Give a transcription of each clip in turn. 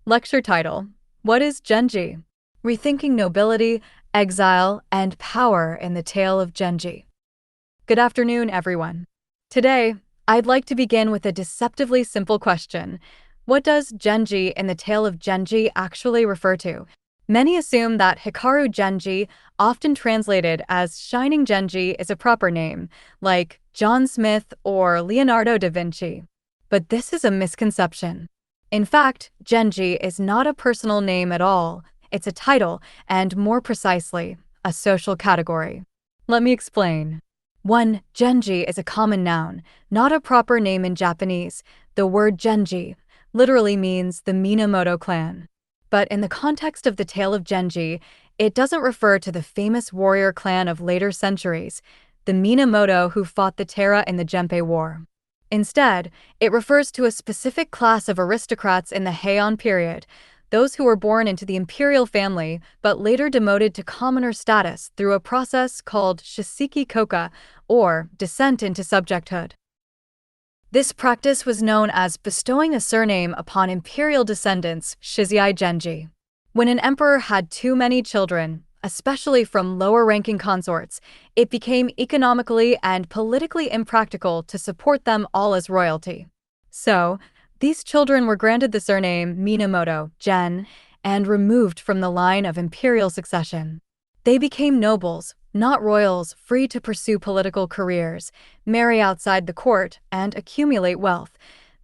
Lecture title: What is Genji? Rethinking Nobility, Exile, and Power in the Tale of Genji. Good afternoon, everyone. Today, I'd like to begin with a deceptively simple question. What does Genji in the Tale of Genji actually refer to? Many assume that Hikaru Genji, often translated as Shining Genji, is a proper name, like John Smith or Leonardo da Vinci. But this is a misconception. In fact, Genji is not a personal name at all. It's a title, and more precisely, a social category. Let me explain. 1. Genji is a common noun, not a proper name in Japanese. The word Genji literally means the Minamoto clan. But in the context of the Tale of Genji, it doesn't refer to the famous warrior clan of later centuries, the Minamoto who fought the Taira in the Genpei War. Instead, it refers to a specific class of aristocrats in the Heian period, those who were born into the imperial family but later demoted to commoner status through a process called shisei kōka, or descent into subjecthood. This practice was known as bestowing a surname upon imperial descendants, shisei Genji. When an emperor had too many children, especially from lower-ranking consorts, it became economically and politically impractical to support them all as royalty. So, these children were granted the surname Minamoto, Gen, and removed from the line of imperial succession. They became nobles, not royals, free to pursue political careers, marry outside the court, and accumulate wealth,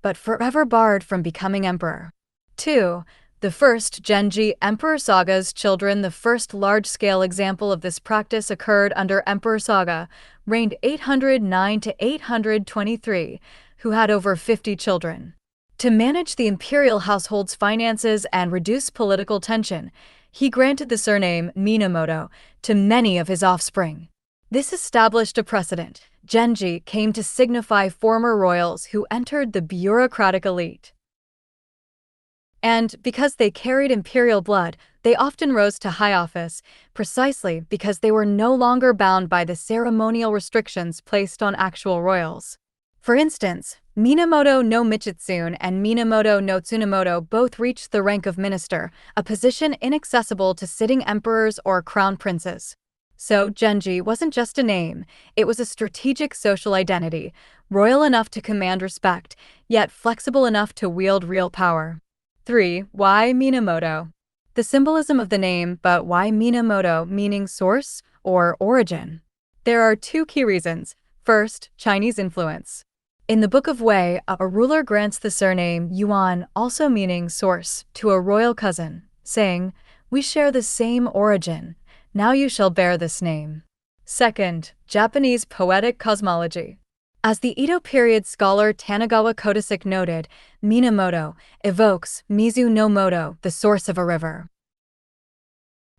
but forever barred from becoming emperor. 2. The first Genji Emperor Saga's children. The first large-scale example of this practice occurred under Emperor Saga, reigned 809 to 823, who had over 50 children. To manage the imperial household's finances and reduce political tension, he granted the surname Minamoto to many of his offspring. This established a precedent. Genji came to signify former royals who entered the bureaucratic elite. And because they carried imperial blood, they often rose to high office, precisely because they were no longer bound by the ceremonial restrictions placed on actual royals. For instance, Minamoto no Michitsune and Minamoto no Tsunemoto both reached the rank of minister, a position inaccessible to sitting emperors or crown princes. So Genji wasn't just a name, it was a strategic social identity, royal enough to command respect, yet flexible enough to wield real power. 3. Why Minamoto? The symbolism of the name, but why Minamoto, meaning source or origin? There are two key reasons. First, Chinese influence. In the Book of Wei, a ruler grants the surname Yuan, also meaning source, to a royal cousin, saying, "We share the same origin. Now you shall bear this name." Second, Japanese poetic cosmology. As the Edo period scholar Tanagawa Kodasek noted, Minamoto evokes Mizu no Moto, the source of a river.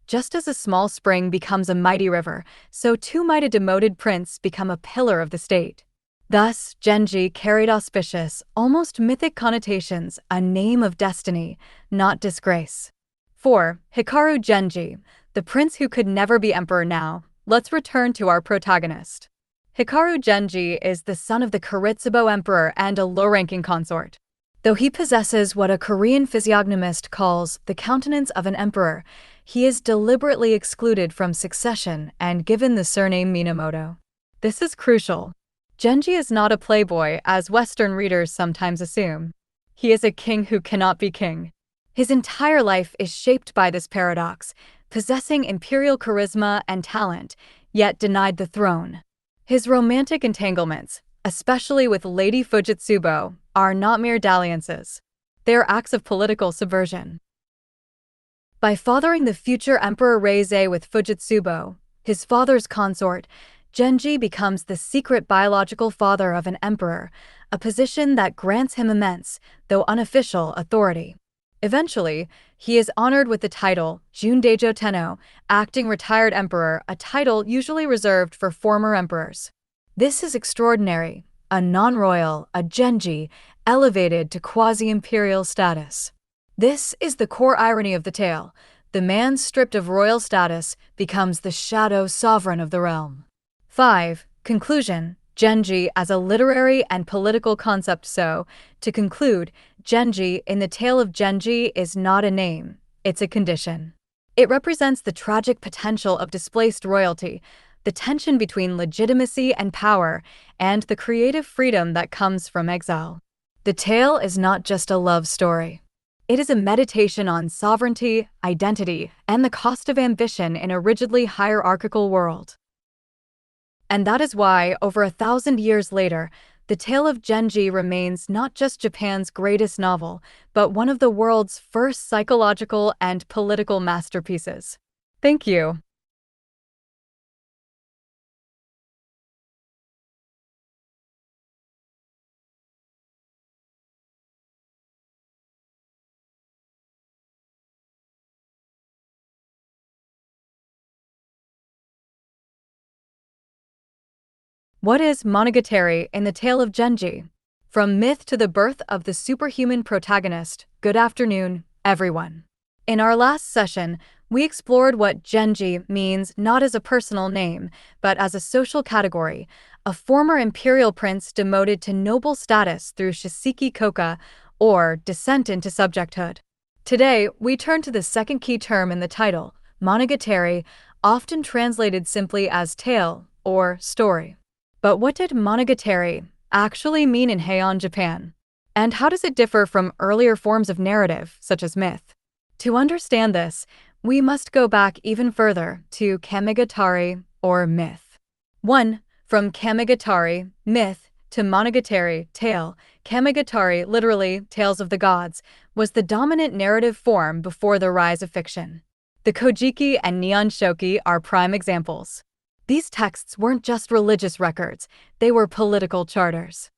Just as a small spring becomes a mighty river, so too might a demoted prince become a pillar of the state. Thus, Genji carried auspicious, almost mythic connotations, a name of destiny, not disgrace. 4. Hikaru Genji, the prince who could never be emperor. Now, let's return to our protagonist. Hikaru Genji is the son of the Koretsubo emperor and a low-ranking consort. Though he possesses what a Korean physiognomist calls the countenance of an emperor, he is deliberately excluded from succession and given the surname Minamoto. This is crucial. Genji is not a playboy, as Western readers sometimes assume. He is a king who cannot be king. His entire life is shaped by this paradox, possessing imperial charisma and talent, yet denied the throne. His romantic entanglements, especially with Lady Fujitsubo, are not mere dalliances. They are acts of political subversion. By fathering the future Emperor Reizei with Fujitsubo, his father's consort, Genji becomes the secret biological father of an emperor, a position that grants him immense, though unofficial, authority. Eventually, he is honored with the title Jundajōtennō, acting retired emperor, a title usually reserved for former emperors. This is extraordinary. A non-royal, a Genji, elevated to quasi-imperial status. This is the core irony of the tale. The man stripped of royal status becomes the shadow sovereign of the realm. 5. Conclusion. Genji as a literary and political concept. So, to conclude, Genji in the Tale of Genji is not a name, it's a condition. It represents the tragic potential of displaced royalty, the tension between legitimacy and power, and the creative freedom that comes from exile. The tale is not just a love story. It is a meditation on sovereignty, identity, and the cost of ambition in a rigidly hierarchical world. And that is why, over 1,000 years later, the Tale of Genji remains not just Japan's greatest novel, but one of the world's first psychological and political masterpieces. Thank you. What is Monogatari in the Tale of Genji? From myth to the birth of the superhuman protagonist, good afternoon, everyone. In our last session, we explored what Genji means not as a personal name, but as a social category, a former imperial prince demoted to noble status through shisei kōka, or descent into subjecthood. Today, we turn to the second key term in the title, Monogatari, often translated simply as tale or story. But what did Monogatari actually mean in Heian Japan? And how does it differ from earlier forms of narrative, such as myth? To understand this, we must go back even further to Kamigatari, or myth. 1. From Kamigatari, myth, to Monogatari, tale. Kamigatari, literally, Tales of the Gods, was the dominant narrative form before the rise of fiction. The Kojiki and Nihon Shoki are prime examples. These texts weren't just religious records, they were political charters.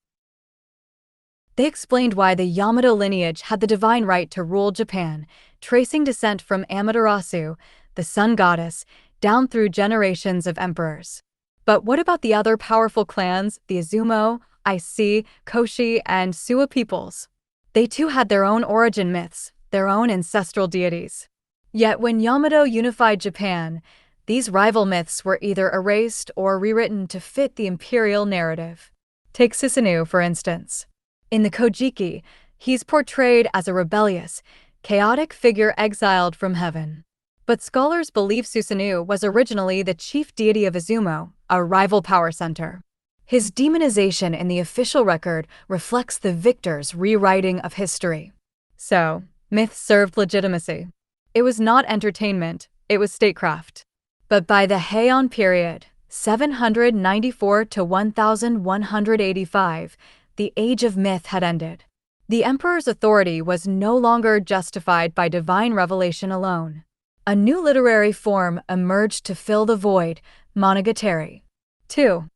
They explained why the Yamato lineage had the divine right to rule Japan, tracing descent from Amaterasu, the sun goddess, down through generations of emperors. But what about the other powerful clans, the Izumo, Ise, Koshi, and Suwa peoples? They too had their own origin myths, their own ancestral deities. Yet when Yamato unified Japan, these rival myths were either erased or rewritten to fit the imperial narrative. Take Susanoo, for instance. In the Kojiki, he's portrayed as a rebellious, chaotic figure exiled from heaven. But scholars believe Susanoo was originally the chief deity of Izumo, a rival power center. His demonization in the official record reflects the victor's rewriting of history. So, myth served legitimacy. It was not entertainment, it was statecraft. But by the Heian period, 794 to 1185, the age of myth had ended. The emperor's authority was no longer justified by divine revelation alone. A new literary form emerged to fill the void, Monogatari. 2.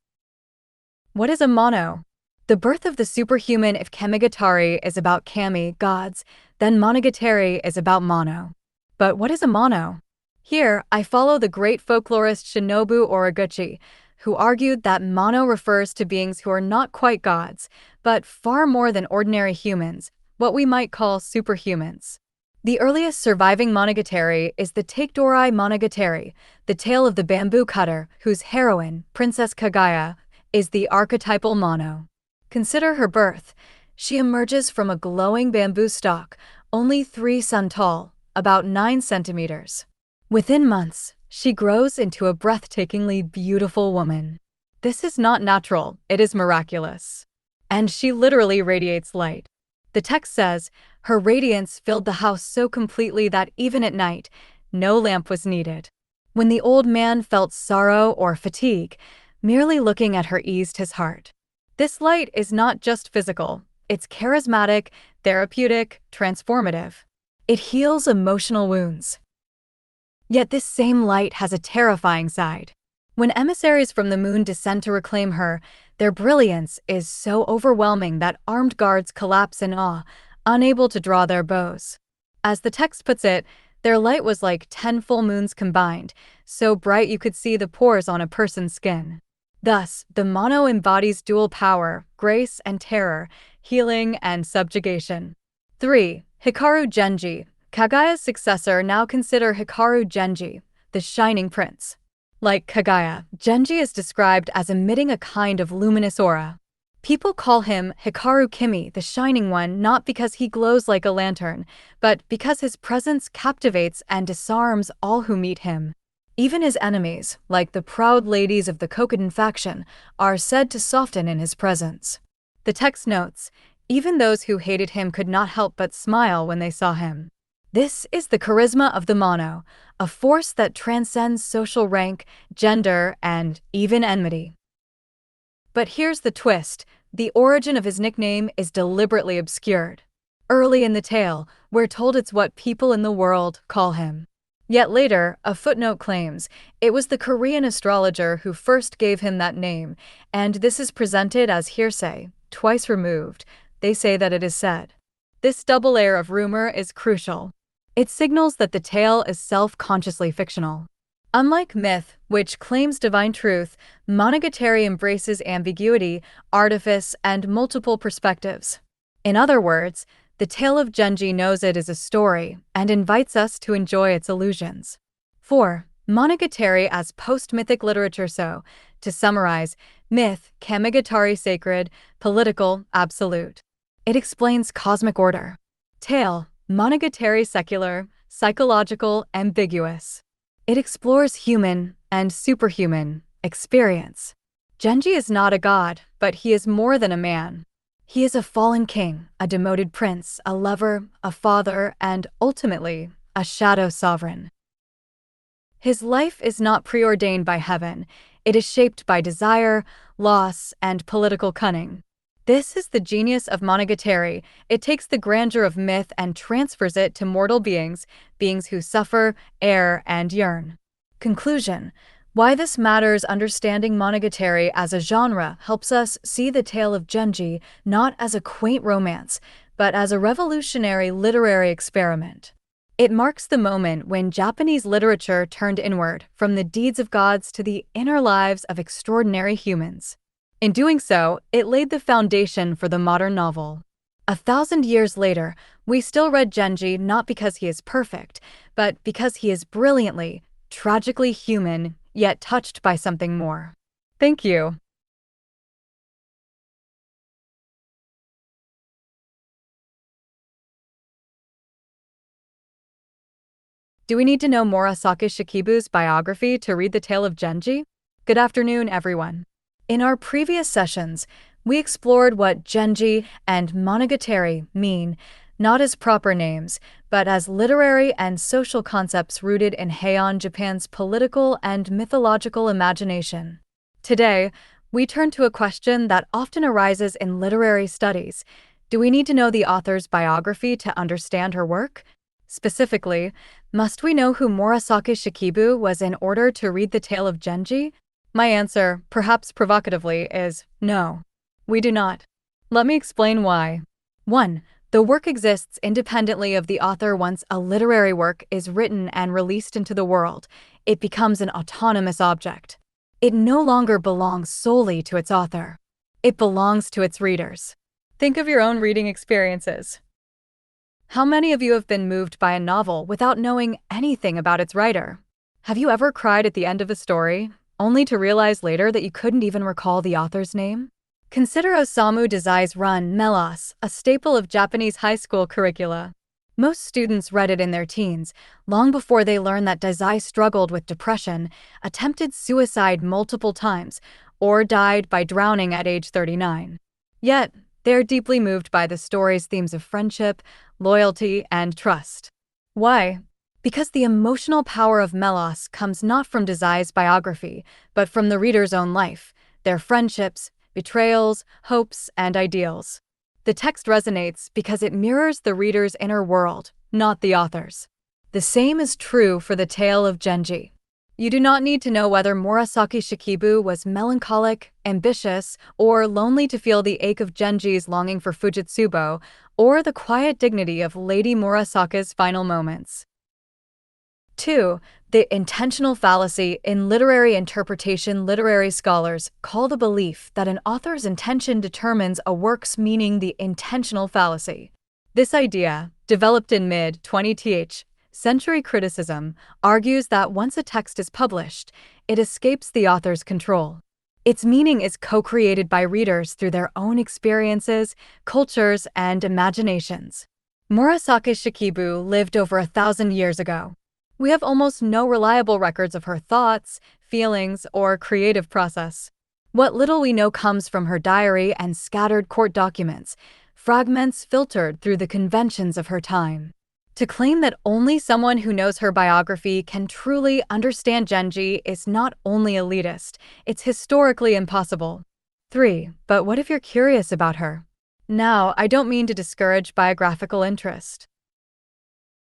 What is a mono? The birth of the superhuman. If Kamigatari is about kami, gods, then Monogatari is about mono. But what is a mono? Here, I follow the great folklorist Shinobu Oraguchi, who argued that mono refers to beings who are not quite gods, but far more than ordinary humans, what we might call superhumans. The earliest surviving monogatari is the Takedorai Monogatari, the tale of the bamboo cutter, whose heroine, Princess Kaguya, is the archetypal mono. Consider her birth. She emerges from a glowing bamboo stalk, only 3 sun tall, about 9 centimeters. Within months, she grows into a breathtakingly beautiful woman. This is not natural, it is miraculous. And she literally radiates light. The text says, her radiance filled the house so completely that even at night, no lamp was needed. When the old man felt sorrow or fatigue, merely looking at her eased his heart. This light is not just physical, it's charismatic, therapeutic, transformative. It heals emotional wounds. Yet this same light has a terrifying side. When emissaries from the moon descend to reclaim her, their brilliance is so overwhelming that armed guards collapse in awe, unable to draw their bows. As the text puts it, their light was like 10 full moons combined, so bright you could see the pores on a person's skin. Thus, the mono embodies dual power, grace and terror, healing and subjugation. 3. Hikaru Genji. Kaguya's successor. Now consider Hikaru Genji, the shining prince. Like Kaguya, Genji is described as emitting a kind of luminous aura. People call him Hikaru Kimi, the Shining One, not because he glows like a lantern, but because his presence captivates and disarms all who meet him. Even his enemies, like the proud ladies of the Kokoden faction, are said to soften in his presence. The text notes, even those who hated him could not help but smile when they saw him. This is the charisma of the Mono, a force that transcends social rank, gender, and even enmity. But here's the twist, the origin of his nickname is deliberately obscured. Early in the tale, we're told it's what people in the world call him. Yet later, a footnote claims it was the Korean astrologer who first gave him that name, and this is presented as hearsay, twice removed. They say that it is said. This double layer of rumor is crucial. It signals that the tale is self-consciously fictional. Unlike myth, which claims divine truth, Monogatari embraces ambiguity, artifice, and multiple perspectives. In other words, the Tale of Genji knows it is a story and invites us to enjoy its illusions. 4. Monogatari as post-mythic literature. So, to summarize, myth, Kamigatari sacred, political, absolute. It explains cosmic order. Tale, Monogatari secular, psychological, ambiguous. It explores human and superhuman experience. Genji is not a god, but he is more than a man. He is a fallen king, a demoted prince, a lover, a father, and ultimately, a shadow sovereign. His life is not preordained by heaven. It is shaped by desire, loss, and political cunning. This is the genius of Monogatari. It takes the grandeur of myth and transfers it to mortal beings, beings who suffer, err, and yearn. Conclusion. Why this matters: understanding Monogatari as a genre helps us see the Tale of Genji not as a quaint romance, but as a revolutionary literary experiment. It marks the moment when Japanese literature turned inward, from the deeds of gods to the inner lives of extraordinary humans. In doing so, it laid the foundation for the modern novel. 1,000 years later, we still read Genji not because he is perfect, but because he is brilliantly, tragically human, yet touched by something more. Thank you. Do we need to know Murasaki Shikibu's biography to read the Tale of Genji? Good afternoon, everyone. In our previous sessions, we explored what Genji and Monogatari mean, not as proper names, but as literary and social concepts rooted in Heian Japan's political and mythological imagination. Today, we turn to a question that often arises in literary studies. Do we need to know the author's biography to understand her work? Specifically, must we know who Murasaki Shikibu was in order to read the Tale of Genji? My answer, perhaps provocatively, is no. We do not. Let me explain why. 1. The work exists independently of the author. Once a literary work is written and released into the world, it becomes an autonomous object. It no longer belongs solely to its author. It belongs to its readers. Think of your own reading experiences. How many of you have been moved by a novel without knowing anything about its writer? Have you ever cried at the end of a story, only to realize later that you couldn't even recall the author's name? Consider Osamu Dazai's run, Melos, a staple of Japanese high school curricula. Most students read it in their teens, long before they learned that Dazai struggled with depression, attempted suicide multiple times, or died by drowning at age 39. Yet, they're deeply moved by the story's themes of friendship, loyalty, and trust. Why? Because the emotional power of Melos comes not from Dazai's biography, but from the reader's own life, their friendships, betrayals, hopes, and ideals. The text resonates because it mirrors the reader's inner world, not the author's. The same is true for the Tale of Genji. You do not need to know whether Murasaki Shikibu was melancholic, ambitious, or lonely to feel the ache of Genji's longing for Fujitsubo, or the quiet dignity of Lady Murasaki's final moments. 2. The intentional fallacy in literary interpretation. Literary scholars call the belief that an author's intention determines a work's meaning the intentional fallacy. This idea, developed in mid-20th century criticism, argues that once a text is published, it escapes the author's control. Its meaning is co-created by readers through their own experiences, cultures, and imaginations. Murasaki Shikibu lived over 1,000 years ago. We have almost no reliable records of her thoughts, feelings, or creative process. What little we know comes from her diary and scattered court documents, fragments filtered through the conventions of her time. To claim that only someone who knows her biography can truly understand Genji is not only elitist, it's historically impossible. 3. But what if you're curious about her? Now, I don't mean to discourage biographical interest.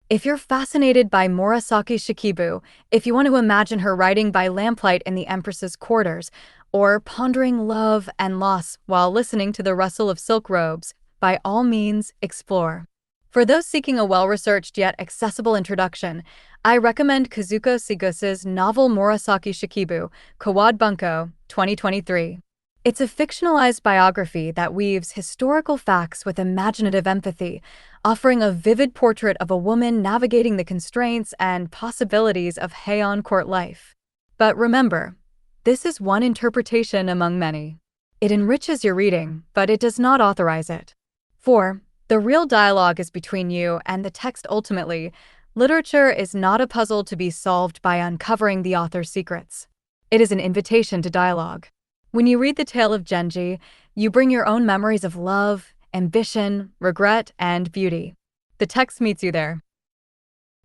If you're fascinated by Murasaki Shikibu, if you want to imagine her writing by lamplight in the Empress's quarters, or pondering love and loss while listening to the rustle of silk robes, by all means, explore. For those seeking a well-researched yet accessible introduction, I recommend Kazuko Sigus's novel Murasaki Shikibu, Kawad Bunko, 2023. It's a fictionalized biography that weaves historical facts with imaginative empathy, offering a vivid portrait of a woman navigating the constraints and possibilities of Heian court life. But remember, this is one interpretation among many. It enriches your reading, but it does not authorize it. 4. The real dialogue is between you and the text ultimately. Literature is not a puzzle to be solved by uncovering the author's secrets. It is an invitation to dialogue. When you read the Tale of Genji, you bring your own memories of love, ambition, regret, and beauty. The text meets you there.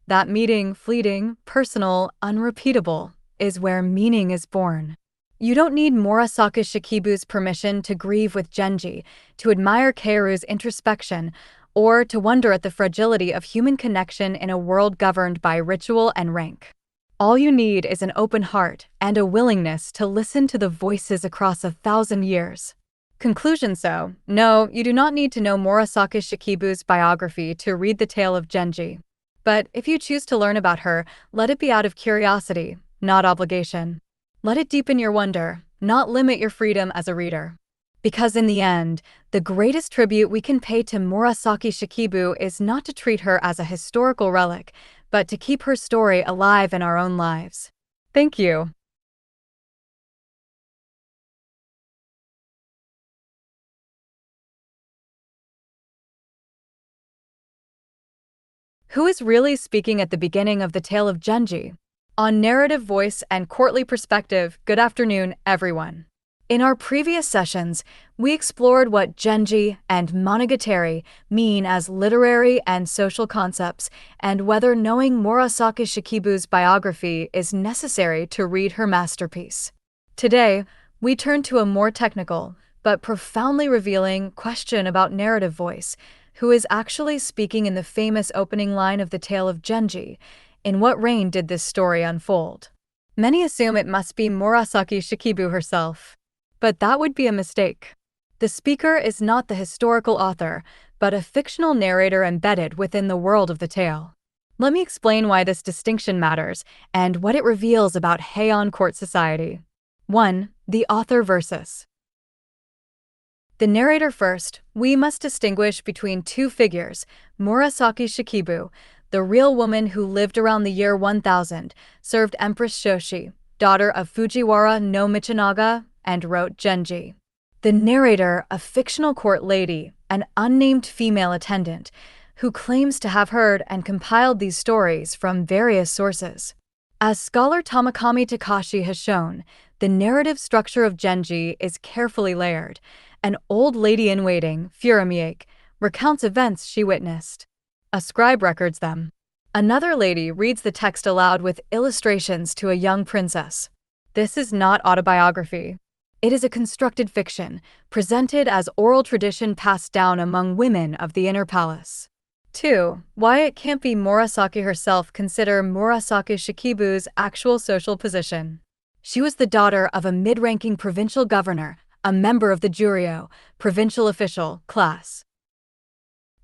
That meeting, fleeting, personal, unrepeatable, is where meaning is born. You don't need Murasaki Shikibu's permission to grieve with Genji, to admire Keiru's introspection, or to wonder at the fragility of human connection in a world governed by ritual and rank. All you need is an open heart and a willingness to listen to the voices across 1,000 years. Conclusion: so, no, you do not need to know Murasaki Shikibu's biography to read the Tale of Genji. But if you choose to learn about her, let it be out of curiosity, not obligation. Let it deepen your wonder, not limit your freedom as a reader. Because in the end, the greatest tribute we can pay to Murasaki Shikibu is not to treat her as a historical relic, but to keep her story alive in our own lives. Thank you. Who is really speaking at the beginning of the Tale of Genji? On narrative voice and courtly perspective, good afternoon, everyone. In our previous sessions, we explored what Genji and monogatari mean as literary and social concepts, and whether knowing Murasaki Shikibu's biography is necessary to read her masterpiece. Today, we turn to a more technical, but profoundly revealing question about narrative voice, who is actually speaking in the famous opening line of the Tale of Genji. In what reign did this story unfold? Many assume it must be Murasaki Shikibu herself. But that would be a mistake. The speaker is not the historical author, but a fictional narrator embedded within the world of the tale. Let me explain why this distinction matters and what it reveals about Heian court society. 1. The author versus the narrator. First, we must distinguish between two figures: Murasaki Shikibu, the real woman who lived around the year 1000, served Empress Shoshi, daughter of Fujiwara no Michinaga, and wrote Genji. The narrator, a fictional court lady, an unnamed female attendant, who claims to have heard and compiled these stories from various sources. As scholar Tamakami Takashi has shown, the narrative structure of Genji is carefully layered. An old lady-in-waiting, Furumiake, recounts events she witnessed. A scribe records them. Another lady reads the text aloud with illustrations to a young princess. This is not autobiography. It is a constructed fiction, presented as oral tradition passed down among women of the inner palace. 2. Why it can't be Murasaki herself. Consider Murasaki Shikibu's actual social position. She was the daughter of a mid-ranking provincial governor, a member of the Juryo, provincial official, class.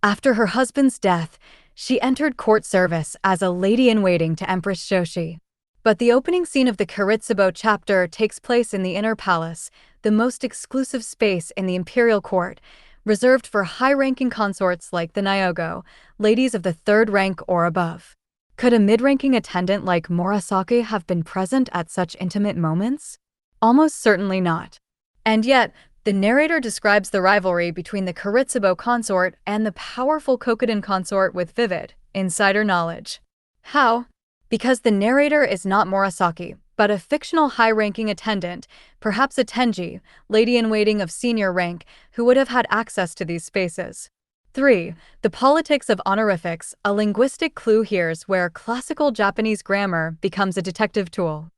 After her husband's death, she entered court service as a lady-in-waiting to Empress Shoshi. But the opening scene of the Kuritsubo chapter takes place in the inner palace, the most exclusive space in the imperial court, reserved for high-ranking consorts like the Nyogo, ladies of the third rank or above. Could a mid-ranking attendant like Murasaki have been present at such intimate moments? Almost certainly not. And yet, the narrator describes the rivalry between the Kuritsubo consort and the powerful Kokuden consort with vivid, insider knowledge. How? Because the narrator is not Murasaki, but a fictional high-ranking attendant, perhaps a tenji, lady-in-waiting of senior rank, who would have had access to these spaces. 3. The politics of honorifics, a linguistic clue here's where classical Japanese grammar becomes a detective tool.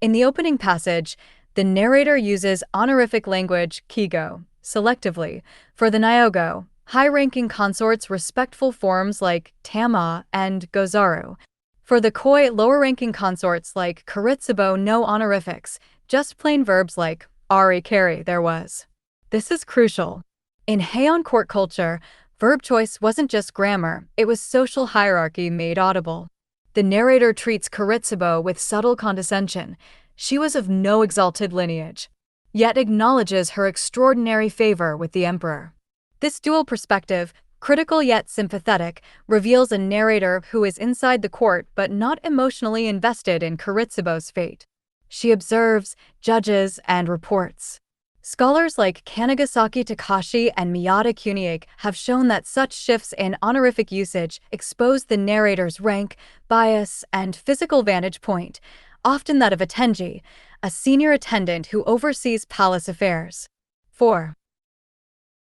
In the opening passage, the narrator uses honorific language, kigo, selectively, for the Nyogo, high-ranking consorts' respectful forms like tama and gozaru. For the koi, lower-ranking consorts like Kuritsubo, no honorifics, just plain verbs like ari carry there was. This is crucial. In Heian court culture, verb choice wasn't just grammar, it was social hierarchy made audible. The narrator treats Kuritsubo with subtle condescension. She was of no exalted lineage, yet acknowledges her extraordinary favor with the emperor. This dual perspective, critical yet sympathetic, reveals a narrator who is inside the court but not emotionally invested in Kuritsubo's fate. She observes, judges, and reports. Scholars like Kanagasaki Takashi and Miyata Kuniake have shown that such shifts in honorific usage expose the narrator's rank, bias, and physical vantage point, often that of a tenji, a senior attendant who oversees palace affairs. 4.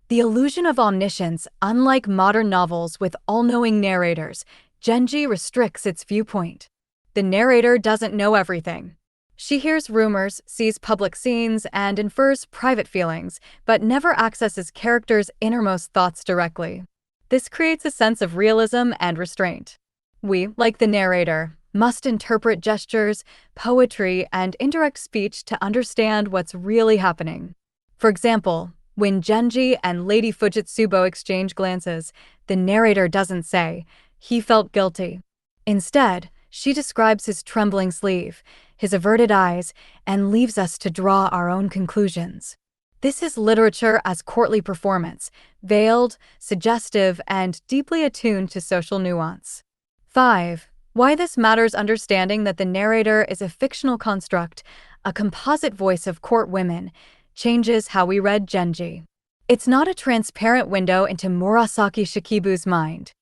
The illusion of omniscience, unlike modern novels with all-knowing narrators, Genji restricts its viewpoint. The narrator doesn't know everything. She hears rumors, sees public scenes, and infers private feelings, but never accesses characters' innermost thoughts directly. This creates a sense of realism and restraint. We, like the narrator, must interpret gestures, poetry, and indirect speech to understand what's really happening. For example, when Genji and Lady Fujitsubo exchange glances, the narrator doesn't say, "He felt guilty." Instead, she describes his trembling sleeve, his averted eyes, and leaves us to draw our own conclusions. This is literature as courtly performance, veiled, suggestive, and deeply attuned to social nuance. 5. Why this matters: understanding that the narrator is a fictional construct, a composite voice of court women, changes how we read Genji. It's not a transparent window into Murasaki Shikibu's mind.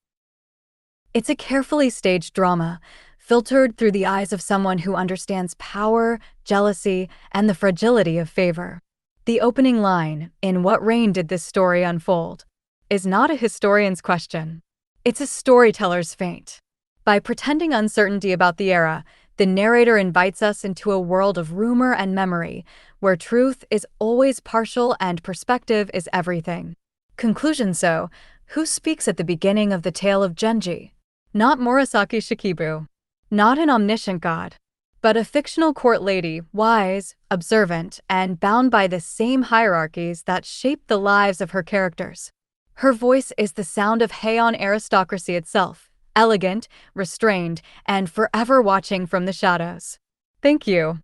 It's a carefully staged drama, filtered through the eyes of someone who understands power, jealousy, and the fragility of favor. The opening line, "In what reign did this story unfold?" is not a historian's question. It's a storyteller's feint. By pretending uncertainty about the era, the narrator invites us into a world of rumor and memory, where truth is always partial and perspective is everything. Conclusion: so, who speaks at the beginning of the Tale of Genji? Not Murasaki Shikibu. Not an omniscient god, but a fictional court lady, wise, observant, and bound by the same hierarchies that shape the lives of her characters. Her voice is the sound of Heian aristocracy itself, elegant, restrained, and forever watching from the shadows. Thank you.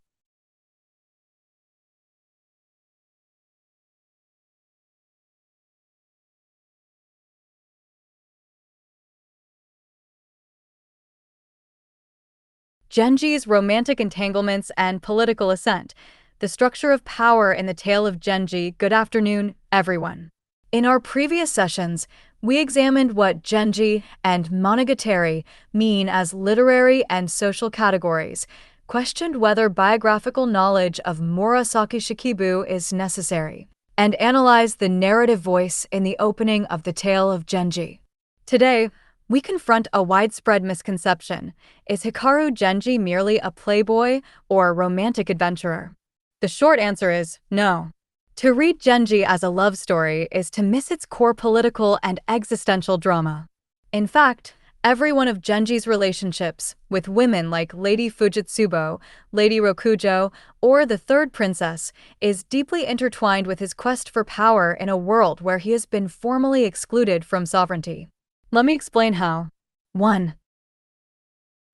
Genji's romantic entanglements and political ascent, the structure of power in the Tale of Genji. Good afternoon, everyone. In our previous sessions, we examined what Genji and monogatari mean as literary and social categories, questioned whether biographical knowledge of Murasaki Shikibu is necessary, and analyzed the narrative voice in the opening of the Tale of Genji. Today, we confront a widespread misconception. Is Hikaru Genji merely a playboy or a romantic adventurer? The short answer is no. To read Genji as a love story is to miss its core political and existential drama. In fact, every one of Genji's relationships with women like Lady Fujitsubo, Lady Rokujo, or the third princess is deeply intertwined with his quest for power in a world where he has been formally excluded from sovereignty. Let me explain how. 1.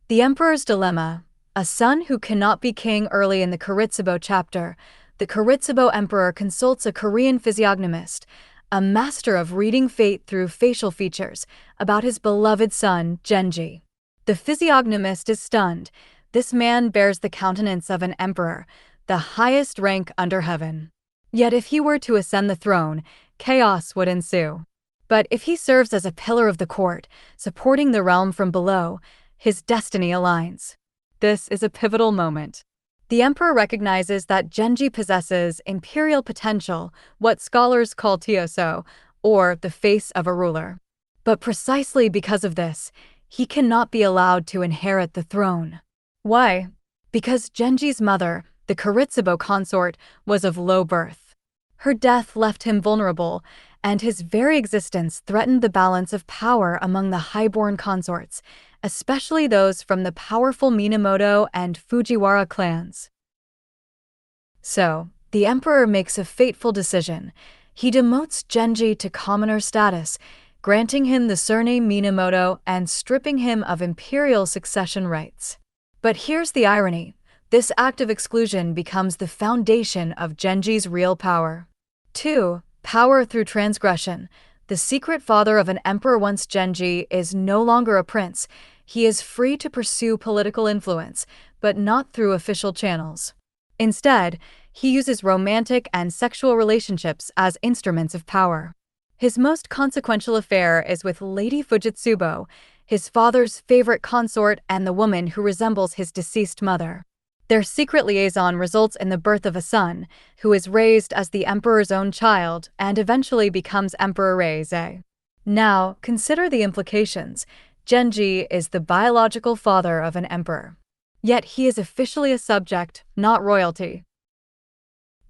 The Emperor's Dilemma. A son who cannot be king. Early in the Kuritsubo chapter, the Kuritsubo emperor consults a Korean physiognomist, a master of reading fate through facial features, about his beloved son, Genji. The physiognomist is stunned. This man bears the countenance of an emperor, the highest rank under heaven. Yet if he were to ascend the throne, chaos would ensue. But if he serves as a pillar of the court, supporting the realm from below, his destiny aligns. This is a pivotal moment. The emperor recognizes that Genji possesses imperial potential, what scholars call tioso, or the face of a ruler. But precisely because of this, he cannot be allowed to inherit the throne. Why? Because Genji's mother, the Kuritsubo consort, was of low birth. Her death left him vulnerable, and his very existence threatened the balance of power among the highborn consorts, especially those from the powerful Minamoto and Fujiwara clans. So, the emperor makes a fateful decision. He demotes Genji to commoner status, granting him the surname Minamoto and stripping him of imperial succession rights. But here's the irony. This act of exclusion becomes the foundation of Genji's real power. 2. Power through transgression. The secret father of an emperor once Genji is no longer a prince. He is free to pursue political influence, but not through official channels. Instead, he uses romantic and sexual relationships as instruments of power. His most consequential affair is with Lady Fujitsubo, his father's favorite consort and the woman who resembles his deceased mother. Their secret liaison results in the birth of a son, who is raised as the emperor's own child and eventually becomes Emperor Reizei. Now, consider the implications. Genji is the biological father of an emperor. Yet he is officially a subject, not royalty.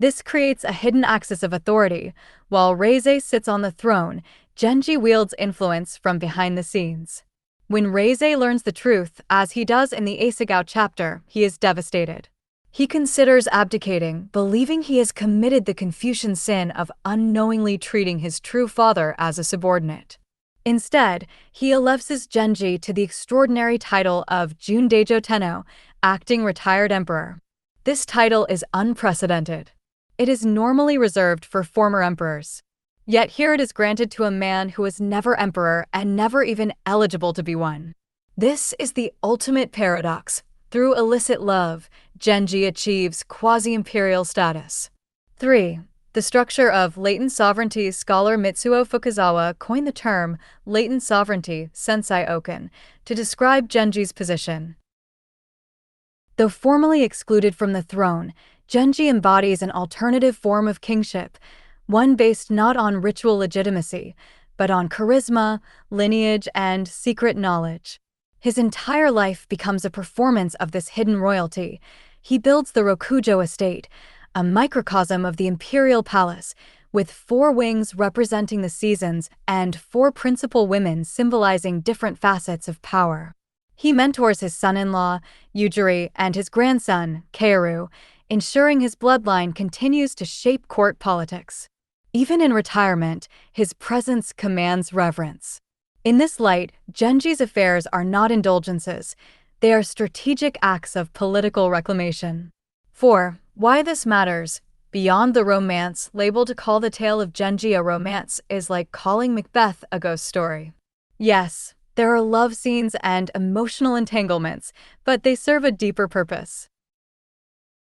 This creates a hidden axis of authority. While Reizei sits on the throne, Genji wields influence from behind the scenes. When Reizei learns the truth, as he does in the Asagao chapter, he is devastated. He considers abdicating, believing he has committed the Confucian sin of unknowingly treating his true father as a subordinate. Instead, he elevses Genji to the extraordinary title of Jundajōtennō, acting retired emperor. This title is unprecedented. It is normally reserved for former emperors. Yet here it is granted to a man who was never emperor and never even eligible to be one. This is the ultimate paradox. Through illicit love, Genji achieves quasi-imperial status. 3. The structure of latent sovereignty. Scholar Mitsuo Fukazawa coined the term latent sovereignty, sensei oken, to describe Genji's position. Though formally excluded from the throne, Genji embodies an alternative form of kingship, one based not on ritual legitimacy, but on charisma, lineage, and secret knowledge. His entire life becomes a performance of this hidden royalty. He builds the Rokujo estate, a microcosm of the imperial palace, with 4 wings representing the seasons and 4 principal women symbolizing different facets of power. He mentors his son-in-law, Yujiri, and his grandson, Kaoru, ensuring his bloodline continues to shape court politics. Even in retirement, his presence commands reverence. In this light, Genji's affairs are not indulgences. They are strategic acts of political reclamation. 4. Why this matters. Beyond the romance, labeled to call the tale of Genji a romance is like calling Macbeth a ghost story. Yes, there are love scenes and emotional entanglements, but they serve a deeper purpose.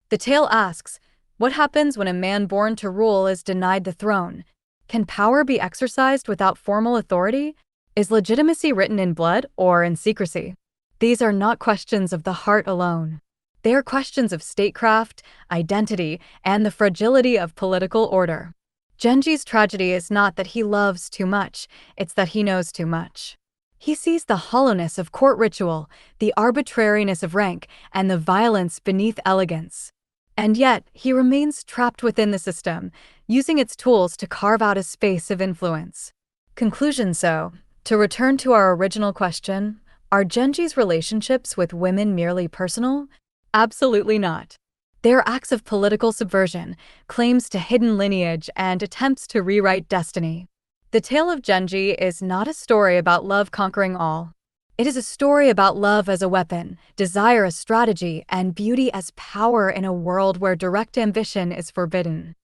The tale asks, what happens when a man born to rule is denied the throne? Can power be exercised without formal authority? Is legitimacy written in blood or in secrecy? These are not questions of the heart alone. They are questions of statecraft, identity, and the fragility of political order. Genji's tragedy is not that he loves too much, it's that he knows too much. He sees the hollowness of court ritual, the arbitrariness of rank, and the violence beneath elegance. And yet, he remains trapped within the system, using its tools to carve out a space of influence. Conclusion. So, to return to our original question, are Genji's relationships with women merely personal? Absolutely not. They are acts of political subversion, claims to hidden lineage, and attempts to rewrite destiny. The tale of Genji is not a story about love conquering all. It is a story about love as a weapon, desire as strategy, and beauty as power in a world where direct ambition is forbidden.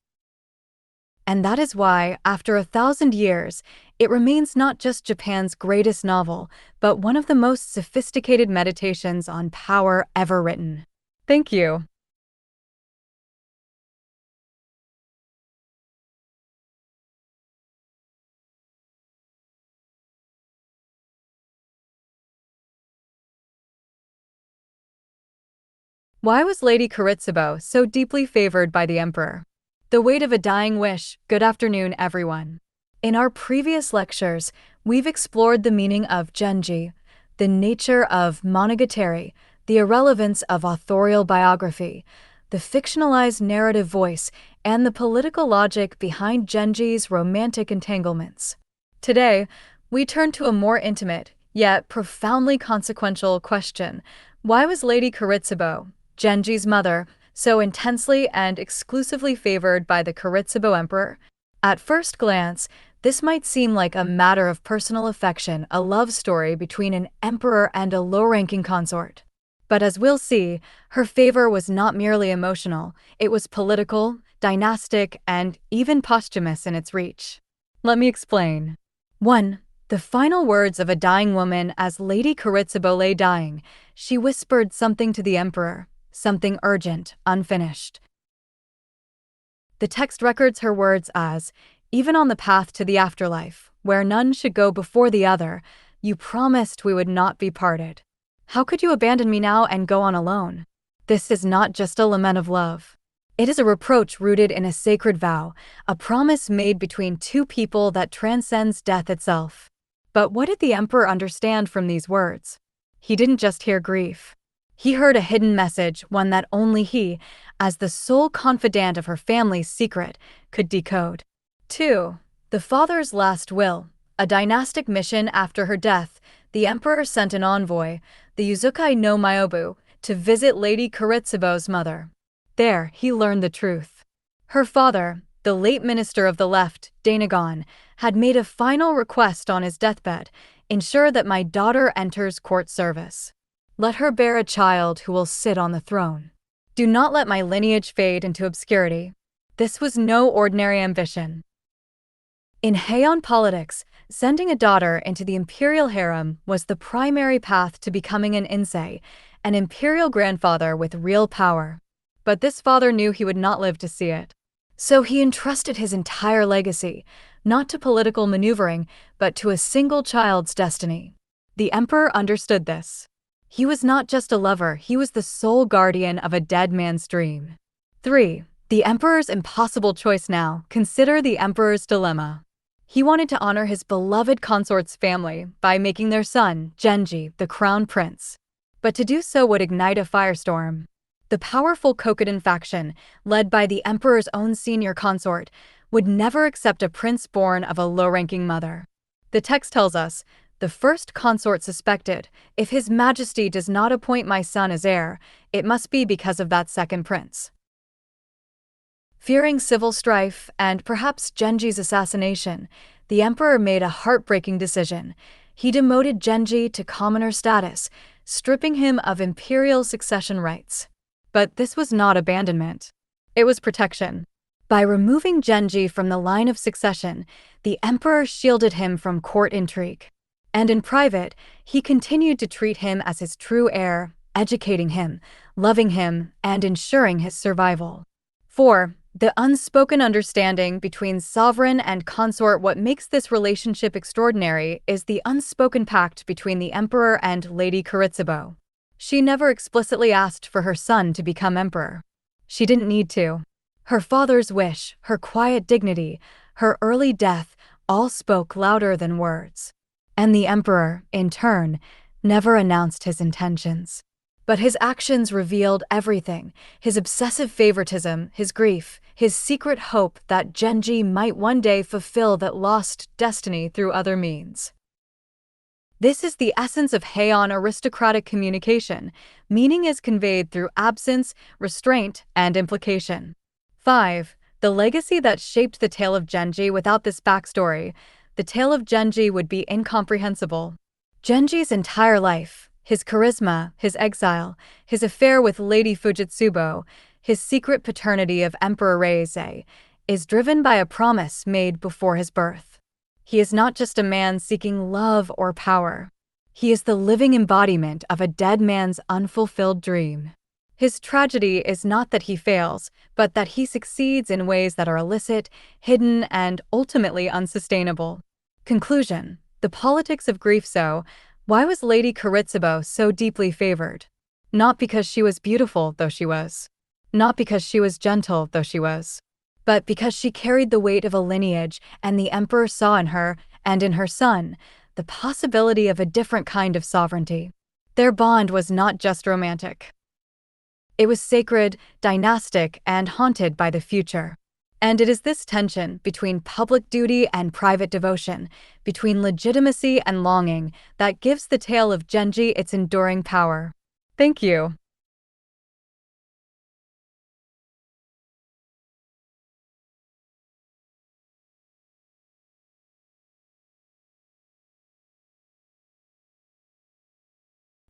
And that is why, after 1,000 years, it remains not just Japan's greatest novel, but one of the most sophisticated meditations on power ever written. Thank you. Why was Lady Fujitsubo so deeply favored by the emperor? The weight of a dying wish. Good afternoon, everyone. In our previous lectures, we've explored the meaning of Genji, the nature of monogatari, the irrelevance of authorial biography, the fictionalized narrative voice, and the political logic behind Genji's romantic entanglements. Today, we turn to a more intimate, yet profoundly consequential question. Why was Lady Fujitsubo, Genji's mother, so intensely and exclusively favored by the Fujitsubo emperor? At first glance, this might seem like a matter of personal affection, a love story between an emperor and a low-ranking consort. But as we'll see, her favor was not merely emotional, it was political, dynastic, and even posthumous in its reach. Let me explain. 1. The final words of a dying woman. As Lady Fujitsubo lay dying, she whispered something to the emperor, something urgent, unfinished. The text records her words as, "Even on the path to the afterlife, where none should go before the other, you promised we would not be parted. How could you abandon me now and go on alone?" This is not just a lament of love. It is a reproach rooted in a sacred vow, a promise made between two people that transcends death itself. But what did the emperor understand from these words? He didn't just hear grief. He heard a hidden message, one that only he, as the sole confidant of her family's secret, could decode. 2. The father's last will. A dynastic mission. After her death, the emperor sent an envoy, the Uzukai no Myobu, to visit Lady Fujitsubo's mother. There, he learned the truth. Her father, the late minister of the left, Dainagon, had made a final request on his deathbed: "Ensure that my daughter enters court service. Let her bear a child who will sit on the throne. Do not let my lineage fade into obscurity." This was no ordinary ambition. In Heian politics, sending a daughter into the imperial harem was the primary path to becoming an insei, an imperial grandfather with real power. But this father knew he would not live to see it. So he entrusted his entire legacy, not to political maneuvering, but to a single child's destiny. The emperor understood this. He was not just a lover, he was the sole guardian of a dead man's dream. 3. The emperor's impossible choice. Now, consider the emperor's dilemma. He wanted to honor his beloved consort's family by making their son, Genji, the crown prince. But to do so would ignite a firestorm. The powerful Kokuden faction, led by the emperor's own senior consort, would never accept a prince born of a low-ranking mother. The text tells us, "The first consort suspected, if his majesty does not appoint my son as heir, it must be because of that second prince." Fearing civil strife and perhaps Genji's assassination, the emperor made a heartbreaking decision. He demoted Genji to commoner status, stripping him of imperial succession rights. But this was not abandonment. It was protection. By removing Genji from the line of succession, the emperor shielded him from court intrigue. And in private, he continued to treat him as his true heir, educating him, loving him, and ensuring his survival. 4. The unspoken understanding between sovereign and consort. What makes this relationship extraordinary is the unspoken pact between the emperor and Lady Fujitsubo. She never explicitly asked for her son to become emperor. She didn't need to. Her father's wish, her quiet dignity, her early death, all spoke louder than words. And the emperor, in turn, never announced his intentions. But his actions revealed everything: his obsessive favoritism, his grief, his secret hope that Genji might one day fulfill that lost destiny through other means. This is the essence of Heian aristocratic communication. Meaning is conveyed through absence, restraint, and implication. 5. The legacy that shaped the tale of Genji. Without this backstory, the tale of Genji would be incomprehensible. Genji's entire life, his charisma, his exile, his affair with Lady Fujitsubo, his secret paternity of Emperor Reizei, is driven by a promise made before his birth. He is not just a man seeking love or power. He is the living embodiment of a dead man's unfulfilled dream. His tragedy is not that he fails, but that he succeeds in ways that are illicit, hidden, and ultimately unsustainable. Conclusion: the politics of grief. So, why was Lady Fujitsubo so deeply favored? Not because she was beautiful, though she was. Not because she was gentle, though she was. But because she carried the weight of a lineage, and the emperor saw in her, and in her son, the possibility of a different kind of sovereignty. Their bond was not just romantic. It was sacred, dynastic, and haunted by the future. And it is this tension between public duty and private devotion, between legitimacy and longing, that gives the tale of Genji its enduring power. Thank you.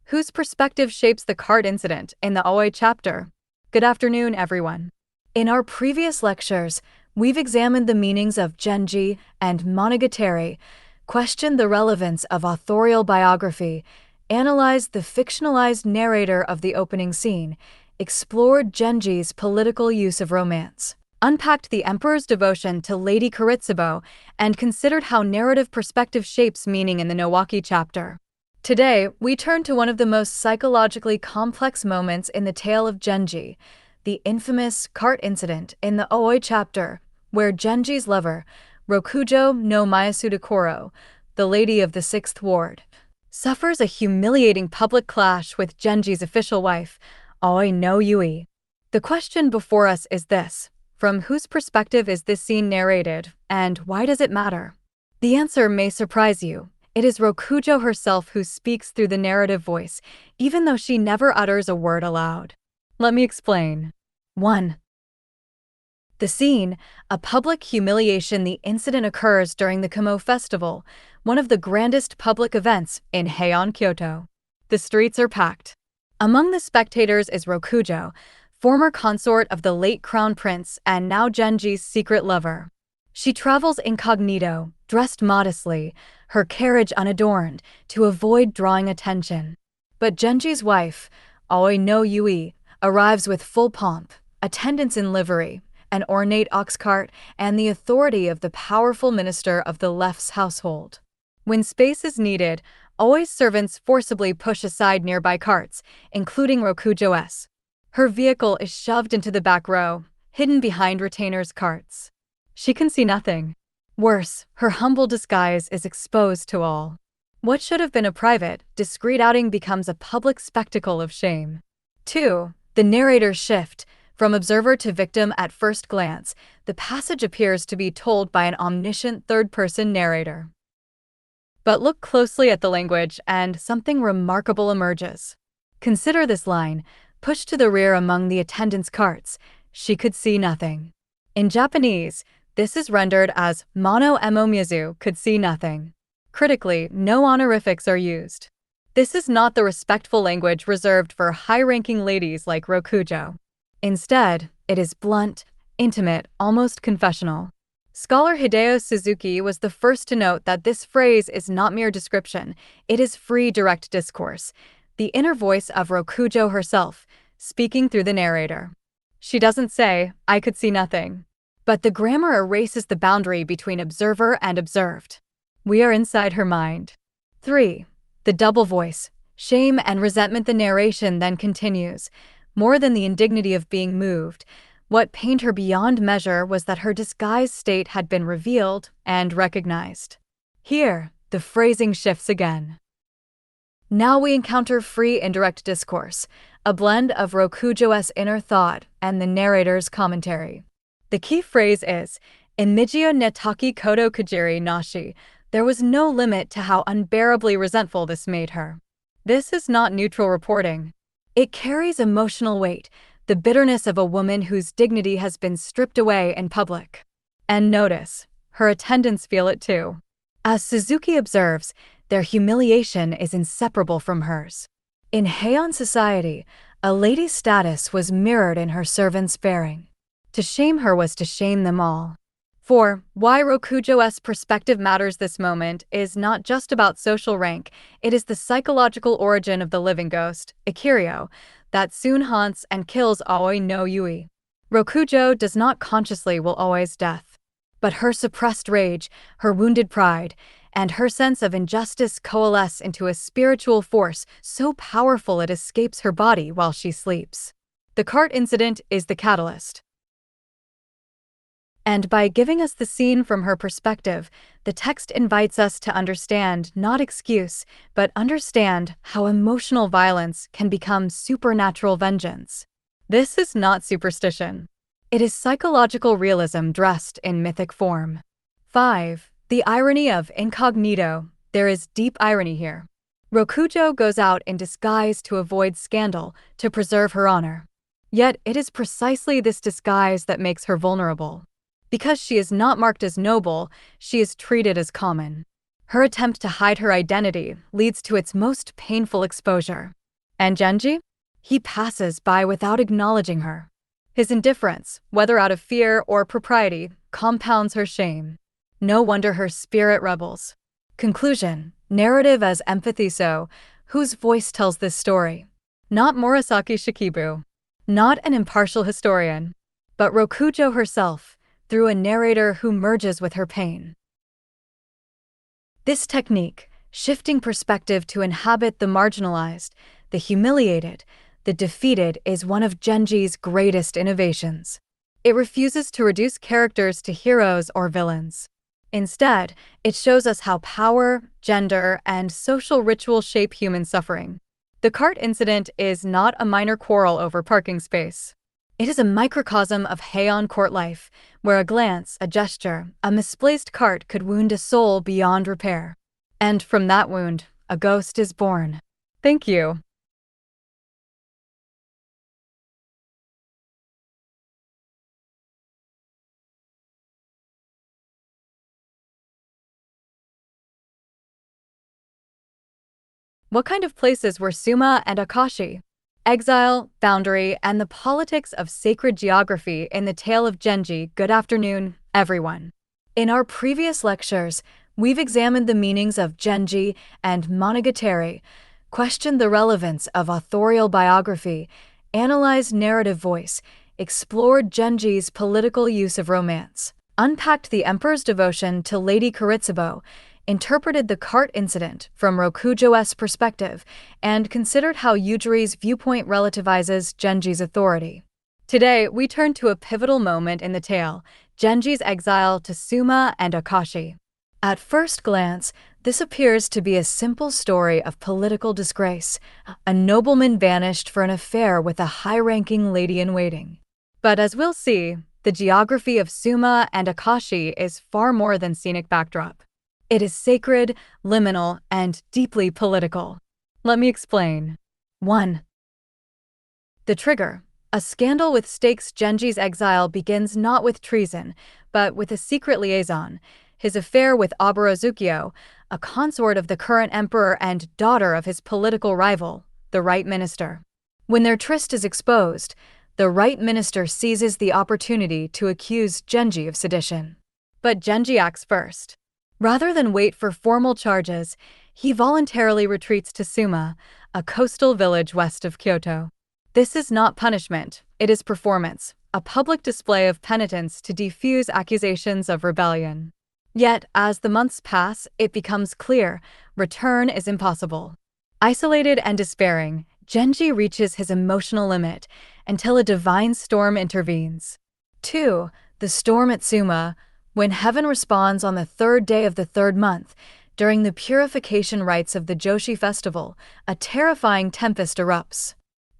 Whose perspective shapes the cart incident in the Oe chapter? Good afternoon, everyone. In our previous lectures, we've examined the meanings of Genji and Monogatari, questioned the relevance of authorial biography, analyzed the fictionalized narrator of the opening scene, explored Genji's political use of romance, unpacked the emperor's devotion to Lady Fujitsubo, and considered how narrative perspective shapes meaning in the Nowaki chapter. Today, we turn to one of the most psychologically complex moments in the tale of Genji, the infamous cart incident in the Oe chapter, where Genji's lover, Rokujo no Miyasudakoro, the lady of the 6th ward, suffers a humiliating public clash with Genji's official wife, Aoi no Yui. The question before us is this: from whose perspective is this scene narrated, and why does it matter? The answer may surprise you. It is Rokujo herself who speaks through the narrative voice, even though she never utters a word aloud. Let me explain. 1. The scene, a public humiliation. The incident occurs during the Kumo Festival, one of the grandest public events in Heian, Kyoto. The streets are packed. Among the spectators is Rokujo, former consort of the late crown prince and now Genji's secret lover. She travels incognito, dressed modestly, her carriage unadorned, to avoid drawing attention. But Genji's wife, Aoi no Yui, arrives with full pomp, attendants in livery, an ornate ox cart, and the authority of the powerful minister of the left's household. When space is needed, Aoi's servants forcibly push aside nearby carts, including Rokujo's. Her vehicle is shoved into the back row, hidden behind retainers' carts. She can see nothing. Worse, her humble disguise is exposed to all. What should have been a private, discreet outing becomes a public spectacle of shame. 2. The narrator's shift. From observer to victim at first glance, the passage appears to be told by an omniscient third-person narrator. But look closely at the language and something remarkable emerges. Consider this line: pushed to the rear among the attendants' carts, she could see nothing. In Japanese, this is rendered as mono emomizu, could see nothing. Critically, no honorifics are used. This is not the respectful language reserved for high-ranking ladies like Rokujo. Instead, it is blunt, intimate, almost confessional. Scholar Hideo Suzuki was the first to note that this phrase is not mere description, it is free direct discourse, the inner voice of Rokujo herself, speaking through the narrator. She doesn't say, "I could see nothing." But the grammar erases the boundary between observer and observed. We are inside her mind. 3. The double voice, shame and resentment. The narration then continues. More than the indignity of being moved, what pained her beyond measure was that her disguised state had been revealed and recognized. Here, the phrasing shifts again. Now we encounter free indirect discourse, a blend of Rokujo's inner thought and the narrator's commentary. The key phrase is, "Imigio ne taki kodo kujiri nashi." There was no limit to how unbearably resentful this made her. This is not neutral reporting. It carries emotional weight, the bitterness of a woman whose dignity has been stripped away in public. And notice, her attendants feel it too. As Suzuki observes, their humiliation is inseparable from hers. In Heian society, a lady's status was mirrored in her servants' bearing. To shame her was to shame them all. 4. Why Rokujo's perspective matters. This moment is not just about social rank, it is the psychological origin of the living ghost, Ikiryo, that soon haunts and kills Aoi no Yui. Rokujo does not consciously will Aoi's death. But her suppressed rage, her wounded pride, and her sense of injustice coalesce into a spiritual force so powerful it escapes her body while she sleeps. The cart incident is the catalyst. And by giving us the scene from her perspective, the text invites us to understand, not excuse, but understand how emotional violence can become supernatural vengeance. This is not superstition. It is psychological realism dressed in mythic form. 5. The irony of incognito. There is deep irony here. Rokujo goes out in disguise to avoid scandal, to preserve her honor. Yet it is precisely this disguise that makes her vulnerable. Because she is not marked as noble, she is treated as common. Her attempt to hide her identity leads to its most painful exposure. And Genji? He passes by without acknowledging her. His indifference, whether out of fear or propriety, compounds her shame. No wonder her spirit rebels. Conclusion: narrative as empathy. So, whose voice tells this story? Not Murasaki Shikibu. Not an impartial historian. But Rokujo herself, through a narrator who merges with her pain. This technique, shifting perspective to inhabit the marginalized, the humiliated, the defeated, is one of Genji's greatest innovations. It refuses to reduce characters to heroes or villains. Instead, it shows us how power, gender, and social ritual shape human suffering. The cart incident is not a minor quarrel over parking space. It is a microcosm of Heian court life, where a glance, a gesture, a misplaced cart could wound a soul beyond repair. And from that wound, a ghost is born. Thank you. What kind of places were Suma and Akashi? Exile, boundary, and the politics of sacred geography in the Tale of Genji. Good afternoon, everyone. In our previous lectures, we've examined the meanings of Genji and Monogatari, questioned the relevance of authorial biography, analyzed narrative voice, explored Genji's political use of romance, unpacked the emperor's devotion to Lady Fujitsubo, interpreted the cart incident from Rokujo's perspective, and considered how Yujiri's viewpoint relativizes Genji's authority. Today, we turn to a pivotal moment in the tale, Genji's exile to Suma and Akashi. At first glance, this appears to be a simple story of political disgrace, a nobleman vanished for an affair with a high-ranking lady-in-waiting. But as we'll see, the geography of Suma and Akashi is far more than scenic backdrop. It is sacred, liminal, and deeply political. Let me explain. 1. The trigger. A scandal with stakes. Genji's exile begins not with treason, but with a secret liaison, his affair with Aburozukyo, a consort of the current emperor and daughter of his political rival, the Right Minister. When their tryst is exposed, the Right Minister seizes the opportunity to accuse Genji of sedition. But Genji acts first. Rather than wait for formal charges, he voluntarily retreats to Suma, a coastal village west of Kyoto. This is not punishment, it is performance, a public display of penitence to defuse accusations of rebellion. Yet, as the months pass, it becomes clear, return is impossible. Isolated and despairing, Genji reaches his emotional limit until a divine storm intervenes. 2. The storm at Suma. When heaven responds on the third day of the third month, during the purification rites of the Joshi festival, a terrifying tempest erupts.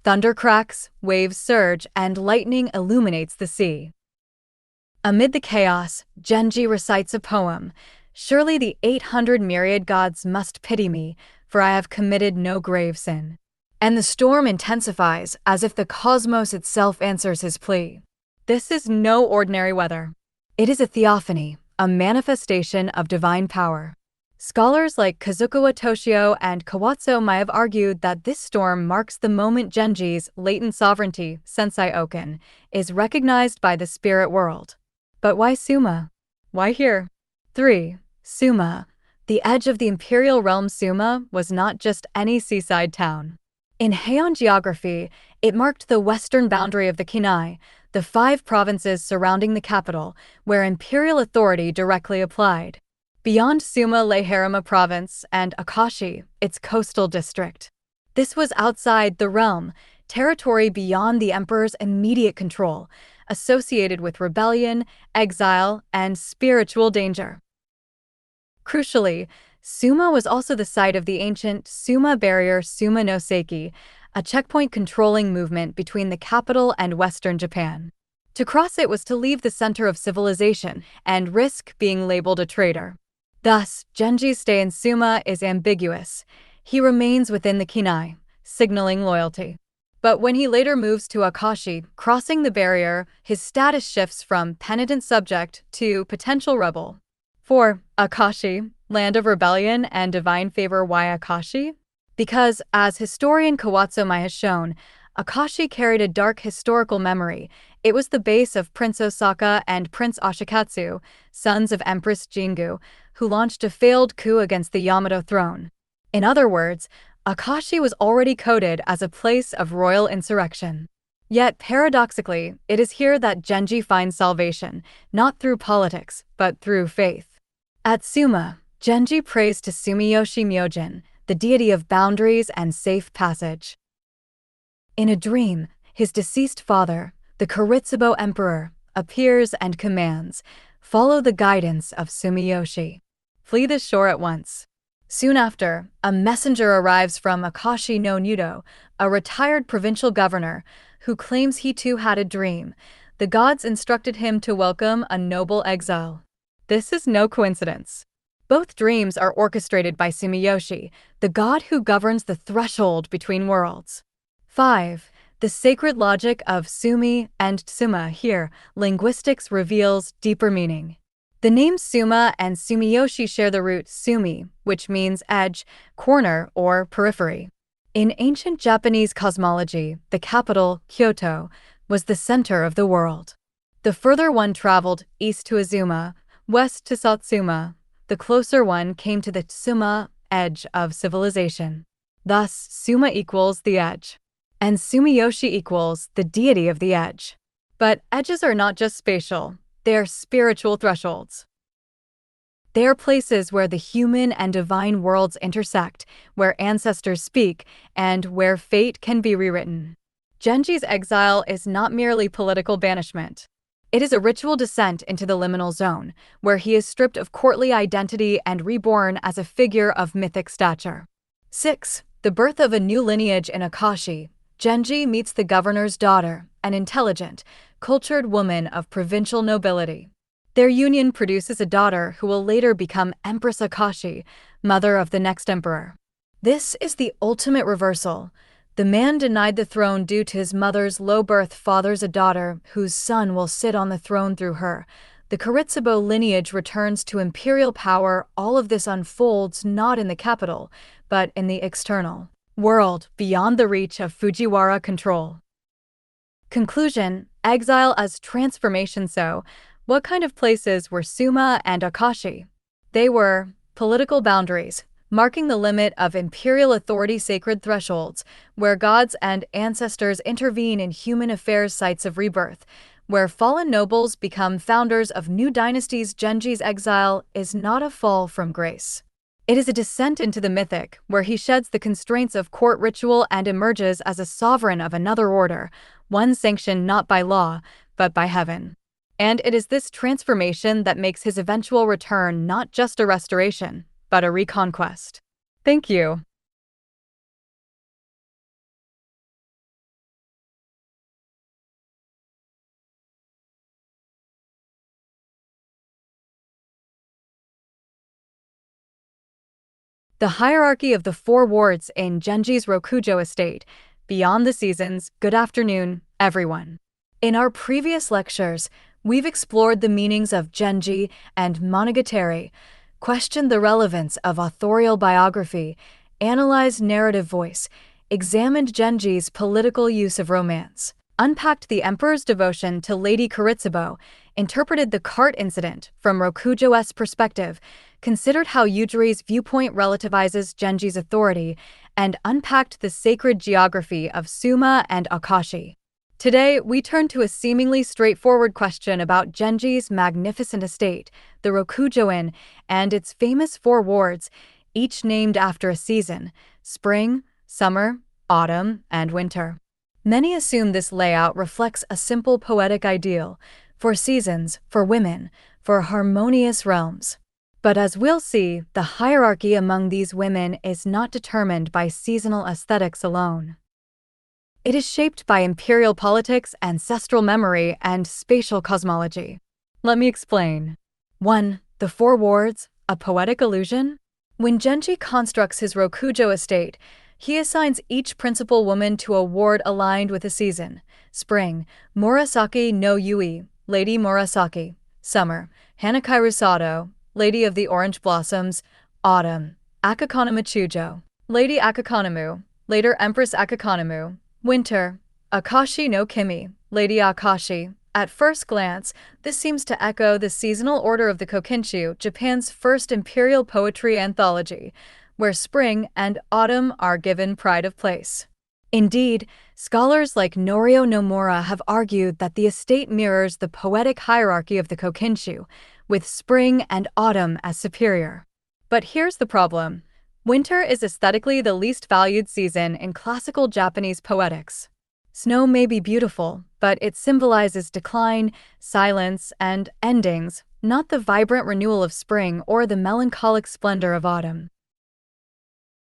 Thunder cracks, waves surge, and lightning illuminates the sea. Amid the chaos, Genji recites a poem. Surely the 800 myriad gods must pity me, for I have committed no grave sin. And the storm intensifies, as if the cosmos itself answers his plea. This is no ordinary weather. It is a theophany, a manifestation of divine power. Scholars like Kazukawa Toshio and Kawatso may have argued that this storm marks the moment Genji's latent sovereignty, Sensei Oken, is recognized by the spirit world. But why Suma? Why here? 3. Suma. The edge of the imperial realm. Suma was not just any seaside town. In Heian geography, it marked the western boundary of the Kinai, the 5 provinces surrounding the capital, where imperial authority directly applied. Beyond Suma lay Harima Province and Akashi, its coastal district. This was outside the realm, territory beyond the emperor's immediate control, associated with rebellion, exile, and spiritual danger. Crucially, Suma was also the site of the ancient Suma barrier Suma no Seiki, a checkpoint controlling movement between the capital and western Japan. To cross it was to leave the center of civilization and risk being labeled a traitor. Thus, Genji's stay in Suma is ambiguous. He remains within the Kinai, signaling loyalty. But when he later moves to Akashi, crossing the barrier, his status shifts from penitent subject to potential rebel. For Akashi, land of rebellion and divine favor. Why Akashi? Because, as historian Kawatsumi has shown, Akashi carried a dark historical memory. It was the base of Prince Osaka and Prince Ashikatsu, sons of Empress Jingu, who launched a failed coup against the Yamato throne. In other words, Akashi was already coded as a place of royal insurrection. Yet, paradoxically, it is here that Genji finds salvation, not through politics, but through faith. At Suma, Genji prays to Sumiyoshi Myojin, the deity of boundaries and safe passage. In a dream, his deceased father, the Kuritsubo Emperor, appears and commands, "Follow the guidance of Sumiyoshi. Flee the shore at once." Soon after, a messenger arrives from Akashi no Nudo, a retired provincial governor, who claims he too had a dream. The gods instructed him to welcome a noble exile. This is no coincidence. Both dreams are orchestrated by Sumiyoshi, the god who governs the threshold between worlds. 5. The sacred logic of Sumi and Suma. Here, linguistics reveals deeper meaning. The names Suma and Sumiyoshi share the root sumi, which means edge, corner, or periphery. In ancient Japanese cosmology, the capital, Kyoto, was the center of the world. The further one traveled east to Azuma, west to Satsuma, the closer one came to the Suma, edge of civilization. Thus, Suma equals the edge, and Sumiyoshi equals the deity of the edge. But edges are not just spatial. They are spiritual thresholds. They are places where the human and divine worlds intersect, where ancestors speak, and where fate can be rewritten. Genji's exile is not merely political banishment. It is a ritual descent into the liminal zone, where he is stripped of courtly identity and reborn as a figure of mythic stature. 6. The birth of a new lineage in Akashi. Genji meets the governor's daughter, an intelligent, cultured woman of provincial nobility. Their union produces a daughter who will later become Empress Akashi, mother of the next emperor. This is the ultimate reversal. The man denied the throne due to his mother's low birth fathers a daughter whose son will sit on the throne through her. The Kuritsubo lineage returns to imperial power. All of this unfolds not in the capital, but in the external world beyond the reach of Fujiwara control. Conclusion: exile as transformation. So, what kind of places were Suma and Akashi? They were political boundaries, marking the limit of imperial authority, sacred thresholds, where gods and ancestors intervene in human affairs, sites of rebirth, where fallen nobles become founders of new dynasties. Genji's exile is not a fall from grace. It is a descent into the mythic, where he sheds the constraints of court ritual and emerges as a sovereign of another order, one sanctioned not by law, but by heaven. And it is this transformation that makes his eventual return not just a restoration, but a reconquest. Thank you. The hierarchy of the four wards in Genji's Rokujo estate, beyond the seasons. Good afternoon, everyone. In our previous lectures, we've explored the meanings of Genji and Monogatari, questioned the relevance of authorial biography, analyzed narrative voice, examined Genji's political use of romance, unpacked the emperor's devotion to Lady Kuritsubo, interpreted the cart incident from Rokujo's perspective, considered how Yujiri's viewpoint relativizes Genji's authority, and unpacked the sacred geography of Suma and Akashi. Today, we turn to a seemingly straightforward question about Genji's magnificent estate, the Rokujoin, and its famous four wards, each named after a season: spring, summer, autumn, and winter. Many assume this layout reflects a simple poetic ideal: four seasons, for women, for harmonious realms. But as we'll see, the hierarchy among these women is not determined by seasonal aesthetics alone. It is shaped by imperial politics, ancestral memory, and spatial cosmology. Let me explain. 1. The four wards, a poetic illusion? When Genji constructs his Rokujo estate, he assigns each principal woman to a ward aligned with a season: spring, Murasaki no Yui, Lady Murasaki; summer, Hikaru Genji, Lady of the Orange Blossoms; autumn, Akakanamu Chujo, Lady Akakanamu, later Empress Akakanamu; winter, Akashi no Kimi, Lady Akashi. At first glance, this seems to echo the seasonal order of the Kokinshū, Japan's first imperial poetry anthology, where spring and autumn are given pride of place. Indeed, scholars like Norio Nomura have argued that the estate mirrors the poetic hierarchy of the Kokinshū, with spring and autumn as superior. But here's the problem. Winter is aesthetically the least valued season in classical Japanese poetics. Snow may be beautiful, but it symbolizes decline, silence, and endings, not the vibrant renewal of spring or the melancholic splendor of autumn.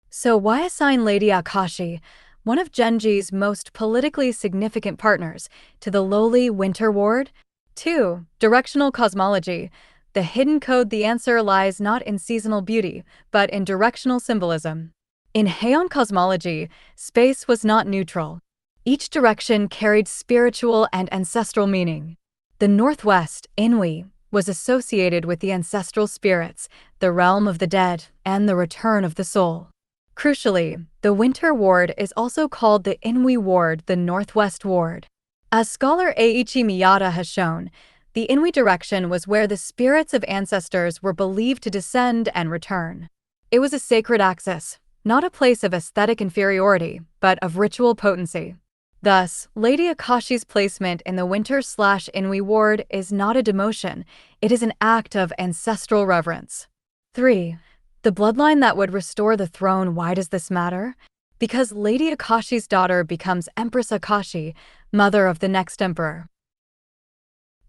So why assign Lady Akashi, one of Genji's most politically significant partners, to the lowly winter ward? 2. Directional cosmology. The hidden code: the answer lies not in seasonal beauty, but in directional symbolism. In Heian cosmology, space was not neutral. Each direction carried spiritual and ancestral meaning. The northwest, Inui, was associated with the ancestral spirits, the realm of the dead, and the return of the soul. Crucially, the winter ward is also called the Inui ward, the northwest ward. As scholar Eiichi Miyata has shown, the Inui direction was where the spirits of ancestors were believed to descend and return. It was a sacred axis, not a place of aesthetic inferiority, but of ritual potency. Thus, Lady Akashi's placement in the winter/Inui ward is not a demotion, it is an act of ancestral reverence. 3. The bloodline that would restore the throne. Why does this matter? Because Lady Akashi's daughter becomes Empress Akashi, mother of the next emperor.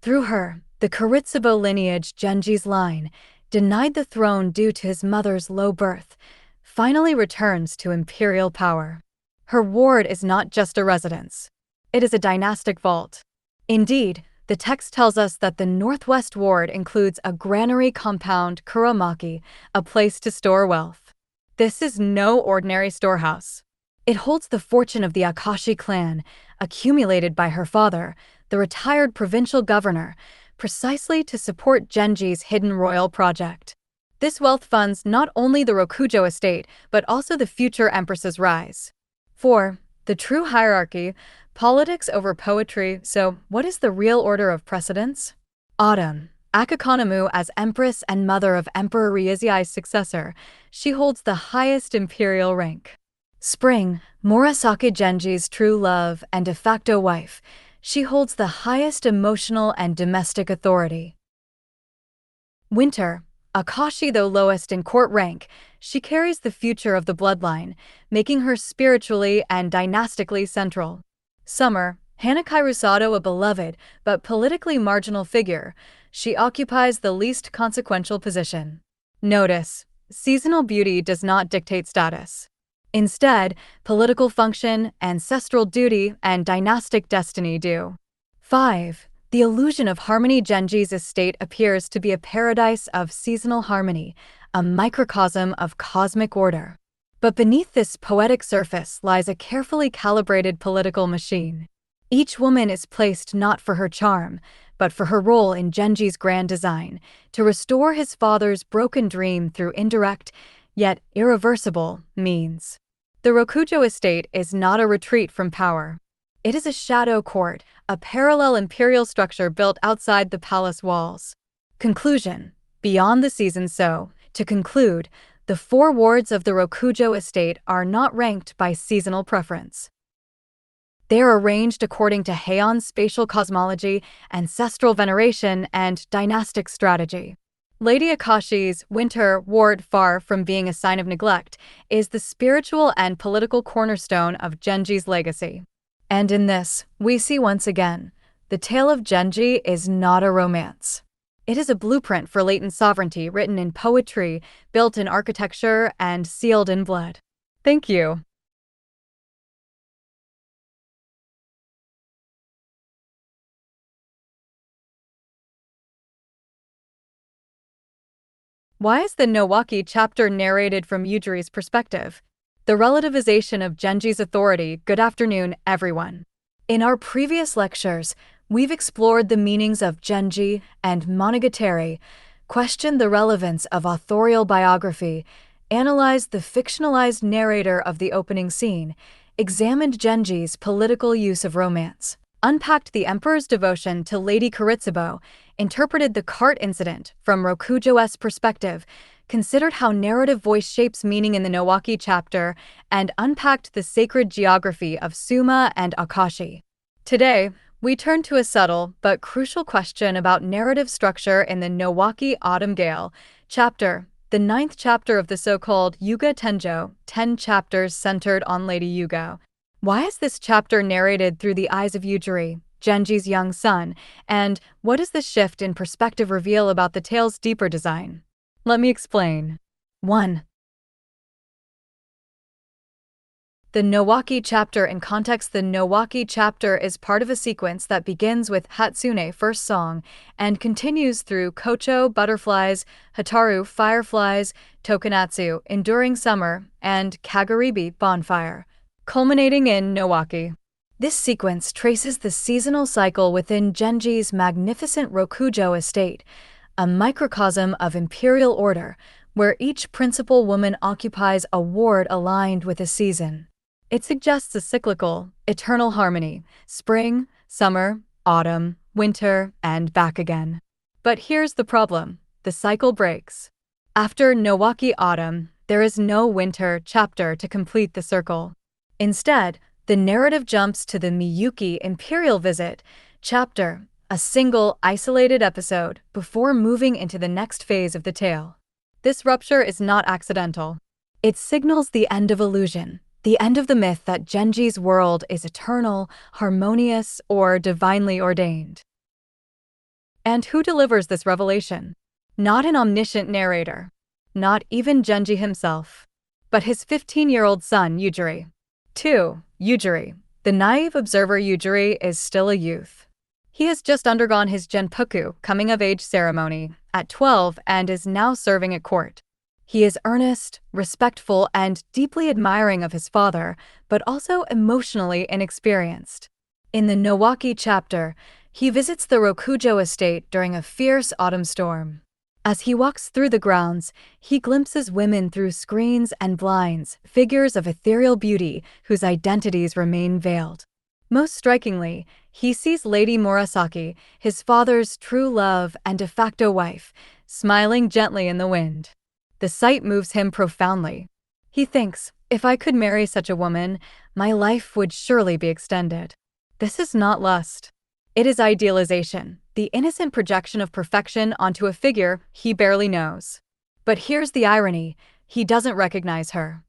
Through her, the Kōritsubo lineage, Genji's line, denied the throne due to his mother's low birth, finally returns to imperial power. Her ward is not just a residence. It is a dynastic vault. Indeed, the text tells us that the northwest ward includes a granary compound, kuramaki, a place to store wealth. This is no ordinary storehouse. It holds the fortune of the Akashi clan, accumulated by her father, the retired provincial governor, precisely to support Genji's hidden royal project. This wealth funds not only the Rokujo estate, but also the future empress's rise. 4. The true hierarchy, politics over poetry. So, what is the real order of precedence? Autumn. Akakanamu, as empress and mother of Emperor Reizei's successor, she holds the highest imperial rank. Spring. Murasaki, Genji's true love and de facto wife, she holds the highest emotional and domestic authority. Winter. Akashi, though lowest in court rank, she carries the future of the bloodline, making her spiritually and dynastically central. Summer. Hikaru Genji, a beloved but politically marginal figure, she occupies the least consequential position. Notice, seasonal beauty does not dictate status. Instead, political function, ancestral duty, and dynastic destiny do. 5. The illusion of harmony. Genji's estate appears to be a paradise of seasonal harmony, a microcosm of cosmic order. But beneath this poetic surface lies a carefully calibrated political machine. Each woman is placed not for her charm, but for her role in Genji's grand design, to restore his father's broken dream through indirect, yet irreversible, means. The Rokujo estate is not a retreat from power. It is a shadow court, a parallel imperial structure built outside the palace walls. Conclusion. Beyond the seasons. So, to conclude, the four wards of the Rokujo estate are not ranked by seasonal preference. They are arranged according to Heian's spatial cosmology, ancestral veneration, and dynastic strategy. Lady Akashi's winter ward, far from being a sign of neglect, is the spiritual and political cornerstone of Genji's legacy. And in this, we see once again, the Tale of Genji is not a romance. It is a blueprint for latent sovereignty written in poetry, built in architecture, and sealed in blood. Thank you. Why is the Nowaki chapter narrated from Yujiri's perspective? The relativization of Genji's authority. Good afternoon, everyone. In our previous lectures, we've explored the meanings of Genji and Monogatari, questioned the relevance of authorial biography, analyzed the fictionalized narrator of the opening scene, examined Genji's political use of romance, unpacked the emperor's devotion to Lady Fujitsubo, interpreted the cart incident from Rokujo's perspective, considered how narrative voice shapes meaning in the Nowaki chapter, and unpacked the sacred geography of Suma and Akashi. Today, we turn to a subtle but crucial question about narrative structure in the Nowaki Autumn Gale chapter, the 9th chapter of the so-called Yuga Tenjo, 10 chapters centered on Lady Yuga. Why is this chapter narrated through the eyes of Yujiri, Genji's young son, and what does this shift in perspective reveal about the tale's deeper design? Let me explain. 1. The Nowaki chapter in context. The Nowaki chapter is part of a sequence that begins with Hatsune first song and continues through Kocho butterflies, Hataru fireflies, Tokonatsu enduring summer, and Kagaribi bonfire, culminating in Nowaki. This sequence traces the seasonal cycle within Genji's magnificent Rokujo estate, a microcosm of imperial order, where each principal woman occupies a ward aligned with a season. It suggests a cyclical, eternal harmony: spring, summer, autumn, winter, and back again. But here's the problem: the cycle breaks. After Nowaki Autumn, there is no winter chapter to complete the circle. Instead, the narrative jumps to the Miyuki Imperial Visit chapter, a single, isolated episode, before moving into the next phase of the tale. This rupture is not accidental. It signals the end of illusion, the end of the myth that Genji's world is eternal, harmonious, or divinely ordained. And who delivers this revelation? Not an omniscient narrator. Not even Genji himself. But his 15-year-old son, Yujiri. 2. Yujiri. The naive observer Yujiri is still a youth. He has just undergone his Genpuku coming-of-age ceremony at 12 and is now serving at court. He is earnest, respectful, and deeply admiring of his father, but also emotionally inexperienced. In the Nowaki chapter, he visits the Rokujo estate during a fierce autumn storm. As he walks through the grounds, he glimpses women through screens and blinds, figures of ethereal beauty whose identities remain veiled. Most strikingly, he sees Lady Murasaki, his father's true love and de facto wife, smiling gently in the wind. The sight moves him profoundly. He thinks, if I could marry such a woman, my life would surely be extended. This is not lust. It is idealization, the innocent projection of perfection onto a figure he barely knows. But here's the irony: he doesn't recognize her.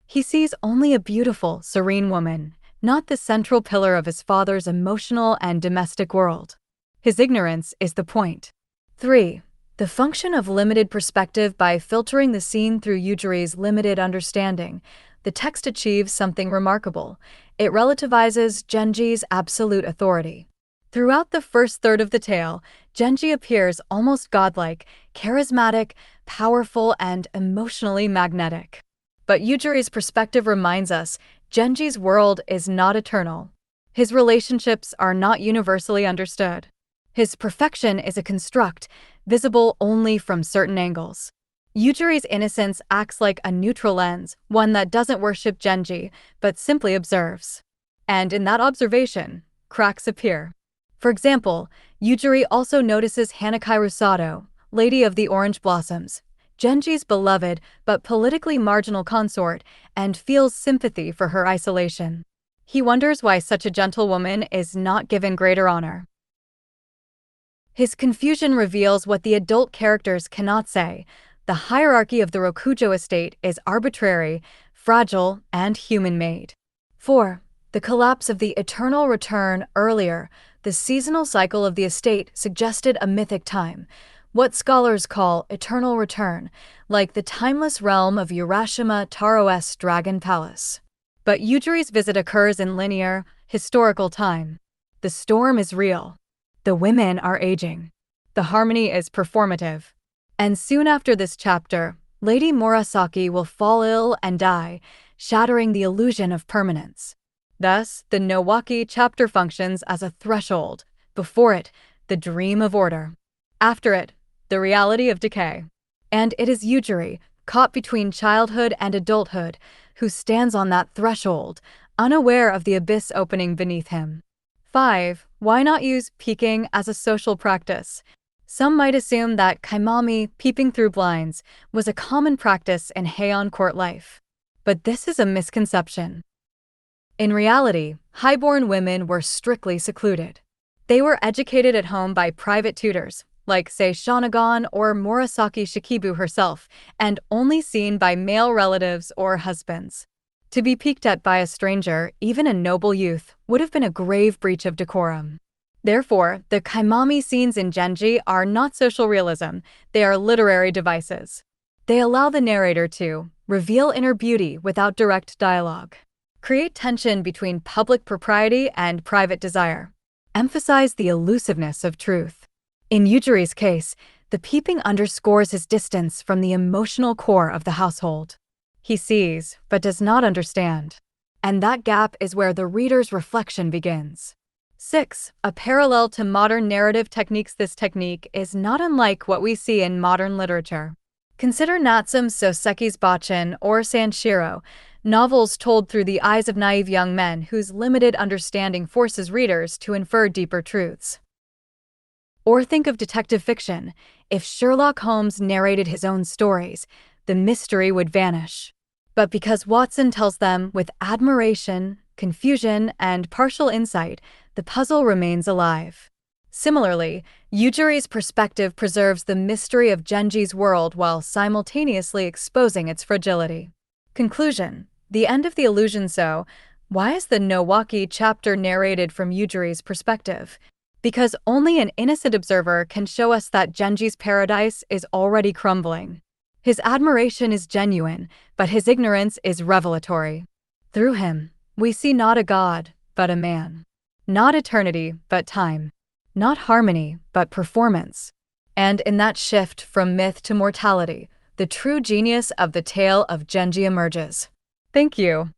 He sees only a beautiful, serene woman, not the central pillar of his father's emotional and domestic world. His ignorance is the point. 3. The function of limited perspective. By filtering the scene through Yujiri's limited understanding, the text achieves something remarkable. It relativizes Genji's absolute authority. Throughout the first third of the tale, Genji appears almost godlike, charismatic, powerful, and emotionally magnetic. But Yujiri's perspective reminds us Genji's world is not eternal. His relationships are not universally understood. His perfection is a construct, visible only from certain angles. Yujiri's innocence acts like a neutral lens, one that doesn't worship Genji, but simply observes. And in that observation, cracks appear. For example, Yujiri also notices Hanakaru Sato, Lady of the Orange Blossoms, Genji's beloved but politically marginal consort, and feels sympathy for her isolation. He wonders why such a gentlewoman is not given greater honor. His confusion reveals what the adult characters cannot say. The hierarchy of the Rokujo estate is arbitrary, fragile, and human-made. 4. The collapse of the eternal return. Earlier, the seasonal cycle of the estate suggested a mythic time, what scholars call eternal return, like the timeless realm of Urashima Taro's Dragon Palace. But Yujiri's visit occurs in linear, historical time. The storm is real. The women are aging. The harmony is performative. And soon after this chapter, Lady Murasaki will fall ill and die, shattering the illusion of permanence. Thus, the Nowaki chapter functions as a threshold. Before it, the dream of order. After it, the reality of decay. And it is Yujiri, caught between childhood and adulthood, who stands on that threshold, unaware of the abyss opening beneath him. 5. Why not use peeking as a social practice? Some might assume that kaimami, peeping through blinds, was a common practice in Heian court life. But this is a misconception. In reality, highborn women were strictly secluded. They were educated at home by private tutors, like Sei Shonagon or Murasaki Shikibu herself, and only seen by male relatives or husbands. To be peeked at by a stranger, even a noble youth, would have been a grave breach of decorum. Therefore, the kaimami scenes in Genji are not social realism, they are literary devices. They allow the narrator to reveal inner beauty without direct dialogue, create tension between public propriety and private desire, emphasize the elusiveness of truth. In Yujiri's case, the peeping underscores his distance from the emotional core of the household. He sees, but does not understand. And that gap is where the reader's reflection begins. 6. A parallel to modern narrative techniques. This technique is not unlike what we see in modern literature. Consider Natsume Soseki's Bachin or Sanshiro, novels told through the eyes of naive young men whose limited understanding forces readers to infer deeper truths. Or think of detective fiction. If Sherlock Holmes narrated his own stories, the mystery would vanish. But because Watson tells them with admiration, confusion, and partial insight, the puzzle remains alive. Similarly, Yujiri's perspective preserves the mystery of Genji's world while simultaneously exposing its fragility. Conclusion: the end of the illusion. So, why is the Nowaki chapter narrated from Yujiri's perspective? Because only an innocent observer can show us that Genji's paradise is already crumbling. His admiration is genuine, but his ignorance is revelatory. Through him, we see not a god, but a man. Not eternity, but time. Not harmony, but performance. And in that shift from myth to mortality, the true genius of the Tale of Genji emerges. Thank you.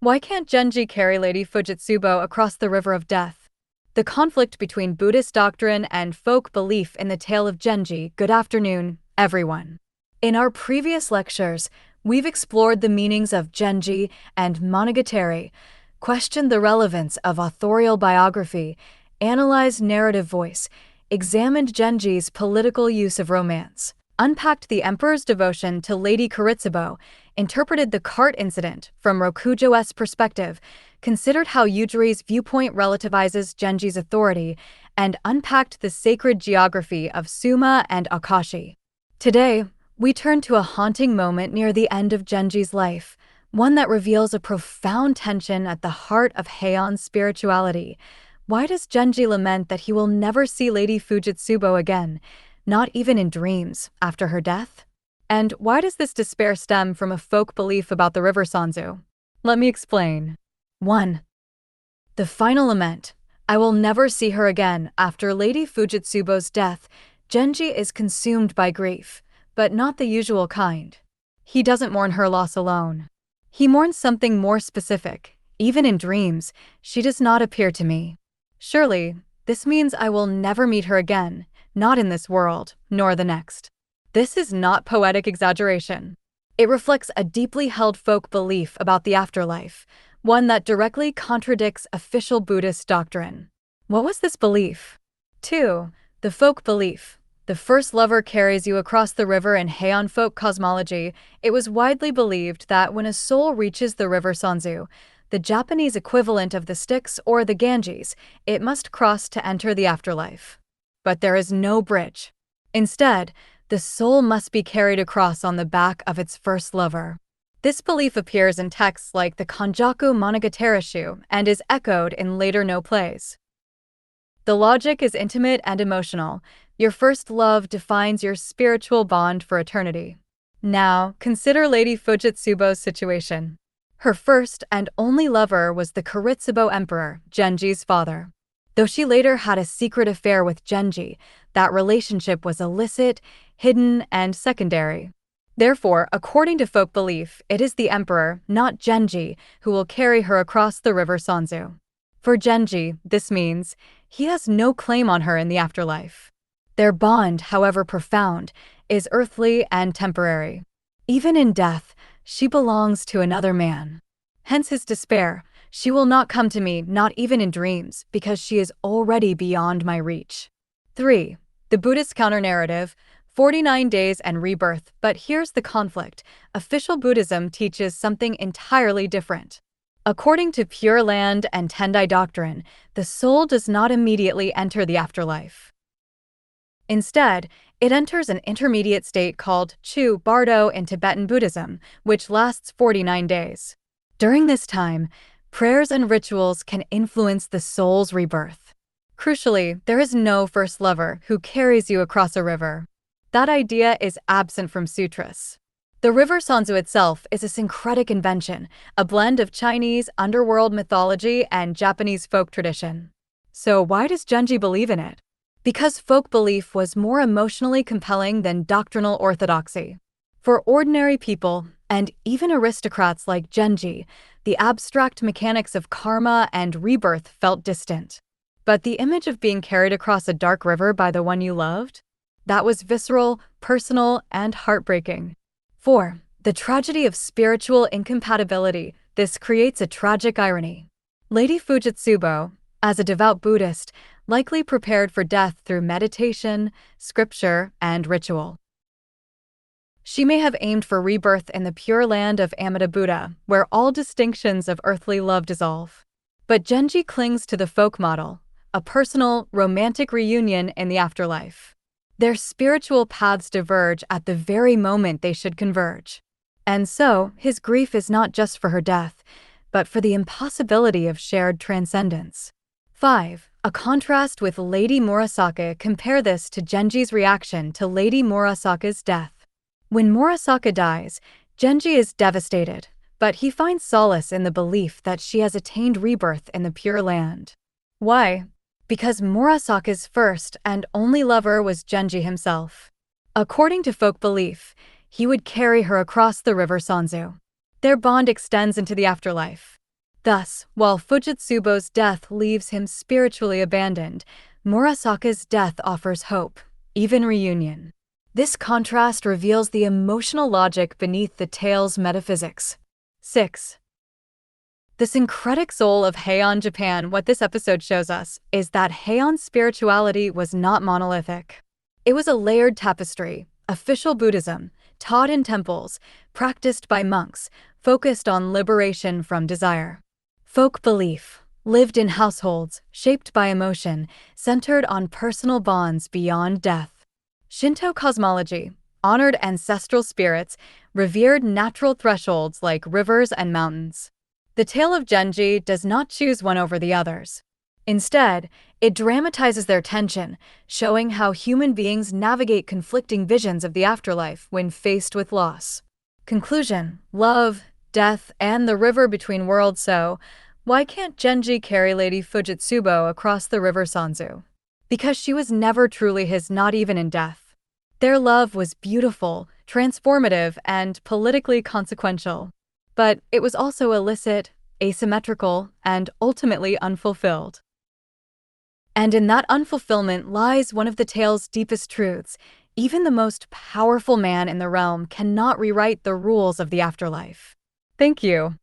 Why can't Genji carry Lady Fujitsubo across the river of death? The conflict between Buddhist doctrine and folk belief in the Tale of Genji. Good afternoon, everyone. In our previous lectures, we've explored the meanings of Genji and Monogatari, questioned the relevance of authorial biography, analyzed narrative voice, examined Genji's political use of romance, unpacked the emperor's devotion to Lady Fujitsubo, interpreted the cart incident from Rokujo's perspective, considered how Yujiri's viewpoint relativizes Genji's authority, and unpacked the sacred geography of Suma and Akashi. Today, we turn to a haunting moment near the end of Genji's life, one that reveals a profound tension at the heart of Heian's spirituality. Why does Genji lament that he will never see Lady Fujitsubo again, not even in dreams, after her death? And why does this despair stem from a folk belief about the river Sanzu? Let me explain. 1. The final lament. I will never see her again. After Lady Fujitsubo's death, Genji is consumed by grief, but not the usual kind. He doesn't mourn her loss alone. He mourns something more specific. Even in dreams, she does not appear to me. Surely, this means I will never meet her again, not in this world, nor the next. This is not poetic exaggeration. It reflects a deeply held folk belief about the afterlife, one that directly contradicts official Buddhist doctrine. What was this belief? 2. The folk belief. The first lover carries you across the river. In Heian folk cosmology, it was widely believed that when a soul reaches the river Sanzu, the Japanese equivalent of the Styx or the Ganges, it must cross to enter the afterlife. But there is no bridge. Instead, the soul must be carried across on the back of its first lover. This belief appears in texts like the Kanjaku Monogatari and is echoed in later no plays. The logic is intimate and emotional. Your first love defines your spiritual bond for eternity. Now, consider Lady Fujitsubo's situation. Her first and only lover was the Kuretsubo Emperor, Genji's father. Though she later had a secret affair with Genji, that relationship was illicit, hidden, and secondary. Therefore, according to folk belief, it is the emperor, not Genji, who will carry her across the river Sanzu. For Genji, this means he has no claim on her in the afterlife. Their bond, however profound, is earthly and temporary. Even in death, she belongs to another man. Hence his despair. She will not come to me, not even in dreams, because she is already beyond my reach. 3. The Buddhist counter-narrative, 49 days and rebirth. But here's the conflict. Official Buddhism teaches something entirely different. According to Pure Land and Tendai doctrine, the soul does not immediately enter the afterlife. Instead, it enters an intermediate state called Chu Bardo in Tibetan Buddhism, which lasts 49 days. During this time, prayers and rituals can influence the soul's rebirth. Crucially, there is no first lover who carries you across a river. That idea is absent from sutras. The river Sanzu itself is a syncretic invention, a blend of Chinese underworld mythology and Japanese folk tradition. So why does Genji believe in it? Because folk belief was more emotionally compelling than doctrinal orthodoxy. For ordinary people, and even aristocrats like Genji, the abstract mechanics of karma and rebirth felt distant. But the image of being carried across a dark river by the one you loved? That was visceral, personal, and heartbreaking. 4. The tragedy of spiritual incompatibility. This creates a tragic irony. Lady Fujitsubo, as a devout Buddhist, likely prepared for death through meditation, scripture, and ritual. She may have aimed for rebirth in the pure land of Amida Buddha, where all distinctions of earthly love dissolve. But Genji clings to the folk model, a personal, romantic reunion in the afterlife. Their spiritual paths diverge at the very moment they should converge. And so, his grief is not just for her death, but for the impossibility of shared transcendence. 5. A contrast with Lady Murasaka. Compare this to Genji's reaction to Lady Murasaka's death. When Murasaka dies, Genji is devastated, but he finds solace in the belief that she has attained rebirth in the Pure Land. Why? Because Murasaka's first and only lover was Genji himself. According to folk belief, he would carry her across the river Sanzu. Their bond extends into the afterlife. Thus, while Fujitsubo's death leaves him spiritually abandoned, Murasaka's death offers hope, even reunion. This contrast reveals the emotional logic beneath the tale's metaphysics. 6. The syncretic soul of Heian Japan. What this episode shows us is that Heian spirituality was not monolithic. It was a layered tapestry, official Buddhism, taught in temples, practiced by monks, focused on liberation from desire. Folk belief, lived in households, shaped by emotion, centered on personal bonds beyond death. Shinto cosmology, honored ancestral spirits, revered natural thresholds like rivers and mountains. The Tale of Genji does not choose one over the others. Instead, it dramatizes their tension, showing how human beings navigate conflicting visions of the afterlife when faced with loss. Conclusion: love, death, and the river between worlds. So, why can't Genji carry Lady Fujitsubo across the river Sanzu? Because she was never truly his, not even in death. Their love was beautiful, transformative, and politically consequential. But it was also illicit, asymmetrical, and ultimately unfulfilled. And in that unfulfillment lies one of the tale's deepest truths. Even the most powerful man in the realm cannot rewrite the rules of the afterlife. Thank you.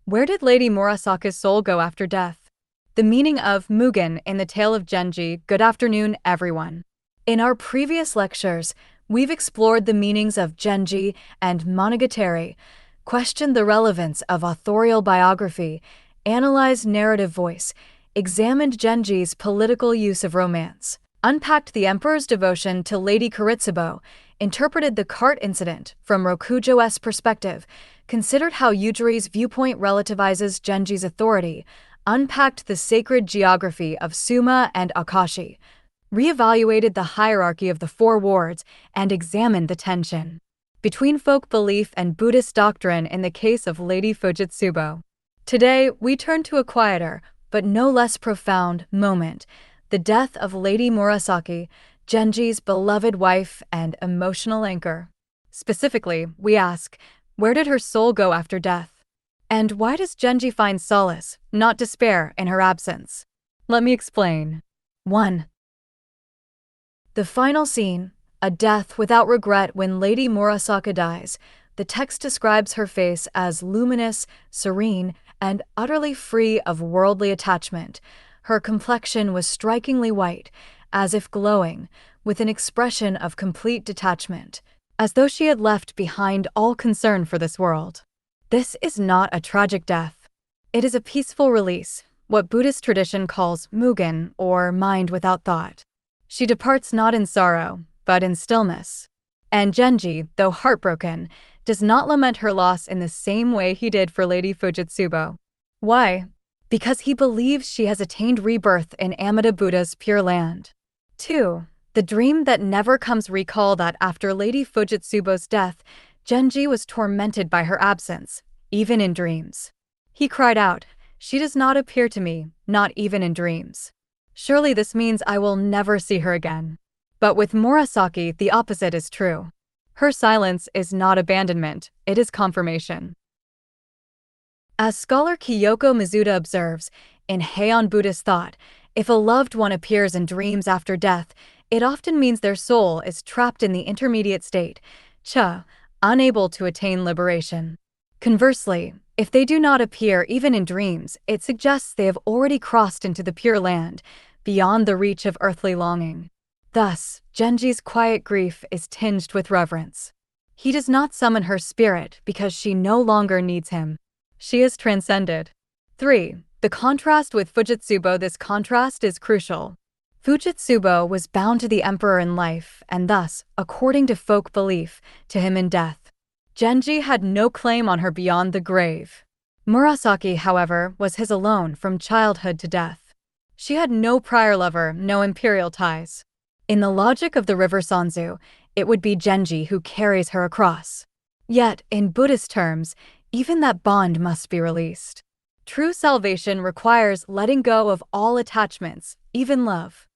Where did Lady Murasaki's soul go after death? The meaning of Mugen in the Tale of Genji. Good afternoon, everyone. In our previous lectures, we've explored the meanings of Genji and Monogatari, questioned the relevance of authorial biography, analyzed narrative voice, examined Genji's political use of romance, unpacked the emperor's devotion to Lady Fujitsubo, interpreted the cart incident from Rokujo's perspective, considered how Yujiri's viewpoint relativizes Genji's authority, unpacked the sacred geography of Suma and Akashi, reevaluated the hierarchy of the four wards, and examined the tension between folk belief and Buddhist doctrine in the case of Lady Fujitsubo. Today, we turn to a quieter, but no less profound, moment: the death of Lady Murasaki, Genji's beloved wife and emotional anchor. Specifically, we ask, where did her soul go after death? And why does Genji find solace, not despair, in her absence? Let me explain. 1. The final scene, a death without regret. When Lady Murasaki dies, the text describes her face as luminous, serene, and utterly free of worldly attachment. Her complexion was strikingly white, as if glowing, with an expression of complete detachment, as though she had left behind all concern for this world. This is not a tragic death. It is a peaceful release, what Buddhist tradition calls mugen, or mind without thought. She departs not in sorrow, but in stillness. And Genji, though heartbroken, does not lament her loss in the same way he did for Lady Fujitsubo. Why? Because he believes she has attained rebirth in Amida Buddha's Pure Land. 2. The dream that never comes. Recall that after Lady Fujitsubo's death, Genji was tormented by her absence, even in dreams. He cried out, "She does not appear to me, not even in dreams. Surely this means I will never see her again." But with Murasaki, the opposite is true. Her silence is not abandonment, it is confirmation. As scholar Kyoko Mizuta observes, in Heian Buddhist thought, if a loved one appears in dreams after death, it often means their soul is trapped in the intermediate state, cha, unable to attain liberation. Conversely, if they do not appear even in dreams, it suggests they have already crossed into the Pure Land, beyond the reach of earthly longing. Thus, Genji's quiet grief is tinged with reverence. He does not summon her spirit because she no longer needs him. She is transcended. 3. The contrast with Fujitsubo. This contrast is crucial. Fujitsubo was bound to the emperor in life, and thus, according to folk belief, to him in death. Genji had no claim on her beyond the grave. Murasaki, however, was his alone from childhood to death. She had no prior lover, no imperial ties. In the logic of the river Sanzu, it would be Genji who carries her across. Yet, in Buddhist terms, even that bond must be released. True salvation requires letting go of all attachments, even love.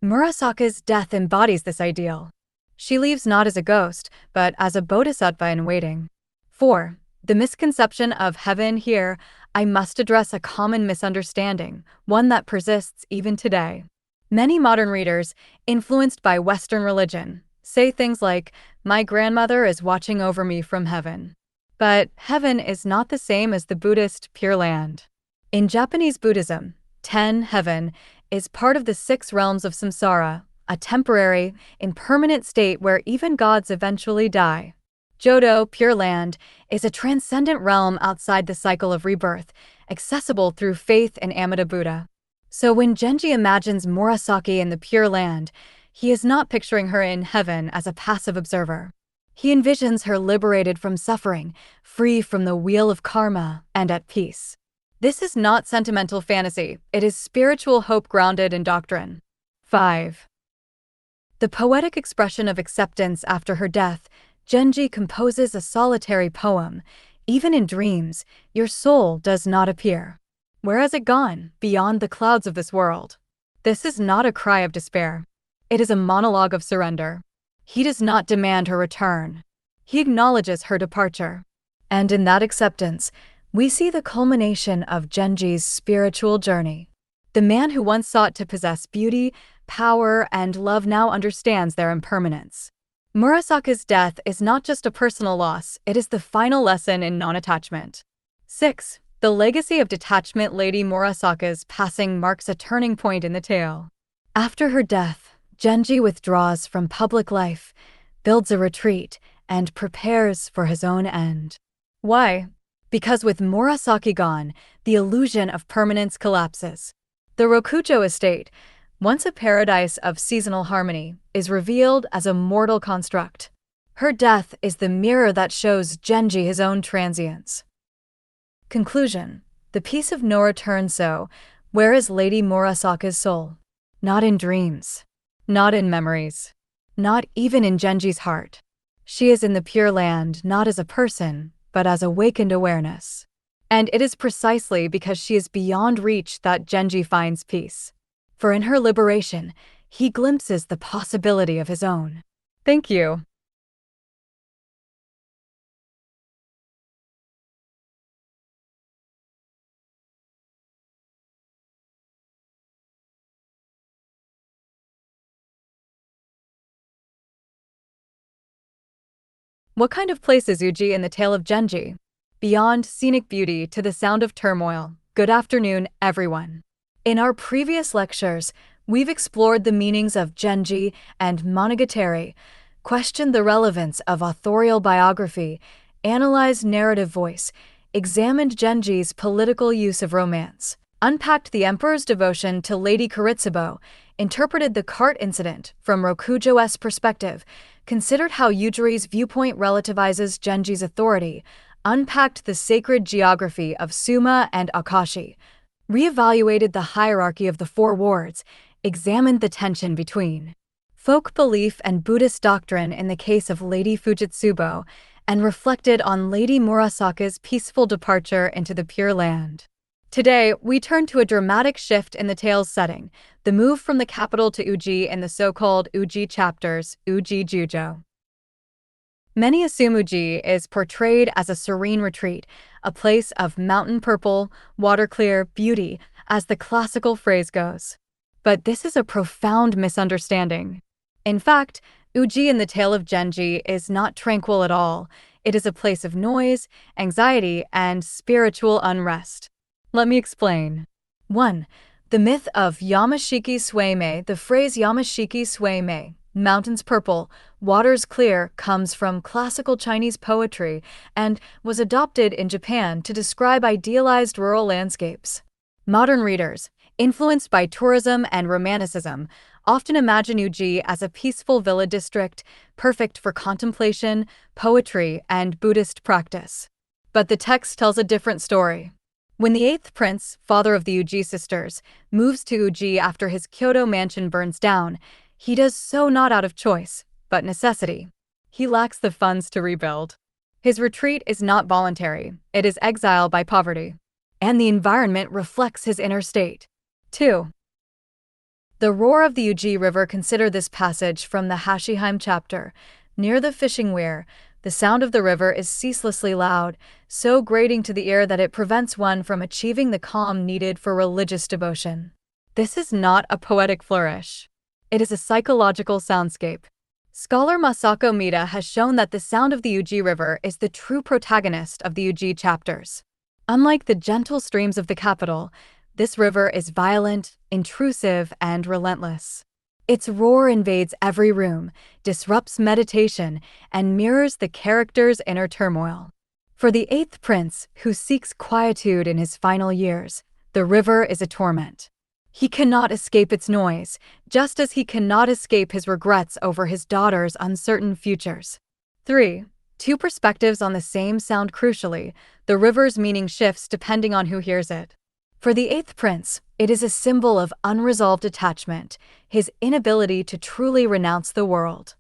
Murasaki's death embodies this ideal. She leaves not as a ghost, but as a bodhisattva in waiting. 4. The misconception of heaven. Here, I must address a common misunderstanding, one that persists even today. Many modern readers, influenced by Western religion, say things like, "My grandmother is watching over me from heaven." But heaven is not the same as the Buddhist Pure Land. In Japanese Buddhism, Ten, heaven, is part of the 6 realms of samsara, a temporary, impermanent state where even gods eventually die. Jodo, Pure Land, is a transcendent realm outside the cycle of rebirth, accessible through faith in Amida Buddha. So when Genji imagines Murasaki in the Pure Land, he is not picturing her in heaven as a passive observer. He envisions her liberated from suffering, free from the wheel of karma, and at peace. This is not sentimental fantasy, it is spiritual hope grounded in doctrine. 5. The poetic expression of acceptance. After her death, Genji composes a solitary poem. Even in dreams, your soul does not appear. Where has it gone, beyond the clouds of this world? This is not a cry of despair. It is a monologue of surrender. He does not demand her return. He acknowledges her departure. And in that acceptance, we see the culmination of Genji's spiritual journey. The man who once sought to possess beauty, power, and love now understands their impermanence. Murasaki's death is not just a personal loss, it is the final lesson in non-attachment. 6. The legacy of detachment. Lady Murasaka's passing marks a turning point in the tale. After her death, Genji withdraws from public life, builds a retreat, and prepares for his own end. Why? Because with Murasaki gone, the illusion of permanence collapses. The Rokujo estate, once a paradise of seasonal harmony, is revealed as a mortal construct. Her death is the mirror that shows Genji his own transience. Conclusion. The piece of no return. So, where is Lady Murasaka's soul? Not in dreams. Not in memories. Not even in Genji's heart. She is in the Pure Land not as a person, but as awakened awareness. And it is precisely because she is beyond reach that Genji finds peace. For in her liberation, he glimpses the possibility of his own. Thank you. What kind of place is Uji in the Tale of Genji? Beyond scenic beauty to the sound of turmoil. Good afternoon, everyone. In our previous lectures, we've explored the meanings of Genji and monogatari, questioned the relevance of authorial biography, analyzed narrative voice, examined Genji's political use of romance, unpacked the emperor's devotion to Lady Fujitsubo, interpreted the cart incident from Rokujo's perspective, considered how Yujiri's viewpoint relativizes Genji's authority, unpacked the sacred geography of Suma and Akashi, reevaluated the hierarchy of the four wards, examined the tension between folk belief and Buddhist doctrine in the case of Lady Fujitsubo, and reflected on Lady Murasaka's peaceful departure into the Pure Land. Today, we turn to a dramatic shift in the tale's setting, the move from the capital to Uji in the so-called Uji chapters, Uji Jujo. Many assume Uji is portrayed as a serene retreat, a place of mountain purple, water-clear beauty, as the classical phrase goes. But this is a profound misunderstanding. In fact, Uji in the Tale of Genji is not tranquil at all. It is a place of noise, anxiety, and spiritual unrest. Let me explain. 1. The myth of Yamashiki Suimei. The phrase Yamashiki Suimei, mountains purple, waters clear, comes from classical Chinese poetry and was adopted in Japan to describe idealized rural landscapes. Modern readers, influenced by tourism and romanticism, often imagine Uji as a peaceful villa district, perfect for contemplation, poetry, and Buddhist practice. But the text tells a different story. When the eighth prince, father of the Uji sisters, moves to Uji after his Kyoto mansion burns down, he does so not out of choice, but necessity. He lacks the funds to rebuild. His retreat is not voluntary, it is exile by poverty. And the environment reflects his inner state. 2. The roar of the Uji River. Consider this passage from the Hashiheim chapter. Near the fishing weir, the sound of the river is ceaselessly loud, so grating to the ear that it prevents one from achieving the calm needed for religious devotion. This is not a poetic flourish. It is a psychological soundscape. Scholar Masako Mita has shown that the sound of the Uji River is the true protagonist of the Uji chapters. Unlike the gentle streams of the capital, this river is violent, intrusive, and relentless. Its roar invades every room, disrupts meditation, and mirrors the character's inner turmoil. For the eighth prince, who seeks quietude in his final years, the river is a torment. He cannot escape its noise, just as he cannot escape his regrets over his daughter's uncertain futures. 3. Two perspectives on the same sound. Crucially, the river's meaning shifts depending on who hears it. For the eighth prince, it is a symbol of unresolved attachment, his inability to truly renounce the world.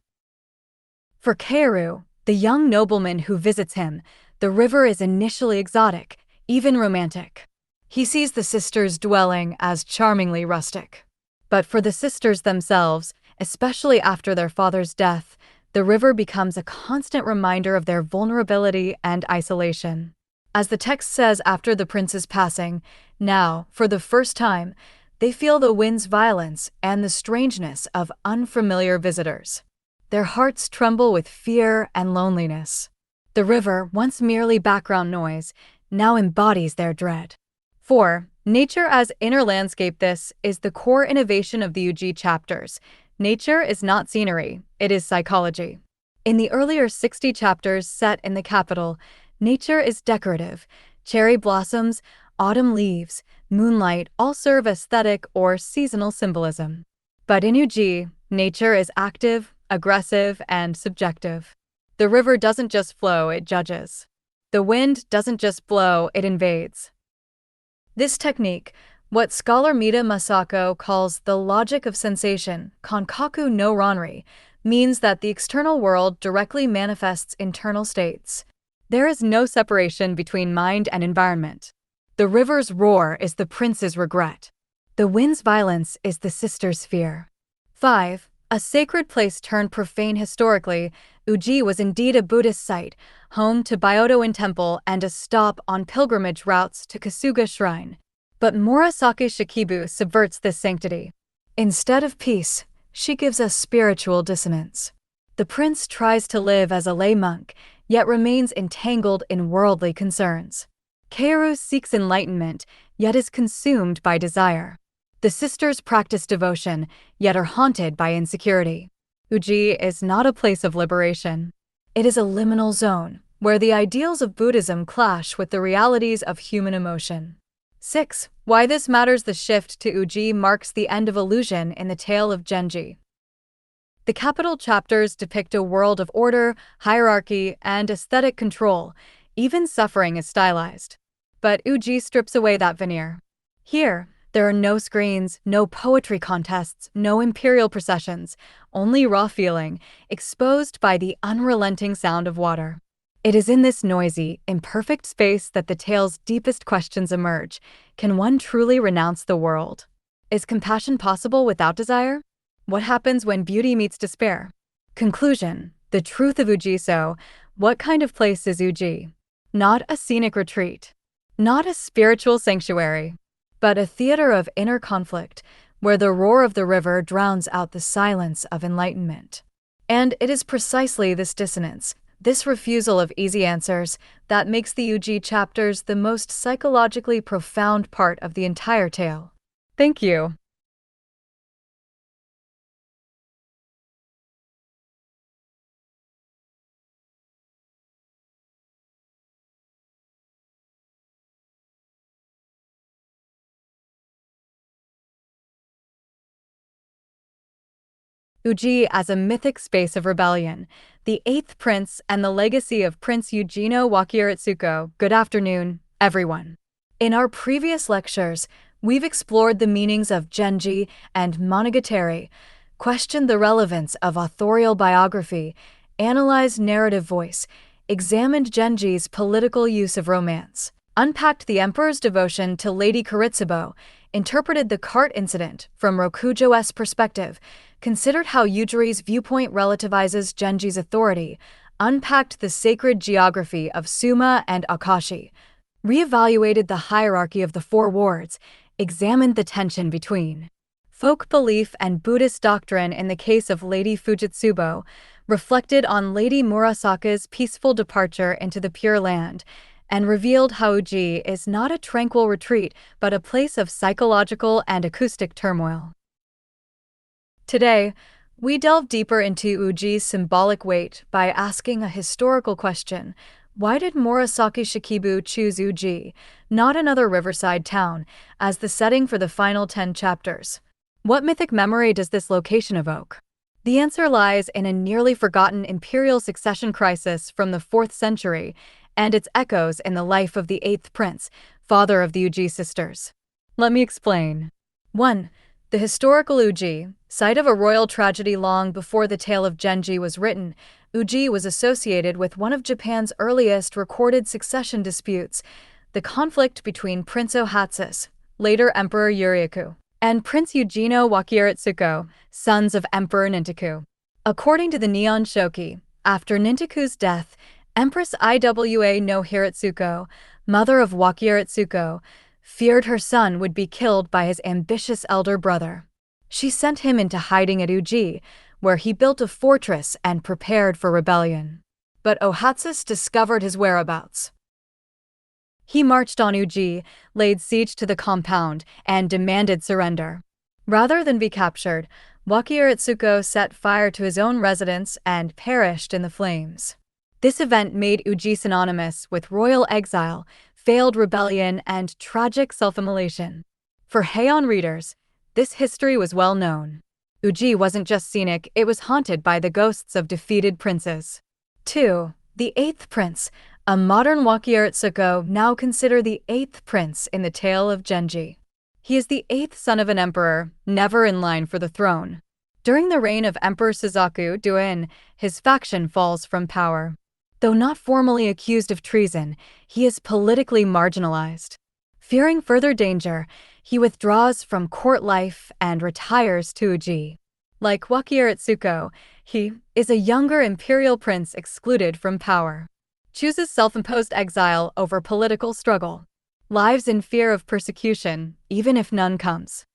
For Kaoru, the young nobleman who visits him, the river is initially exotic, even romantic. He sees the sisters' dwelling as charmingly rustic. But for the sisters themselves, especially after their father's death, the river becomes a constant reminder of their vulnerability and isolation. As the text says after the prince's passing, now, for the first time, they feel the wind's violence and the strangeness of unfamiliar visitors. Their hearts tremble with fear and loneliness. The river, once merely background noise, now embodies their dread. 4. Nature as inner landscape. This is the core innovation of the Uji chapters. Nature is not scenery, it is psychology. In the earlier 60 chapters set in the capital, nature is decorative. Cherry blossoms, autumn leaves, moonlight all serve aesthetic or seasonal symbolism. But in Uji, nature is active, aggressive, and subjective. The river doesn't just flow, it judges. The wind doesn't just blow, it invades. This technique, what scholar Mita Masako calls the logic of sensation, Kankaku no Ranri, means that the external world directly manifests internal states. There is no separation between mind and environment. The river's roar is the prince's regret. The wind's violence is the sister's fear. 5. A sacred place turned profane. Historically, Uji was indeed a Buddhist site, home to Byodo-in Temple and a stop on pilgrimage routes to Kasuga Shrine. But Murasaki Shikibu subverts this sanctity. Instead of peace, she gives us spiritual dissonance. The prince tries to live as a lay monk, yet remains entangled in worldly concerns. Kaoru seeks enlightenment, yet is consumed by desire. The sisters practice devotion, yet are haunted by insecurity. Uji is not a place of liberation. It is a liminal zone, where the ideals of Buddhism clash with the realities of human emotion. 6. Why this matters. The shift to Uji marks the end of illusion in the Tale of Genji. The capital chapters depict a world of order, hierarchy, and aesthetic control. Even suffering is stylized. But Uji strips away that veneer. Here, there are no screens, no poetry contests, no imperial processions, only raw feeling, exposed by the unrelenting sound of water. It is in this noisy, imperfect space that the tale's deepest questions emerge. Can one truly renounce the world? Is compassion possible without desire? What happens when beauty meets despair? Conclusion: the truth of Uji. So, what kind of place is Uji? Not a scenic retreat. Not a spiritual sanctuary. But a theater of inner conflict, where the roar of the river drowns out the silence of enlightenment. And it is precisely this dissonance, this refusal of easy answers, that makes the Uji chapters the most psychologically profound part of the entire tale. Thank you. Uji as a mythic space of rebellion, the eighth prince and the legacy of Prince Yujino Wakiritsuko. Good afternoon, everyone. In our previous lectures, we've explored the meanings of Genji and Monogatari, questioned the relevance of authorial biography, analyzed narrative voice, examined Genji's political use of romance, unpacked the emperor's devotion to Lady Fujitsubo, interpreted the cart incident from Rokujo's perspective, considered how Yujiri's viewpoint relativizes Genji's authority, unpacked the sacred geography of Suma and Akashi, reevaluated the hierarchy of the four wards, examined the tension between folk belief and Buddhist doctrine in the case of Lady Fujitsubo, reflected on Lady Murasaki's peaceful departure into the Pure Land, and revealed how Uji is not a tranquil retreat but a place of psychological and acoustic turmoil. Today, we delve deeper into Uji's symbolic weight by asking a historical question. Why did Murasaki Shikibu choose Uji, not another riverside town, as the setting for the final 10 chapters? What mythic memory does this location evoke? The answer lies in a nearly forgotten imperial succession crisis from the 4th century, and its echoes in the life of the 8th prince, father of the Uji sisters. Let me explain. 1. The historical Uji, site of a royal tragedy long before the Tale of Genji was written, Uji was associated with one of Japan's earliest recorded succession disputes, the conflict between Prince Ohatsus, later Emperor Yurieku, and Prince Yujino Wakiritsuko, sons of Emperor Nintoku. According to the Nihon Shoki, after Nintoku's death, Empress Iwa no Hiratsuko, mother of Wakiritsuko, feared her son would be killed by his ambitious elder brother. She sent him into hiding at Uji, where he built a fortress and prepared for rebellion. But Ohatsus discovered his whereabouts. He marched on Uji, laid siege to the compound, and demanded surrender. Rather than be captured, Wakiuritsuko set fire to his own residence and perished in the flames. This event made Uji synonymous with royal exile, failed rebellion, and tragic self-immolation. For Heian readers, this history was well known. Uji wasn't just scenic, it was haunted by the ghosts of defeated princes. 2. The Eighth Prince. A modern Wakiuritsuko now consider the eighth prince in the Tale of Genji. He is the eighth son of an emperor, never in line for the throne. During the reign of Emperor Saga, his faction falls from power. Though not formally accused of treason, he is politically marginalized. Fearing further danger, he withdraws from court life and retires to Uji. Like Wakiuritsuko, he is a younger imperial prince excluded from power. Chooses self-imposed exile over political struggle. Lives in fear of persecution, even if none comes.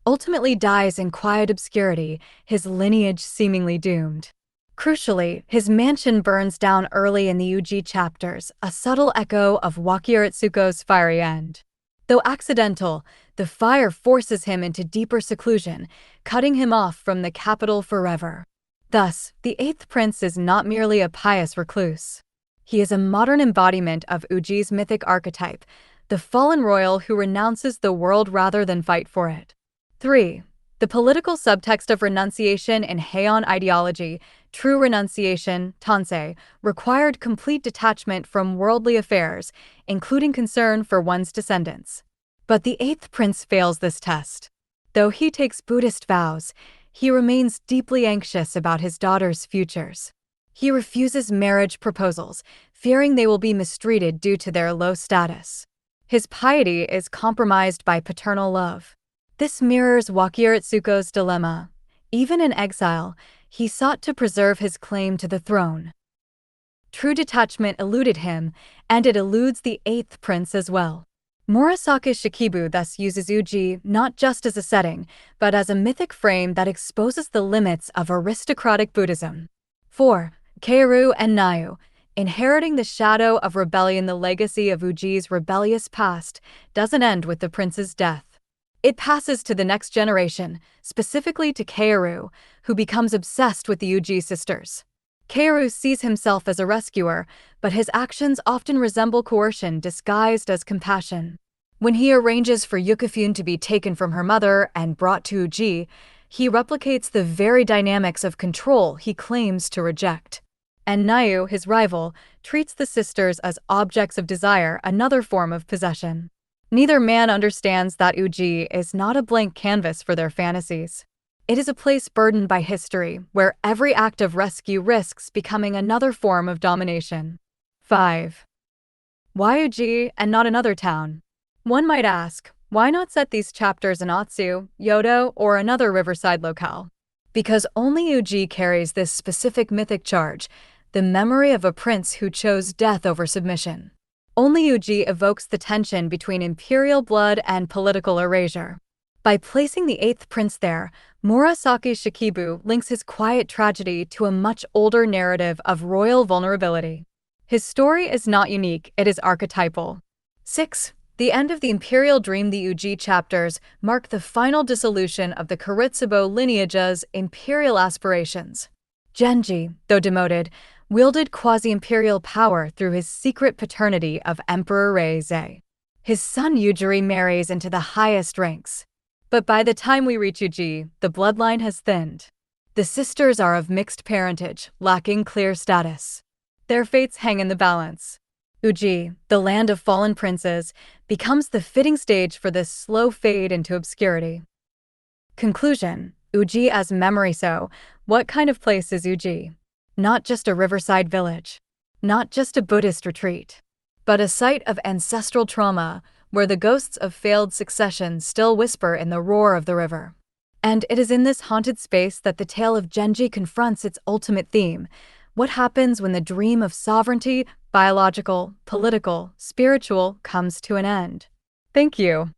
Ultimately dies in quiet obscurity, his lineage seemingly doomed. Crucially, his mansion burns down early in the Uji chapters, a subtle echo of Wakiuritsuko's fiery end. Though accidental, the fire forces him into deeper seclusion, cutting him off from the capital forever. Thus, the eighth prince is not merely a pious recluse. He is a modern embodiment of Uji's mythic archetype, the fallen royal who renounces the world rather than fight for it. 3. The political subtext of renunciation in Heian ideology. True renunciation, tansei, required complete detachment from worldly affairs, including concern for one's descendants. But the eighth prince fails this test. Though he takes Buddhist vows, he remains deeply anxious about his daughter's futures. He refuses marriage proposals, fearing they will be mistreated due to their low status. His piety is compromised by paternal love. This mirrors Wakiuritsuko's dilemma. Even in exile, he sought to preserve his claim to the throne. True detachment eluded him, and it eludes the eighth prince as well. Murasaki Shikibu thus uses Uji not just as a setting, but as a mythic frame that exposes the limits of aristocratic Buddhism. 4. Keiru and Nayu. Inheriting the shadow of rebellion. The legacy of Uji's rebellious past doesn't end with the prince's death. It passes to the next generation, specifically to Keiru, who becomes obsessed with the Uji sisters. Keiru sees himself as a rescuer, but his actions often resemble coercion disguised as compassion. When he arranges for Yukifune to be taken from her mother and brought to Uji, he replicates the very dynamics of control he claims to reject. And Nayu, his rival, treats the sisters as objects of desire, another form of possession. Neither man understands that Uji is not a blank canvas for their fantasies. It is a place burdened by history, where every act of rescue risks becoming another form of domination. 5. Why Uji and not another town? One might ask, why not set these chapters in Otsu, Yodo, or another riverside locale? Because only Uji carries this specific mythic charge, the memory of a prince who chose death over submission. Only Uji evokes the tension between imperial blood and political erasure. By placing the eighth prince there, Murasaki Shikibu links his quiet tragedy to a much older narrative of royal vulnerability. His story is not unique, it is archetypal. 6. The end of the imperial dream. The Uji chapters mark the final dissolution of the Kōretsubo lineage's imperial aspirations. Genji, though demoted, wielded quasi-imperial power through his secret paternity of Emperor Reizei. His son Yujiri marries into the highest ranks. But by the time we reach Uji, the bloodline has thinned. The sisters are of mixed parentage, lacking clear status. Their fates hang in the balance. Uji, the land of fallen princes, becomes the fitting stage for this slow fade into obscurity. Conclusion: Uji as memory. So, what kind of place is Uji? Not just a riverside village. Not just a Buddhist retreat. But a site of ancestral trauma, where the ghosts of failed succession still whisper in the roar of the river. And it is in this haunted space that the tale of Genji confronts its ultimate theme: what happens when the dream of sovereignty, biological, political, spiritual, comes to an end. Thank you.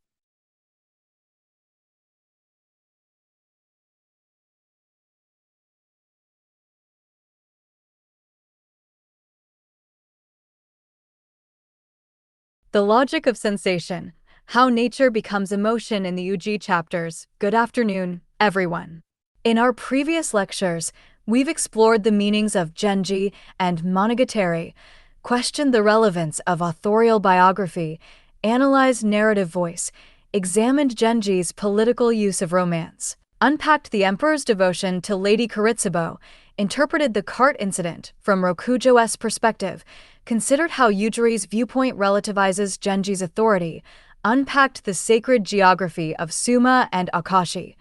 The logic of sensation, how nature becomes emotion in the Uji chapters. Good afternoon, everyone. In our previous lectures, we've explored the meanings of Genji and Monogatari, questioned the relevance of authorial biography, analyzed narrative voice, examined Genji's political use of romance, unpacked the emperor's devotion to Lady Fujitsubo, interpreted the cart incident from Rokujo's perspective, considered how Yujiri's viewpoint relativizes Genji's authority, unpacked the sacred geography of Suma and Akashi,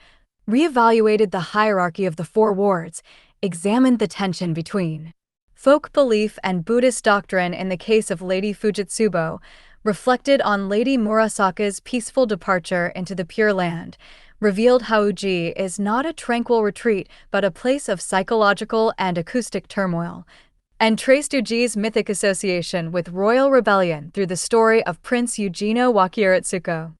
reevaluated the hierarchy of the four wards, examined the tension between folk belief and Buddhist doctrine in the case of Lady Fujitsubo, reflected on Lady Murasaka's peaceful departure into the Pure Land, revealed how Uji is not a tranquil retreat but a place of psychological and acoustic turmoil, and traced Uji's mythic association with royal rebellion through the story of Prince Yujino Wakiratsuko.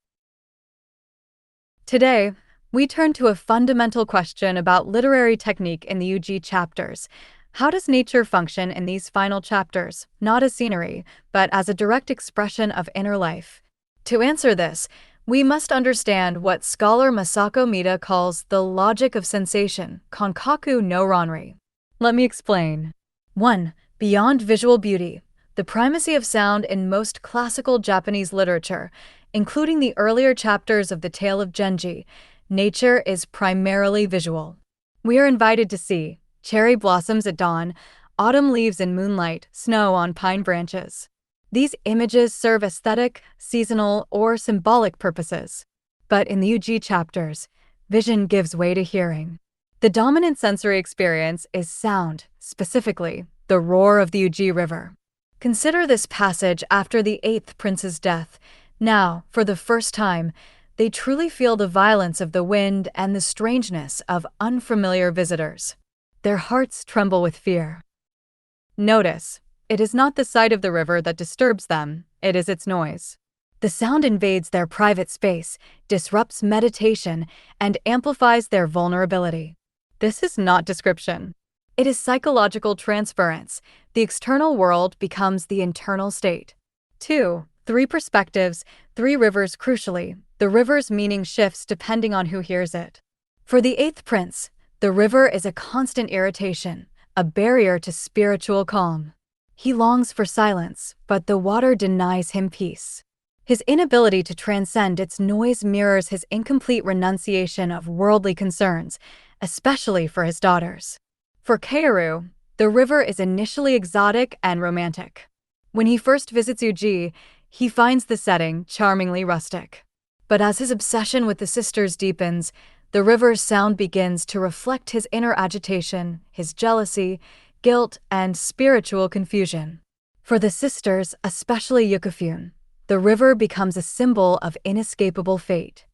Today, we turn to a fundamental question about literary technique in the Uji chapters. How does nature function in these final chapters, not as scenery, but as a direct expression of inner life? To answer this, we must understand what scholar Masako Mita calls the logic of sensation, Konkaku no Ranri. Let me explain. 1. Beyond visual beauty, the primacy of sound in most classical Japanese literature, including the earlier chapters of the Tale of Genji, nature is primarily visual. We are invited to see cherry blossoms at dawn, autumn leaves in moonlight, snow on pine branches. These images serve aesthetic, seasonal, or symbolic purposes. But in the Uji chapters, vision gives way to hearing. The dominant sensory experience is sound, specifically, the roar of the Uji River. Consider this passage after the 8th prince's death. Now, for the first time, they truly feel the violence of the wind and the strangeness of unfamiliar visitors. Their hearts tremble with fear. Notice, it is not the sight of the river that disturbs them, it is its noise. The sound invades their private space, disrupts meditation, and amplifies their vulnerability. This is not description. It is psychological transference. The external world becomes the internal state. 2. 3 perspectives, 3 rivers. Crucially, the river's meaning shifts depending on who hears it. For the 8th prince, the river is a constant irritation, a barrier to spiritual calm. He longs for silence, but the water denies him peace. His inability to transcend its noise mirrors his incomplete renunciation of worldly concerns, especially for his daughters. For Kaoru, the river is initially exotic and romantic. When he first visits Uji, he finds the setting charmingly rustic. But as his obsession with the sisters deepens, the river's sound begins to reflect his inner agitation, his jealousy, guilt, and spiritual confusion. For the sisters, especially Yukifune, the river becomes a symbol of inescapable fate.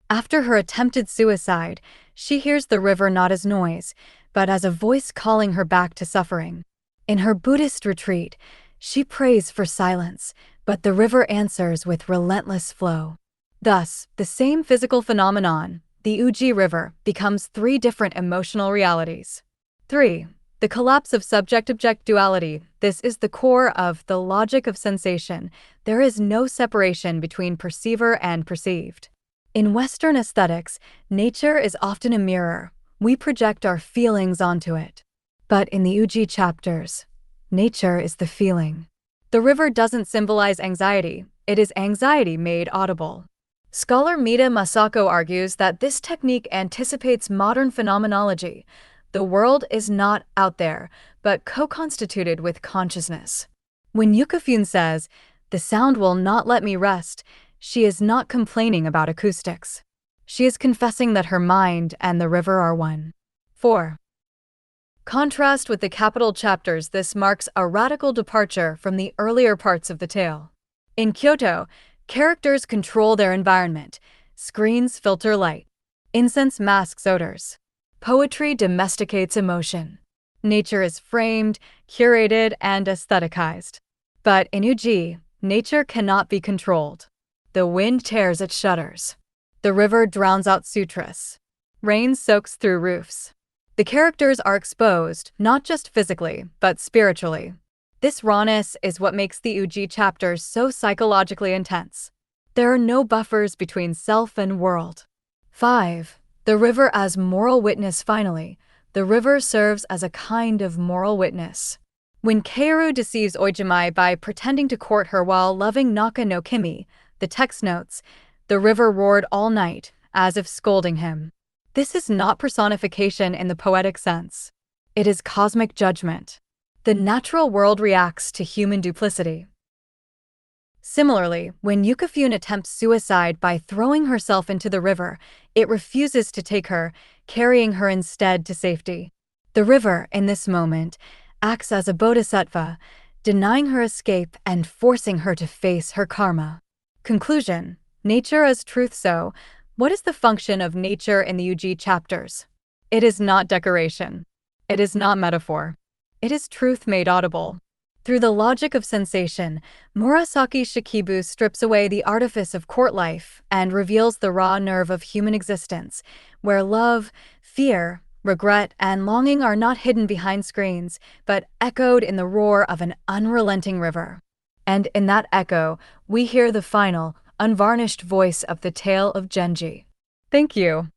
After her attempted suicide, she hears the river not as noise, but as a voice calling her back to suffering. In her Buddhist retreat, she prays for silence, but the river answers with relentless flow. Thus, the same physical phenomenon, the Uji River, becomes 3 different emotional realities. 3. The collapse of subject-object duality. This is the core of the logic of sensation. There is no separation between perceiver and perceived. In Western aesthetics, nature is often a mirror. We project our feelings onto it. But in the Uji chapters, nature is the feeling. The river doesn't symbolize anxiety, it is anxiety made audible. Scholar Mita Masako argues that this technique anticipates modern phenomenology. The world is not out there, but co-constituted with consciousness. When Yukifune says, "The sound will not let me rest," she is not complaining about acoustics. She is confessing that her mind and the river are one. 4. Contrast with the capital chapters. This marks a radical departure from the earlier parts of the tale. In Kyoto, characters control their environment. Screens filter light. Incense masks odors. Poetry domesticates emotion. Nature is framed, curated, and aestheticized. But in Uji, nature cannot be controlled. The wind tears at shutters. The river drowns out sutras. Rain soaks through roofs. The characters are exposed, not just physically, but spiritually. This rawness is what makes the Uji chapters so psychologically intense. There are no buffers between self and world. 5. The river as moral witness. Finally, the river serves as a kind of moral witness. When Kaoru deceives Ojimai by pretending to court her while loving Naka no Kimi, the text notes, the river roared all night, as if scolding him. This is not personification in the poetic sense. It is cosmic judgment. The natural world reacts to human duplicity. Similarly, when Yukifune attempts suicide by throwing herself into the river, it refuses to take her, carrying her instead to safety. The river, in this moment, acts as a bodhisattva, denying her escape and forcing her to face her karma. Conclusion: nature as truth. So, what is the function of nature in the Uji chapters? It is not decoration. It is not metaphor. It is truth made audible. Through the logic of sensation, Murasaki Shikibu strips away the artifice of court life and reveals the raw nerve of human existence, where love, fear, regret, and longing are not hidden behind screens, but echoed in the roar of an unrelenting river. And in that echo, we hear the final, unvarnished voice of the Tale of Genji. Thank you.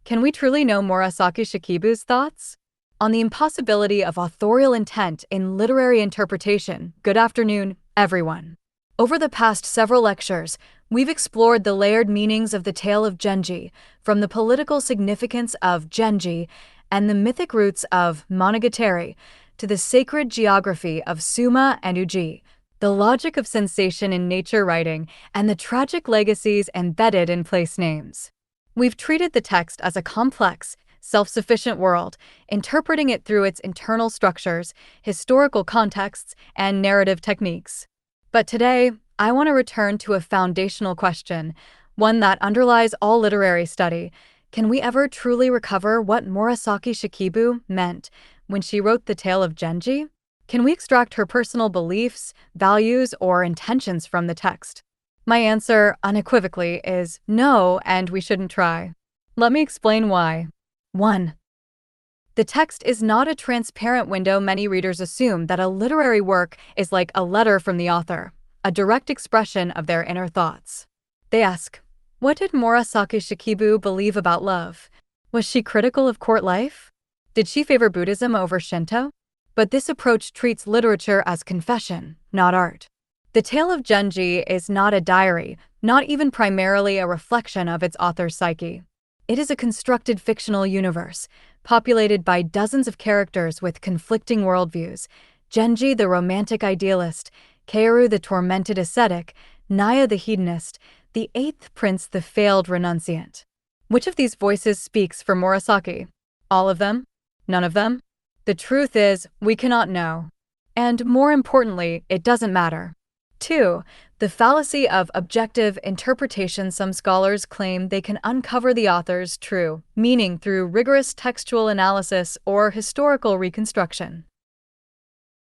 Can we truly know Murasaki Shikibu's thoughts on the impossibility of authorial intent in literary interpretation? Good afternoon, everyone. Over the past several lectures, we've explored the layered meanings of the Tale of Genji, from the political significance of Genji and the mythic roots of Monogatari to the sacred geography of Suma and Uji, the logic of sensation in nature writing, and the tragic legacies embedded in place names. We've treated the text as a complex, self-sufficient world, interpreting it through its internal structures, historical contexts, and narrative techniques. But today, I want to return to a foundational question, one that underlies all literary study. Can we ever truly recover what Murasaki Shikibu meant when she wrote the Tale of Genji? Can we extract her personal beliefs, values, or intentions from the text? My answer, unequivocally, is no, and we shouldn't try. Let me explain why. 1. The text is not a transparent window. Many readers assume that a literary work is like a letter from the author, a direct expression of their inner thoughts. They ask, what did Murasaki Shikibu believe about love? Was she critical of court life? Did she favor Buddhism over Shinto? But this approach treats literature as confession, not art. The Tale of Genji is not a diary, not even primarily a reflection of its author's psyche. It is a constructed fictional universe, populated by dozens of characters with conflicting worldviews: Genji the romantic idealist, Kaoru the tormented ascetic, Naya the hedonist, the eighth prince the failed renunciant. Which of these voices speaks for Murasaki? All of them? None of them? The truth is, we cannot know. And more importantly, it doesn't matter. 2. The fallacy of objective interpretation. Some scholars claim they can uncover the author's true meaning through rigorous textual analysis or historical reconstruction.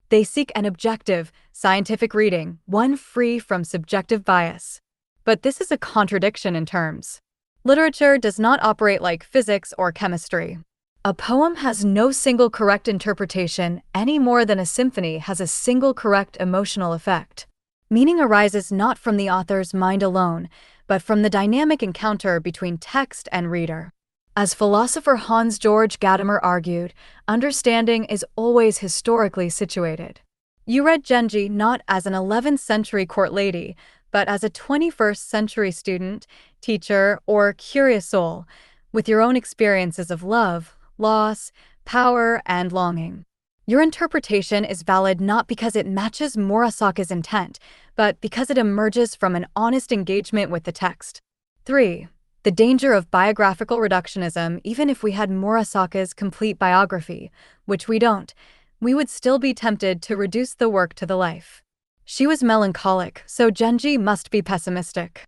They seek an objective, scientific reading, one free from subjective bias. But this is a contradiction in terms. Literature does not operate like physics or chemistry. A poem has no single correct interpretation any more than a symphony has a single correct emotional effect. Meaning arises not from the author's mind alone, but from the dynamic encounter between text and reader. As philosopher Hans-Georg Gadamer argued, understanding is always historically situated. You read Genji not as an 11th century court lady, but as a 21st century student, teacher, or curious soul, with your own experiences of love, loss, power, and longing. Your interpretation is valid not because it matches Murasaki's intent, but because it emerges from an honest engagement with the text. 3. The danger of biographical reductionism. Even if we had Murasaki's complete biography, which we don't, we would still be tempted to reduce the work to the life. She was melancholic, so Genji must be pessimistic.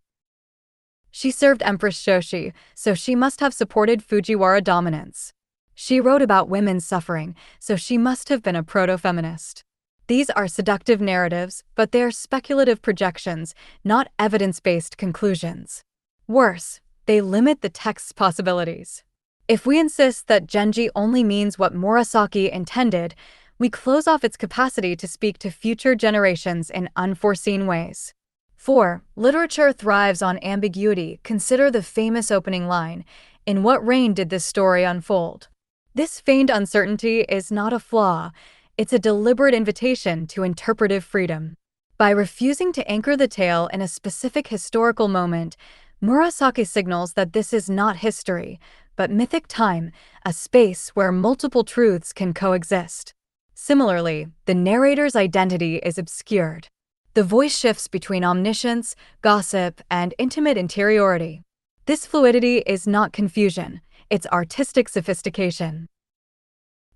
She served Empress Shoshi, so she must have supported Fujiwara dominance. She wrote about women's suffering, so she must have been a proto-feminist. These are seductive narratives, but they are speculative projections, not evidence-based conclusions. Worse, they limit the text's possibilities. If we insist that Genji only means what Murasaki intended, we close off its capacity to speak to future generations in unforeseen ways. 4. Literature thrives on ambiguity. Consider the famous opening line, "In what reign did this story unfold?" This feigned uncertainty is not a flaw, it's a deliberate invitation to interpretive freedom. By refusing to anchor the tale in a specific historical moment, Murasaki signals that this is not history, but mythic time, a space where multiple truths can coexist. Similarly, the narrator's identity is obscured. The voice shifts between omniscience, gossip, and intimate interiority. This fluidity is not confusion, it's artistic sophistication.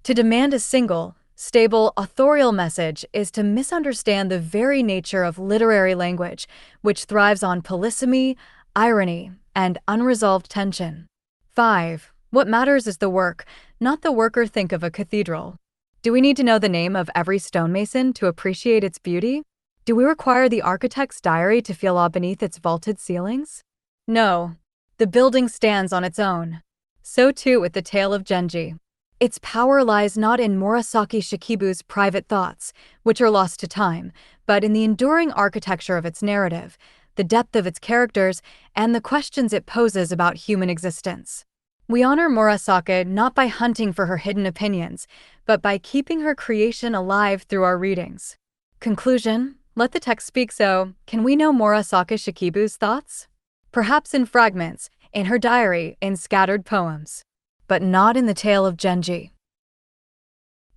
To demand a single, stable, authorial message is to misunderstand the very nature of literary language, which thrives on polysemy, irony, and unresolved tension. 5. What matters is the work, not the worker. Think of a cathedral. Do we need to know the name of every stonemason to appreciate its beauty? Do we require the architect's diary to feel awe beneath its vaulted ceilings? No. The building stands on its own. So too with the Tale of Genji. Its power lies not in Murasaki Shikibu's private thoughts, which are lost to time, but in the enduring architecture of its narrative, the depth of its characters, and the questions it poses about human existence. We honor Murasaki not by hunting for her hidden opinions, but by keeping her creation alive through our readings. Conclusion: let the text speak. So, can we know Murasaki Shikibu's thoughts? Perhaps in fragments, in her diary, in scattered poems. But not in the Tale of Genji.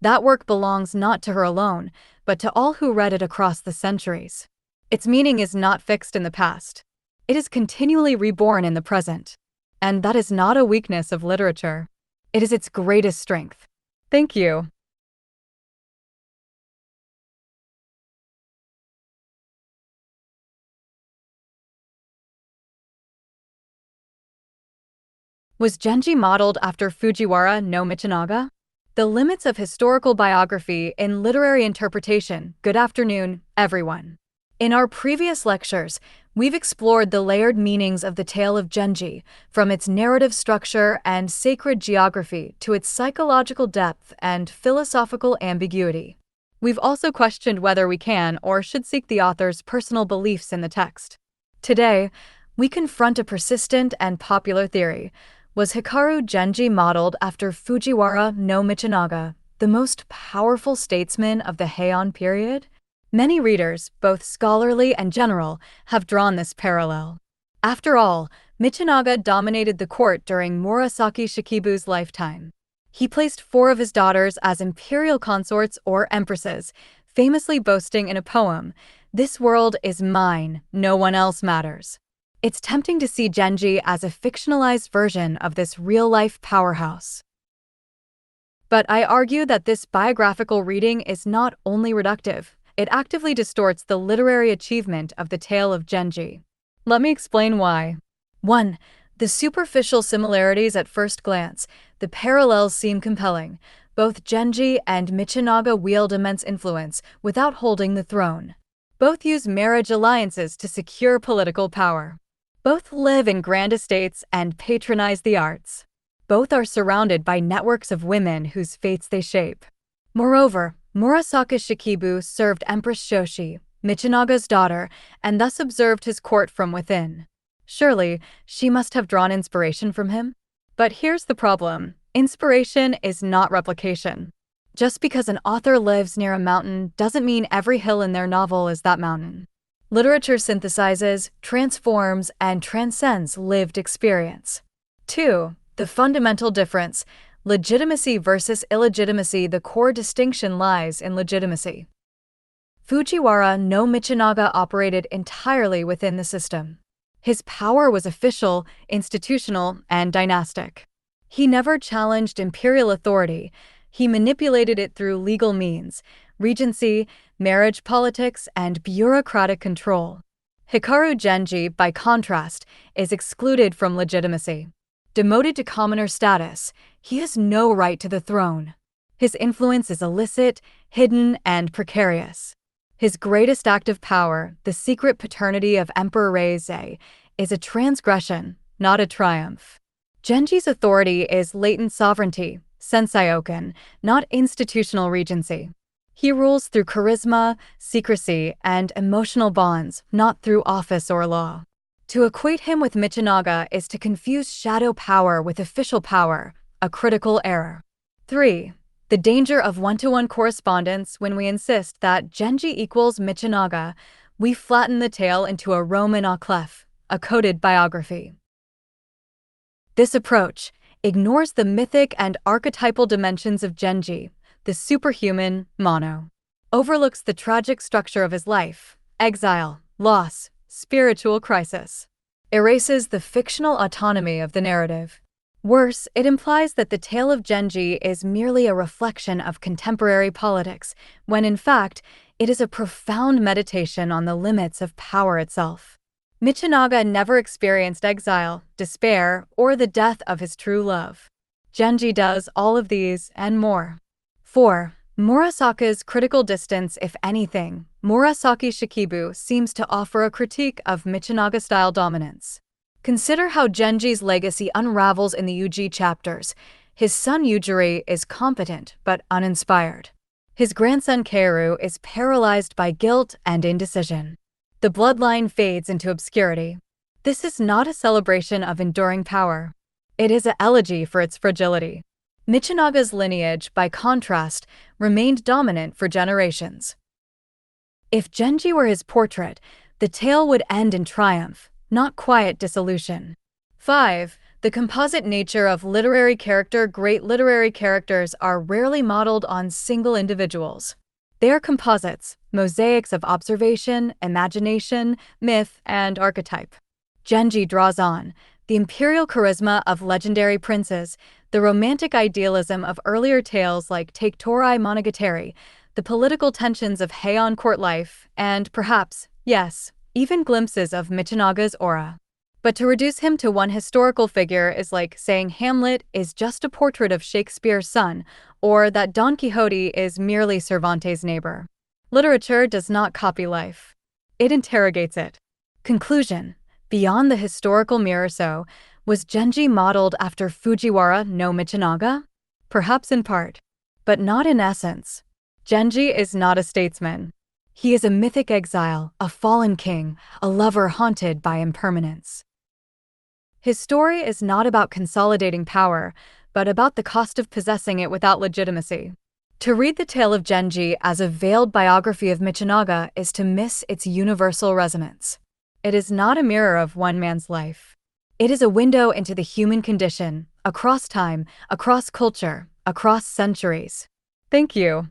That work belongs not to her alone, but to all who read it across the centuries. Its meaning is not fixed in the past. It is continually reborn in the present. And that is not a weakness of literature. It is its greatest strength. Thank you. Was Genji modeled after Fujiwara no Michinaga? The limits of historical biography in literary interpretation. Good afternoon, everyone. In our previous lectures, we've explored the layered meanings of the Tale of Genji, from its narrative structure and sacred geography to its psychological depth and philosophical ambiguity. We've also questioned whether we can or should seek the author's personal beliefs in the text. Today, we confront a persistent and popular theory. Was Hikaru Genji modeled after Fujiwara no Michinaga, the most powerful statesman of the Heian period? Many readers, both scholarly and general, have drawn this parallel. After all, Michinaga dominated the court during Murasaki Shikibu's lifetime. He placed 4 of his daughters as imperial consorts or empresses, famously boasting in a poem, "This world is mine, no one else matters." It's tempting to see Genji as a fictionalized version of this real-life powerhouse. But I argue that this biographical reading is not only reductive, it actively distorts the literary achievement of the Tale of Genji. Let me explain why. 1. The superficial similarities at first glance. The parallels seem compelling. Both Genji and Michinaga wield immense influence without holding the throne. Both use marriage alliances to secure political power. Both live in grand estates and patronize the arts. Both are surrounded by networks of women whose fates they shape. Moreover, Murasaki Shikibu served Empress Shoshi, Michinaga's daughter, and thus observed his court from within. Surely, she must have drawn inspiration from him? But here's the problem. Inspiration is not replication. Just because an author lives near a mountain doesn't mean every hill in their novel is that mountain. Literature synthesizes, transforms, and transcends lived experience. 2. The fundamental difference. Legitimacy versus illegitimacy. The core distinction lies in legitimacy. Fujiwara no Michinaga operated entirely within the system. His power was official, institutional, and dynastic. He never challenged imperial authority. He manipulated it through legal means, regency, marriage politics, and bureaucratic control. Hikaru Genji, by contrast, is excluded from legitimacy. Demoted to commoner status, he has no right to the throne. His influence is illicit, hidden, and precarious. His greatest act of power, the secret paternity of Emperor Reizei, is a transgression, not a triumph. Genji's authority is latent sovereignty, sensei-oken, not institutional regency. He rules through charisma, secrecy, and emotional bonds, not through office or law. To equate him with Michinaga is to confuse shadow power with official power, a critical error. 3. The danger of one-to-one correspondence. When we insist that Genji equals Michinaga, we flatten the tale into a Roman à clef, a coded biography. This approach ignores the mythic and archetypal dimensions of Genji, the superhuman, mono. Overlooks the tragic structure of his life, exile, loss, spiritual crisis. Erases the fictional autonomy of the narrative. Worse, it implies that the tale of Genji is merely a reflection of contemporary politics, when in fact, it is a profound meditation on the limits of power itself. Michinaga never experienced exile, despair, or the death of his true love. Genji does all of these and more. 4. Murasaka's critical distance. If anything, Murasaki Shikibu seems to offer a critique of Michinaga-style dominance. Consider how Genji's legacy unravels in the Yuji chapters. His son Yujiri is competent but uninspired. His grandson Kaoru is paralyzed by guilt and indecision. The bloodline fades into obscurity. This is not a celebration of enduring power. It is an elegy for its fragility. Michinaga's lineage, by contrast, remained dominant for generations. If Genji were his portrait, the tale would end in triumph, not quiet dissolution. 5. The composite nature of literary character. Great literary characters are rarely modeled on single individuals. They are composites, mosaics of observation, imagination, myth, and archetype. Genji draws on the imperial charisma of legendary princes, the romantic idealism of earlier tales like Take Torai Monogatari, the political tensions of Heian court life, and perhaps, yes, even glimpses of Michinaga's aura. But to reduce him to one historical figure is like saying Hamlet is just a portrait of Shakespeare's son, or that Don Quixote is merely Cervantes' neighbor. Literature does not copy life. It interrogates it. Conclusion. Beyond the historical mirror, was Genji modeled after Fujiwara no Michinaga? Perhaps in part, but not in essence. Genji is not a statesman. He is a mythic exile, a fallen king, a lover haunted by impermanence. His story is not about consolidating power, but about the cost of possessing it without legitimacy. To read the tale of Genji as a veiled biography of Michinaga is to miss its universal resonance. It is not a mirror of one man's life. It is a window into the human condition, across time, across culture, across centuries. Thank you.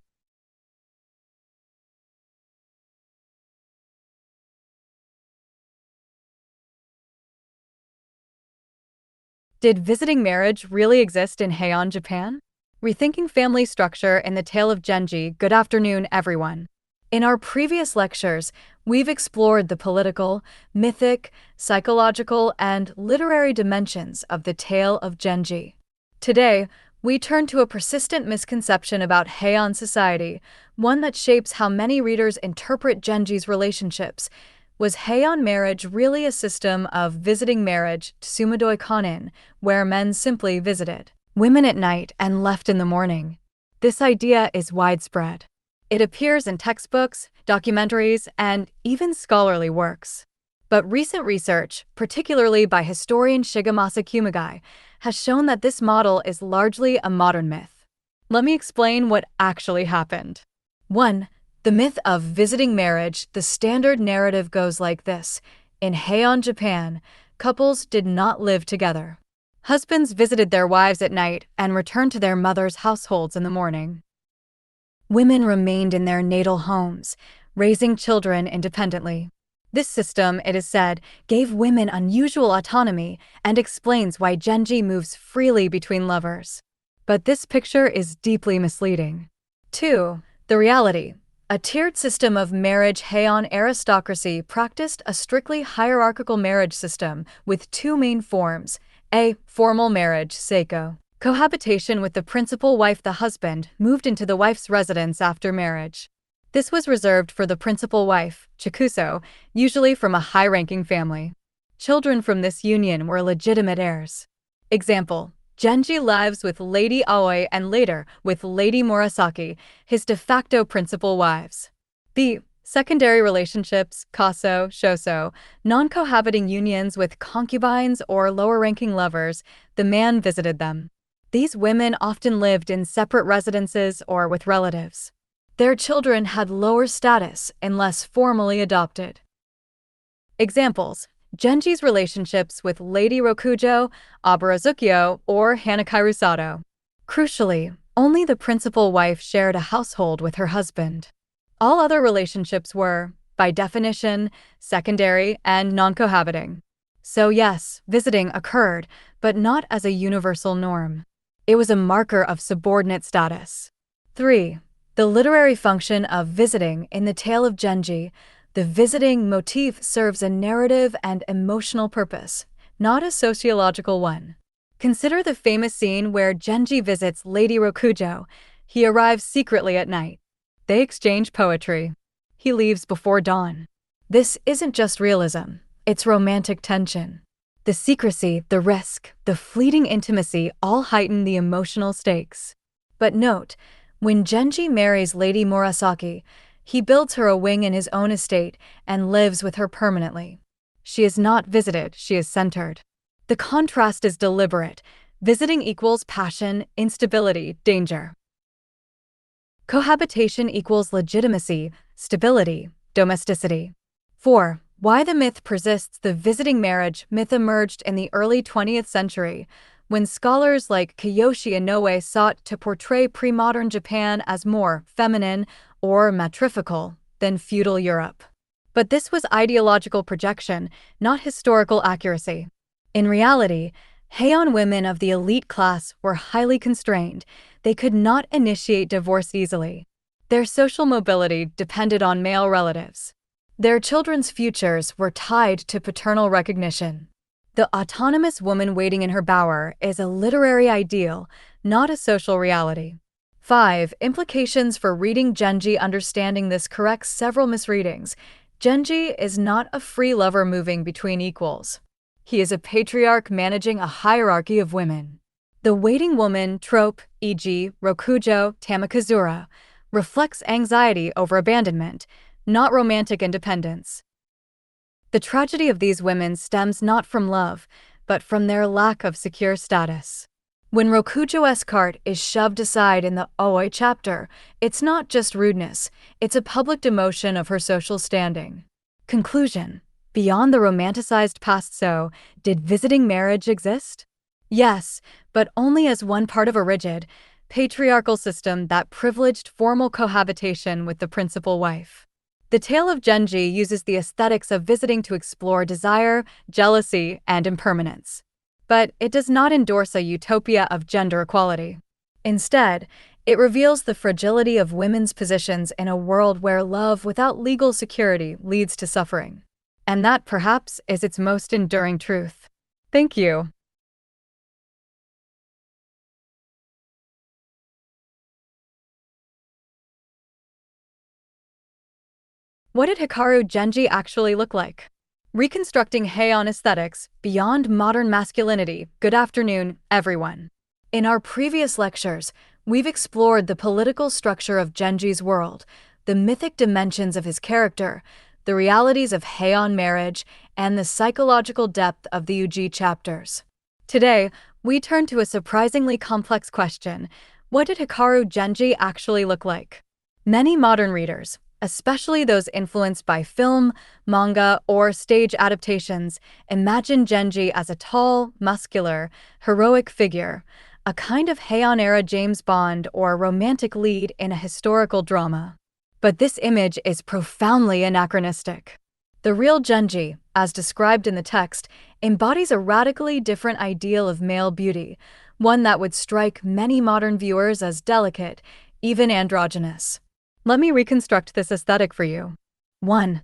Did visiting marriage really exist in Heian, Japan? Rethinking family structure in the tale of Genji. Good afternoon, everyone. In our previous lectures, we've explored the political, mythic, psychological, and literary dimensions of the tale of Genji. Today, we turn to a persistent misconception about Heian society, one that shapes how many readers interpret Genji's relationships. Was Heian marriage really a system of visiting marriage, tsumodoi kanin, where men simply visited women at night and left in the morning? This idea is widespread. It appears in textbooks, documentaries, and even scholarly works. But recent research, particularly by historian Shigemasa Kumagai, has shown that this model is largely a modern myth. Let me explain what actually happened. 1. The myth of visiting marriage. The standard narrative goes like this. In Heian, Japan, couples did not live together. Husbands visited their wives at night and returned to their mothers' households in the morning. Women remained in their natal homes, raising children independently. This system, it is said, gave women unusual autonomy and explains why Genji moves freely between lovers. But this picture is deeply misleading. 2. The reality. A tiered system of marriage. Heian aristocracy practiced a strictly hierarchical marriage system with two main forms. A. Formal marriage, seiko. Cohabitation with the principal wife. The husband moved into the wife's residence after marriage. This was reserved for the principal wife, chikuso, usually from a high-ranking family. Children from this union were legitimate heirs. Example: Genji lives with Lady Aoi and later with Lady Murasaki, his de facto principal wives. B. Secondary relationships, kaso, shoso, non-cohabiting unions with concubines or lower-ranking lovers, the man visited them. These women often lived in separate residences or with relatives. Their children had lower status unless formally adopted. Examples: Genji's relationships with Lady Rokujo, Aburazukyo, or Hanakairu Sato. Crucially, only the principal wife shared a household with her husband. All other relationships were, by definition, secondary and non-cohabiting. So yes, visiting occurred, but not as a universal norm. It was a marker of subordinate status. 3. The literary function of visiting in the Tale of Genji. The visiting motif serves a narrative and emotional purpose, not a sociological one. Consider the famous scene where Genji visits Lady Rokujo. He arrives secretly at night. They exchange poetry. He leaves before dawn. This isn't just realism, it's romantic tension. The secrecy, the risk, the fleeting intimacy all heighten the emotional stakes. But note, when Genji marries Lady Murasaki, he builds her a wing in his own estate and lives with her permanently. She is not visited, she is centered. The contrast is deliberate. Visiting equals passion, instability, danger. Cohabitation equals legitimacy, stability, domesticity. 4. Why the myth persists. The visiting marriage myth emerged in the early 20th century, when scholars like Kiyoshi Inoue sought to portray pre-modern Japan as more feminine or matrifocal than feudal Europe. But this was ideological projection, not historical accuracy. In reality, Heian women of the elite class were highly constrained. They could not initiate divorce easily. Their social mobility depended on male relatives. Their children's futures were tied to paternal recognition. The autonomous woman waiting in her bower is a literary ideal, not a social reality. 5. Implications for reading Genji. Understanding this corrects several misreadings. Genji is not a free lover moving between equals. He is a patriarch managing a hierarchy of women. The waiting woman trope, e.g., Rokujo, Tamakazura, reflects anxiety over abandonment, not romantic independence. The tragedy of these women stems not from love, but from their lack of secure status. When Rokujo's cart is shoved aside in the Oi chapter, it's not just rudeness, it's a public demotion of her social standing. Conclusion: beyond the romanticized past, did visiting marriage exist? Yes, but only as one part of a rigid, patriarchal system that privileged formal cohabitation with the principal wife. The Tale of Genji uses the aesthetics of visiting to explore desire, jealousy, and impermanence. But it does not endorse a utopia of gender equality. Instead, it reveals the fragility of women's positions in a world where love without legal security leads to suffering. And that, perhaps, is its most enduring truth. Thank you. What did Hikaru Genji actually look like? Reconstructing Heian aesthetics beyond modern masculinity. Good afternoon, everyone. In our previous lectures, we've explored the political structure of Genji's world, the mythic dimensions of his character, the realities of Heian marriage, and the psychological depth of the Uji chapters. Today, we turn to a surprisingly complex question: what did Hikaru Genji actually look like? Many modern readers, especially those influenced by film, manga, or stage adaptations, imagine Genji as a tall, muscular, heroic figure, a kind of Heian-era James Bond or romantic lead in a historical drama. But this image is profoundly anachronistic. The real Genji, as described in the text, embodies a radically different ideal of male beauty, one that would strike many modern viewers as delicate, even androgynous. Let me reconstruct this aesthetic for you. 1.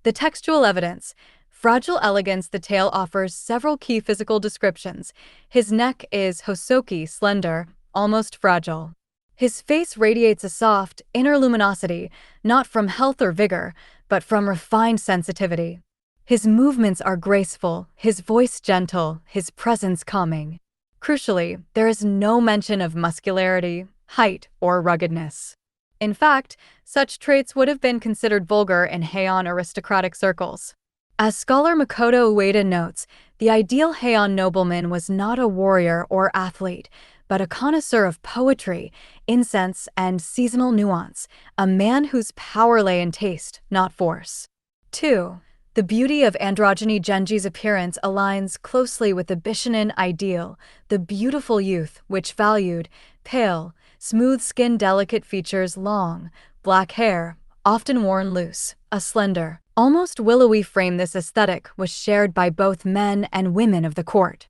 The textual evidence. Fragile elegance. The tale offers several key physical descriptions. His neck is hosoki, slender, almost fragile. His face radiates a soft, inner luminosity, not from health or vigor, but from refined sensitivity. His movements are graceful, his voice gentle, his presence calming. Crucially, there is no mention of muscularity, height, or ruggedness. In fact, such traits would have been considered vulgar in Heian aristocratic circles. As scholar Makoto Ueda notes, the ideal Heian nobleman was not a warrior or athlete, but a connoisseur of poetry, incense, and seasonal nuance, a man whose power lay in taste, not force. 2. The beauty of androgyny. Genji's appearance aligns closely with the Bishinen ideal, the beautiful youth which valued pale, smooth skin, delicate features, long, black hair, often worn loose, a slender, almost willowy frame. This aesthetic was shared by both men and women of the court.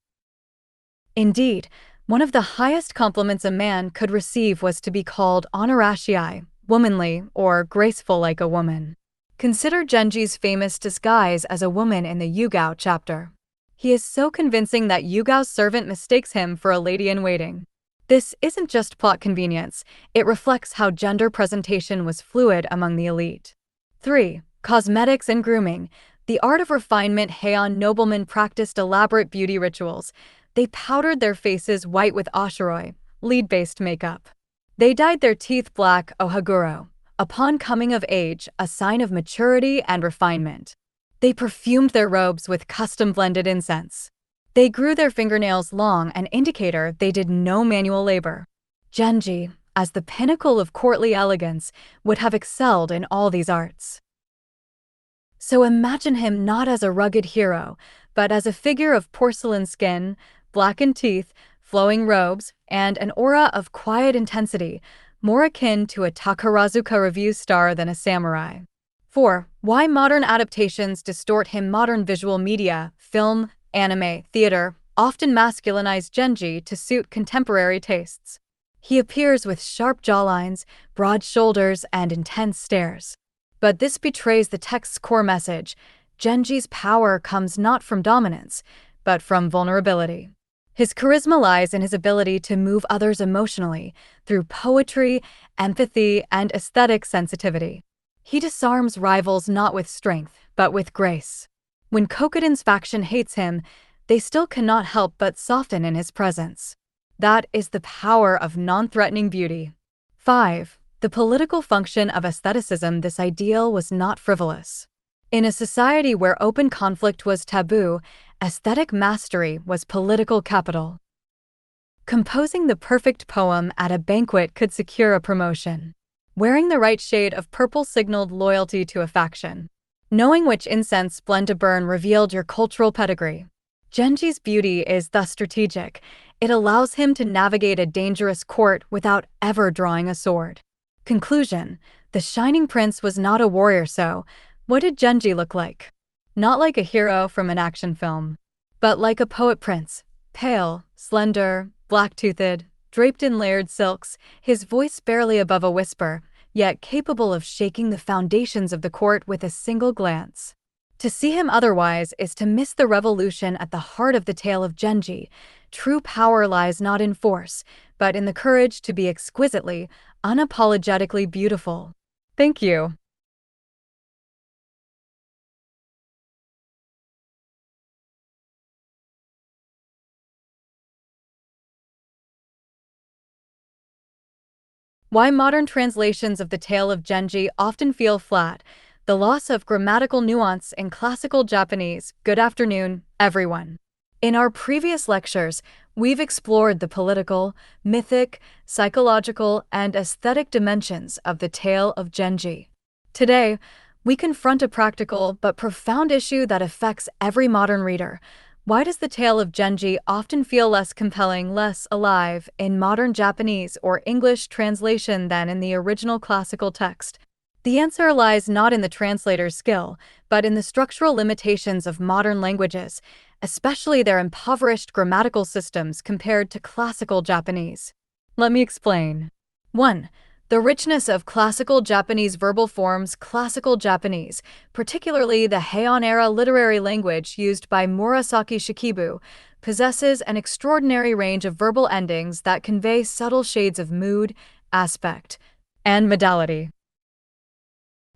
Indeed, one of the highest compliments a man could receive was to be called honoratiae, womanly, or graceful like a woman. Consider Genji's famous disguise as a woman in the Yugao chapter. He is so convincing that Yugao's servant mistakes him for a lady-in-waiting. This isn't just plot convenience, it reflects how gender presentation was fluid among the elite. 3. Cosmetics and grooming. The art of refinement. Heian noblemen practiced elaborate beauty rituals. They powdered their faces white with ashiroi, lead-based makeup. They dyed their teeth black, ohaguro, upon coming of age, a sign of maturity and refinement. They perfumed their robes with custom-blended incense. They grew their fingernails long, an indicator they did no manual labor. Genji, as the pinnacle of courtly elegance, would have excelled in all these arts. So imagine him not as a rugged hero, but as a figure of porcelain skin, blackened teeth, flowing robes, and an aura of quiet intensity, more akin to a Takarazuka review star than a samurai. 4. Why modern adaptations distort him. Modern visual media, film, anime, theater, often masculinize Genji to suit contemporary tastes. He appears with sharp jawlines, broad shoulders, and intense stares. But this betrays the text's core message. Genji's power comes not from dominance, but from vulnerability. His charisma lies in his ability to move others emotionally through poetry, empathy, and aesthetic sensitivity. He disarms rivals not with strength, but with grace. When Kokuden's faction hates him, they still cannot help but soften in his presence. That is the power of non-threatening beauty. 5. The political function of aestheticism. This ideal was not frivolous. In a society where open conflict was taboo, aesthetic mastery was political capital. Composing the perfect poem at a banquet could secure a promotion. Wearing the right shade of purple signaled loyalty to a faction. Knowing which incense blend to burn revealed your cultural pedigree. Genji's beauty is thus strategic. It allows him to navigate a dangerous court without ever drawing a sword. Conclusion: the Shining Prince was not a warrior. So, what did Genji look like? Not like a hero from an action film, but like a poet prince. Pale, slender, black-toothed, draped in layered silks, his voice barely above a whisper, yet capable of shaking the foundations of the court with a single glance. To see him otherwise is to miss the revolution at the heart of the tale of Genji. True power lies not in force, but in the courage to be exquisitely, unapologetically beautiful. Thank you. Why modern translations of the Tale of Genji often feel flat. The loss of grammatical nuance in classical Japanese. Good afternoon, everyone. In our previous lectures, we've explored the political, mythic, psychological, and aesthetic dimensions of the Tale of Genji. Today, we confront a practical but profound issue that affects every modern reader. Why does the Tale of Genji often feel less compelling, less alive in modern Japanese or English translation than in the original classical text? The answer lies not in the translator's skill, but in the structural limitations of modern languages, especially their impoverished grammatical systems compared to classical Japanese. Let me explain. 1. The richness of classical Japanese verbal forms. Classical Japanese, particularly the Heian-era literary language used by Murasaki Shikibu, possesses an extraordinary range of verbal endings that convey subtle shades of mood, aspect, and modality.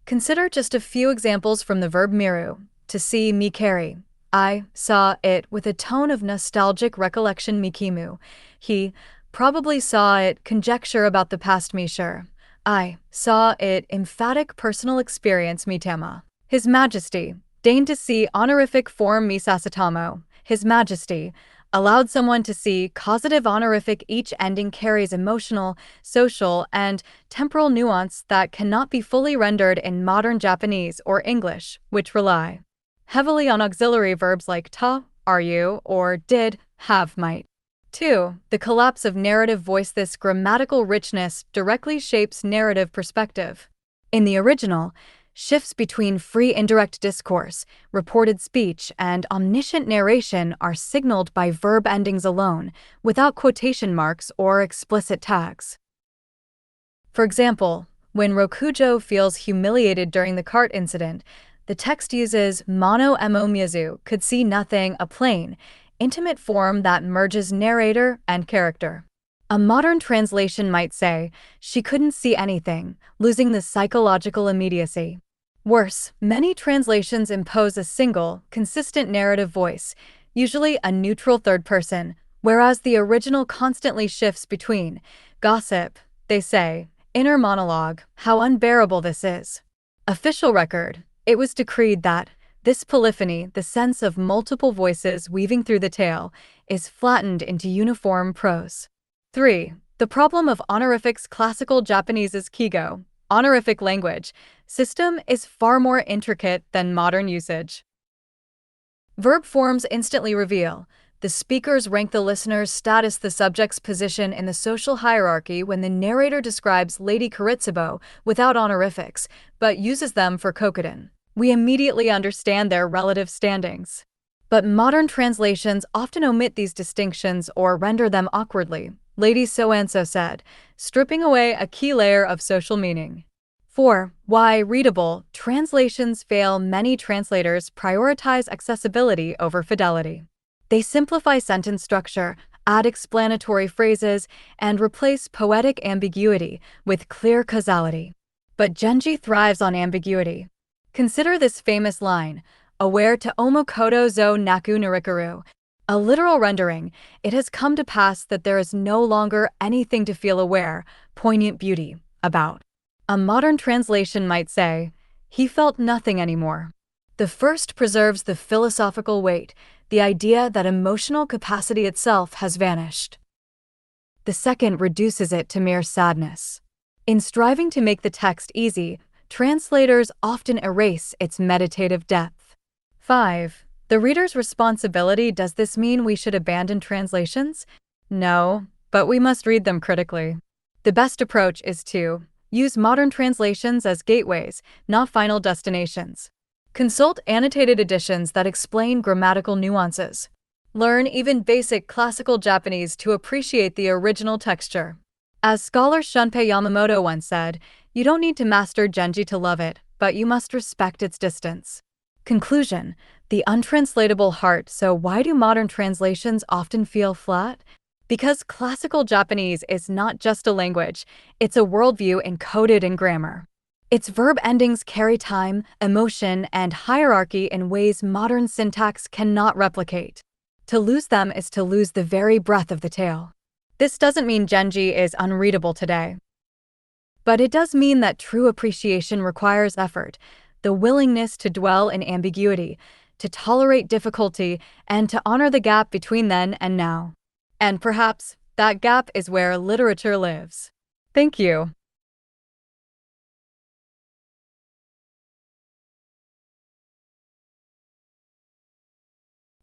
Consider just a few examples from the verb miru, to see Mikari. I saw it with a tone of nostalgic recollection Mikimu. He probably saw it conjecture about the past me sure. I saw it emphatic personal experience Mitama. His Majesty deigned to see honorific form Misasatamo. His Majesty allowed someone to see causative honorific each ending carries emotional, social, and temporal nuance that cannot be fully rendered in modern Japanese or English, which rely heavily on auxiliary verbs like ta, are you, or did, have, might. 2. The collapse of narrative voice. This grammatical richness directly shapes narrative perspective. In the original, shifts between free indirect discourse, reported speech, and omniscient narration are signaled by verb endings alone, without quotation marks or explicit tags. For example, when Rokujo feels humiliated during the cart incident, the text uses mono emo mizu, could see nothing, a plain, intimate form that merges narrator and character. A modern translation might say, she couldn't see anything, losing the psychological immediacy. Worse, many translations impose a single, consistent narrative voice, usually a neutral third person, whereas the original constantly shifts between gossip, they say, inner monologue, how unbearable this is. Official record, it was decreed that this polyphony, the sense of multiple voices weaving through the tale, is flattened into uniform prose. 3. The problem of honorifics. Classical Japanese's kigo, honorific language, system is far more intricate than modern usage. Verb forms instantly reveal the speaker's rank, the listener's status, the subject's position in the social hierarchy. When the narrator describes Lady Fujitsubo without honorifics, but uses them for kokoden, we immediately understand their relative standings. But modern translations often omit these distinctions or render them awkwardly, Lady So-and-so said, stripping away a key layer of social meaning. 4. Why readable translations fail. Many translators prioritize accessibility over fidelity. They simplify sentence structure, add explanatory phrases, and replace poetic ambiguity with clear causality. But Genji thrives on ambiguity. Consider this famous line, aware to omokoto zo naku narikaru. A literal rendering, it has come to pass that there is no longer anything to feel aware, poignant beauty, about. A modern translation might say, he felt nothing anymore. The first preserves the philosophical weight, the idea that emotional capacity itself has vanished. The second reduces it to mere sadness. In striving to make the text easy, translators often erase its meditative depth. 5. The reader's responsibility. Does this mean we should abandon translations? No, but we must read them critically. The best approach is to use modern translations as gateways, not final destinations. Consult annotated editions that explain grammatical nuances. Learn even basic classical Japanese to appreciate the original texture. As scholar Shunpei Yamamoto once said, you don't need to master Genji to love it, but you must respect its distance. Conclusion: the untranslatable heart. So why do modern translations often feel flat? Because classical Japanese is not just a language, it's a worldview encoded in grammar. Its verb endings carry time, emotion, and hierarchy in ways modern syntax cannot replicate. To lose them is to lose the very breath of the tale. This doesn't mean Genji is unreadable today. But it does mean that true appreciation requires effort, the willingness to dwell in ambiguity, to tolerate difficulty, and to honor the gap between then and now. And perhaps that gap is where literature lives. Thank you.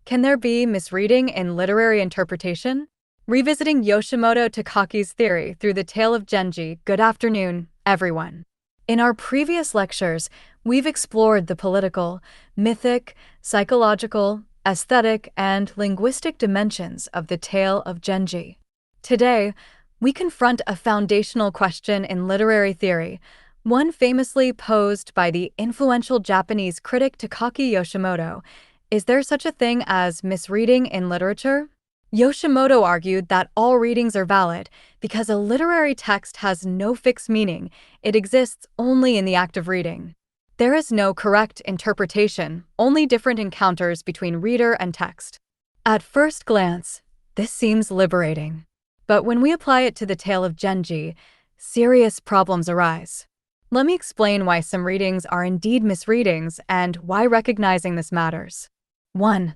Can there be misreading in literary interpretation? Revisiting Yoshimoto Takaki's theory through the Tale of Genji. Good afternoon, everyone. In our previous lectures, we've explored the political, mythic, psychological, aesthetic, and linguistic dimensions of the Tale of Genji. Today, we confront a foundational question in literary theory, one famously posed by the influential Japanese critic Takaaki Yoshimoto. Is there such a thing as misreading in literature? Yoshimoto argued that all readings are valid because a literary text has no fixed meaning, it exists only in the act of reading. There is no correct interpretation, only different encounters between reader and text. At first glance, this seems liberating. But when we apply it to the Tale of Genji, serious problems arise. Let me explain why some readings are indeed misreadings and why recognizing this matters. 1.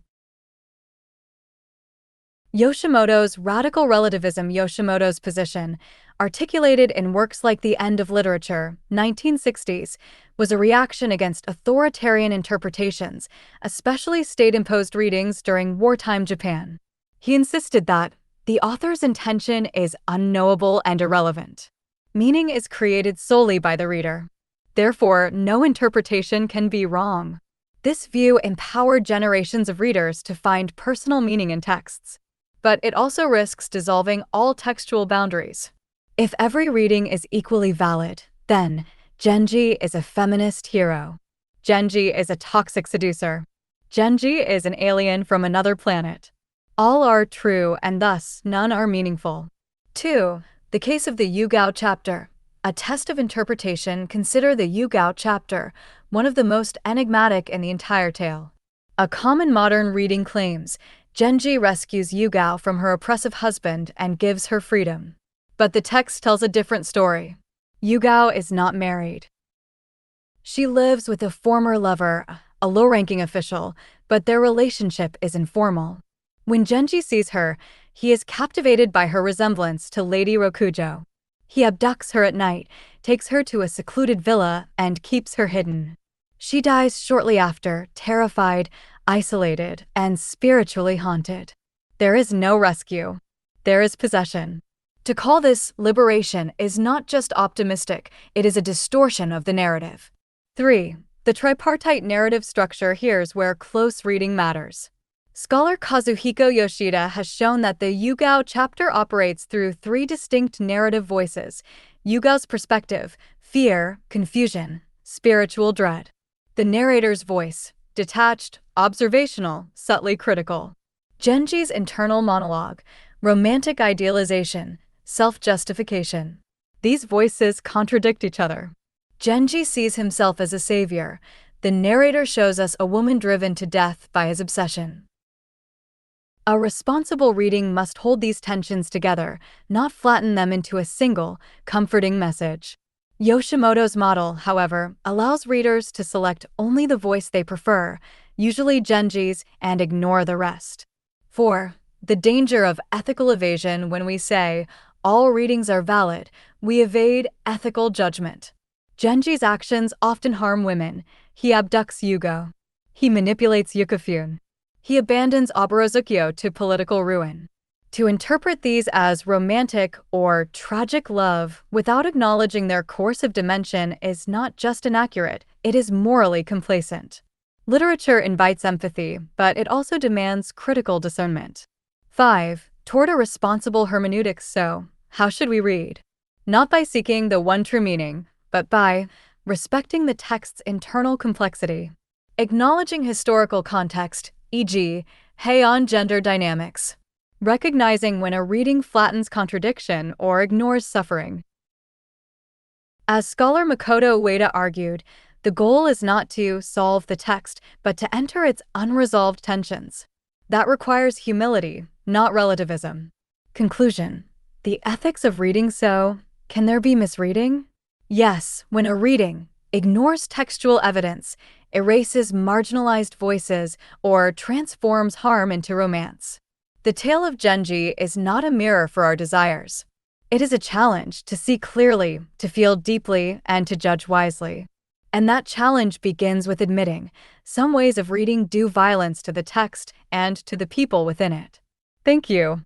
Yoshimoto's radical relativism. Yoshimoto's position, articulated in works like The End of Literature, 1960s, was a reaction against authoritarian interpretations, especially state-imposed readings during wartime Japan. He insisted that the author's intention is unknowable and irrelevant. Meaning is created solely by the reader. Therefore, no interpretation can be wrong. This view empowered generations of readers to find personal meaning in texts. But it also risks dissolving all textual boundaries. If every reading is equally valid, then Genji is a feminist hero. Genji is a toxic seducer. Genji is an alien from another planet. All are true and thus none are meaningful. 2. The case of the Yugao chapter. A test of interpretation. Consider the Yugao chapter, one of the most enigmatic in the entire tale. A common modern reading claims Genji rescues Yugao from her oppressive husband and gives her freedom. But the text tells a different story. Yugao is not married. She lives with a former lover, a low-ranking official, but their relationship is informal. When Genji sees her, he is captivated by her resemblance to Lady Rokujo. He abducts her at night, takes her to a secluded villa, and keeps her hidden. She dies shortly after, terrified, isolated, and spiritually haunted. There is no rescue. There is possession. To call this liberation is not just optimistic, it is a distortion of the narrative. 3. The tripartite narrative structure. Here's where close reading matters. Scholar Kazuhiko Yoshida has shown that the Yugao chapter operates through 3 distinct narrative voices: Yugao's perspective, fear, confusion, spiritual dread. The narrator's voice, detached, observational, subtly critical. Genji's internal monologue, romantic idealization, self-justification. These voices contradict each other. Genji sees himself as a savior. The narrator shows us a woman driven to death by his obsession. A responsible reading must hold these tensions together, not flatten them into a single, comforting message. Yoshimoto's model, however, allows readers to select only the voice they prefer, usually Genji's, and ignore the rest. 4. The danger of ethical evasion. When we say, all readings are valid, we evade ethical judgment. Genji's actions often harm women. He abducts Yugo. He manipulates Yukifune. He abandons Aburozukyo to political ruin. To interpret these as romantic or tragic love without acknowledging their coercive dimension is not just inaccurate, it is morally complacent. Literature invites empathy, but it also demands critical discernment. 5. Toward a responsible hermeneutics. So, how should we read? Not by seeking the one true meaning, but by respecting the text's internal complexity. Acknowledging historical context, e.g., Heian gender dynamics. Recognizing when a reading flattens contradiction or ignores suffering. As scholar Makoto Ueda argued, the goal is not to solve the text, but to enter its unresolved tensions. That requires humility, not relativism. Conclusion. The ethics of reading. So, can there be misreading? Yes, when a reading ignores textual evidence, erases marginalized voices, or transforms harm into romance. The Tale of Genji is not a mirror for our desires. It is a challenge to see clearly, to feel deeply, and to judge wisely. And that challenge begins with admitting some ways of reading do violence to the text and to the people within it. Thank you.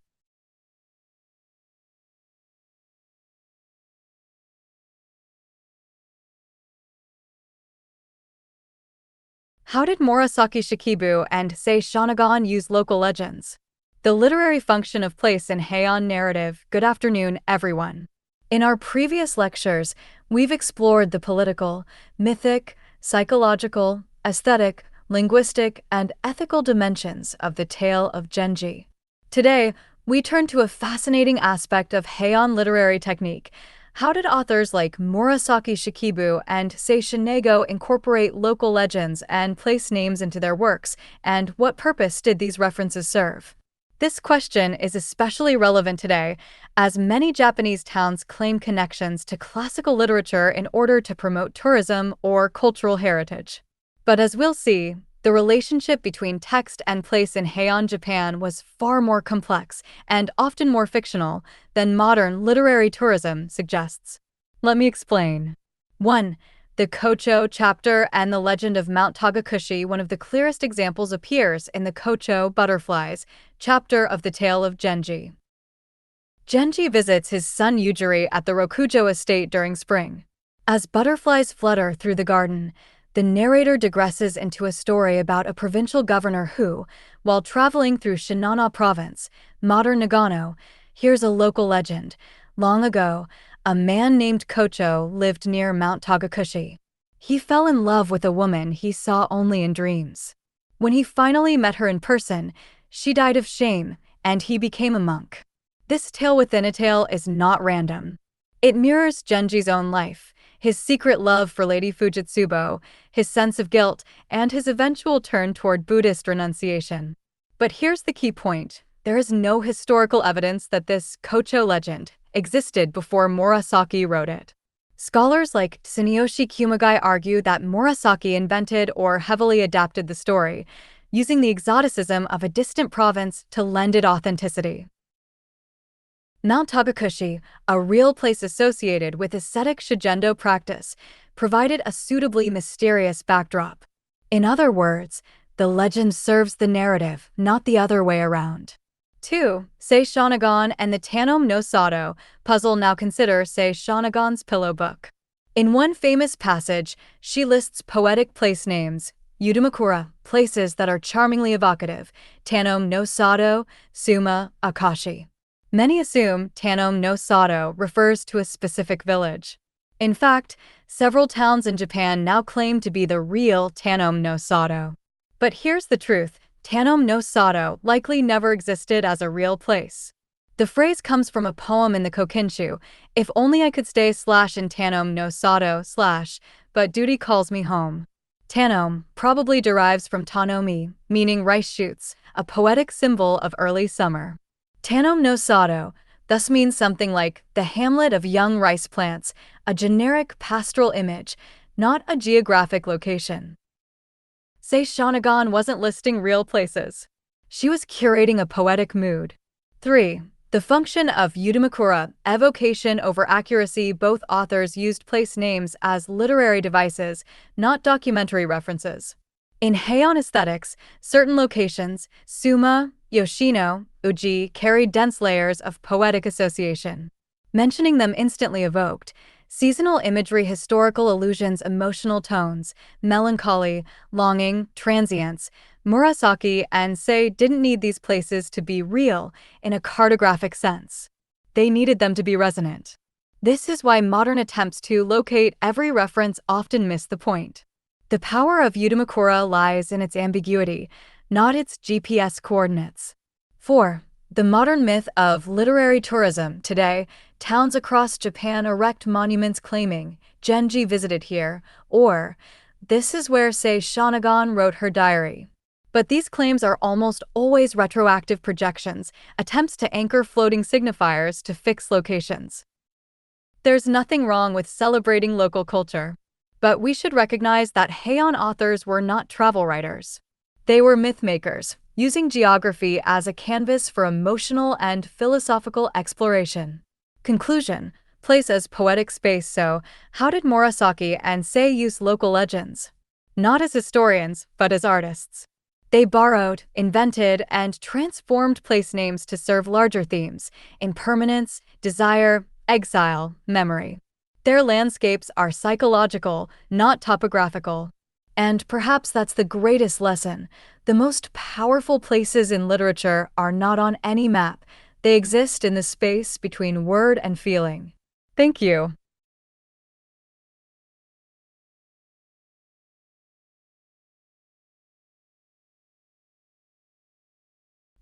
How did Murasaki Shikibu and Sei Shonagon use local legends? The literary function of place in Heian narrative. Good afternoon, everyone. In our previous lectures, we've explored the political, mythic, psychological, aesthetic, linguistic, and ethical dimensions of the Tale of Genji. Today, we turn to a fascinating aspect of Heian literary technique, How did authors like Murasaki Shikibu and Seishin Nego incorporate local legends and place names into their works, and what purpose did these references serve? This question is especially relevant today, as many Japanese towns claim connections to classical literature in order to promote tourism or cultural heritage. But as we'll see, the relationship between text and place in Heian Japan was far more complex and often more fictional than modern literary tourism suggests. Let me explain. 1. The Kocho chapter and the legend of Mount Tagakushi. One of the clearest examples appears in the Kocho butterflies chapter of the Tale of Genji. Genji visits his son Yujiri at the Rokujo estate during spring. As butterflies flutter through the garden, the narrator digresses into a story about a provincial governor who, while traveling through Shinano province, modern Nagano, hears a local legend. Long ago, a man named Kocho lived near Mount Tagakushi. He fell in love with a woman he saw only in dreams. When he finally met her in person, she died of shame, and he became a monk. This tale within a tale is not random. It mirrors Genji's own life, his secret love for Lady Fujitsubo, his sense of guilt, and his eventual turn toward Buddhist renunciation. But here's the key point. There is no historical evidence that this Kocho legend existed before Murasaki wrote it. Scholars like Tsuneyoshi Kumagai argue that Murasaki invented or heavily adapted the story, using the exoticism of a distant province to lend it authenticity. Mount Tagakushi, a real place associated with ascetic shugendo practice, provided a suitably mysterious backdrop. In other words, the legend serves the narrative, not the other way around. 2. Sei Shonagon and the Tanome no Sado puzzle. Now consider Sei Shonagon's pillow book. In one famous passage, she lists poetic place names, Yudamakura, places that are charmingly evocative, Tanome no Sado, Suma, Akashi. Many assume Tanome no Sado refers to a specific village. In fact, several towns in Japan now claim to be the real Tanome no Sado. But here's the truth. Tanome no Sado likely never existed as a real place. The phrase comes from a poem in the Kokinshu, "If only I could stay / in Tanome no Sado / but duty calls me home." Tanome probably derives from tanomi, meaning rice shoots, a poetic symbol of early summer. Tanome no Sado thus means something like the hamlet of young rice plants, a generic pastoral image, not a geographic location. Sei Shonagon wasn't listing real places. She was curating a poetic mood. 3. The function of Yudamakura, evocation over accuracy. Both authors used place names as literary devices, not documentary references. In Heian aesthetics, certain locations, Suma, Yoshino, Uji, carried dense layers of poetic association. Mentioning them instantly evoked seasonal imagery, historical allusions, emotional tones, melancholy, longing, transience. Murasaki and Sei didn't need these places to be real in a cartographic sense. They needed them to be resonant. This is why modern attempts to locate every reference often miss the point. The power of Yudamakura lies in its ambiguity, not its GPS coordinates. 4. The modern myth of literary tourism. Today, towns across Japan erect monuments claiming, "Genji visited here," or, "This is where Sei Shonagon wrote her diary." But these claims are almost always retroactive projections, attempts to anchor floating signifiers to fixed locations. There's nothing wrong with celebrating local culture, but we should recognize that Heian authors were not travel writers. They were mythmakers, using geography as a canvas for emotional and philosophical exploration. Conclusion: place as poetic space. So, how did Murasaki and Sei use local legends? Not as historians, but as artists. They borrowed, invented, and transformed place names to serve larger themes: impermanence, desire, exile, memory. Their landscapes are psychological, not topographical. And perhaps that's the greatest lesson. The most powerful places in literature are not on any map. They exist in the space between word and feeling. Thank you.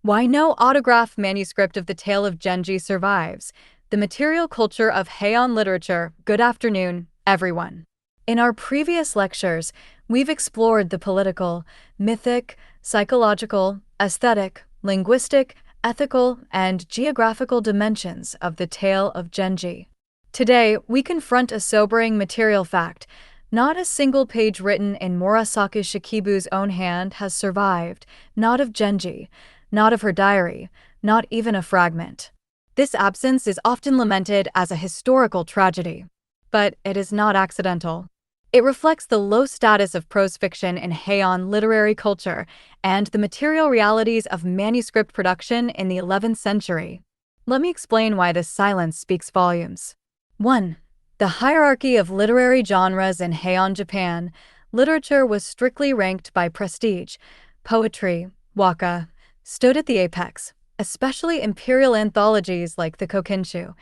Why no autograph manuscript of the Tale of Genji survives? the material culture of Heian literature. Good afternoon, everyone. In our previous lectures, we've explored the political, mythic, psychological, aesthetic, linguistic, ethical, and geographical dimensions of the Tale of Genji. Today, we confront a sobering material fact. Not a single page written in Murasaki Shikibu's own hand has survived, not of Genji, not of her diary, not even a fragment. This absence is often lamented as a historical tragedy. But it is not accidental. It reflects the low status of prose fiction in Heian literary culture and the material realities of manuscript production in the 11th century. Let me explain why this silence speaks volumes. 1. The hierarchy of literary genres in Heian Japan. Literature was strictly ranked by prestige. Poetry, waka, stood at the apex, especially imperial anthologies like the Kokenshu.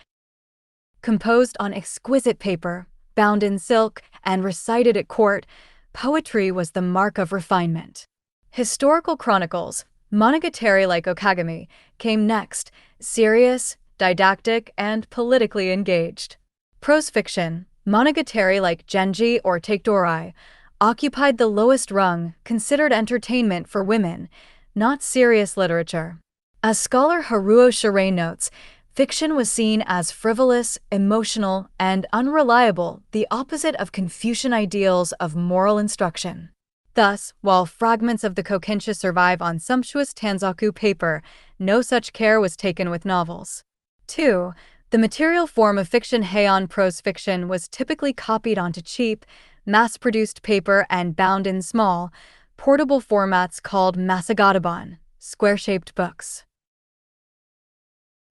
Composed on exquisite paper, bound in silk, and recited at court, poetry was the mark of refinement. Historical chronicles, monogatari like Okagami, came next, serious, didactic, and politically engaged. Prose fiction, monogatari like Genji or Takedorai, occupied the lowest rung, considered entertainment for women, not serious literature. As scholar Haruo Shirei notes, fiction was seen as frivolous, emotional, and unreliable, the opposite of Confucian ideals of moral instruction. Thus, while fragments of the Kokenshu survive on sumptuous Tanzaku paper, no such care was taken with novels. 2. The material form of fiction Heian prose fiction was typically copied onto cheap, mass-produced paper and bound in small, portable formats called masagataban, square-shaped books.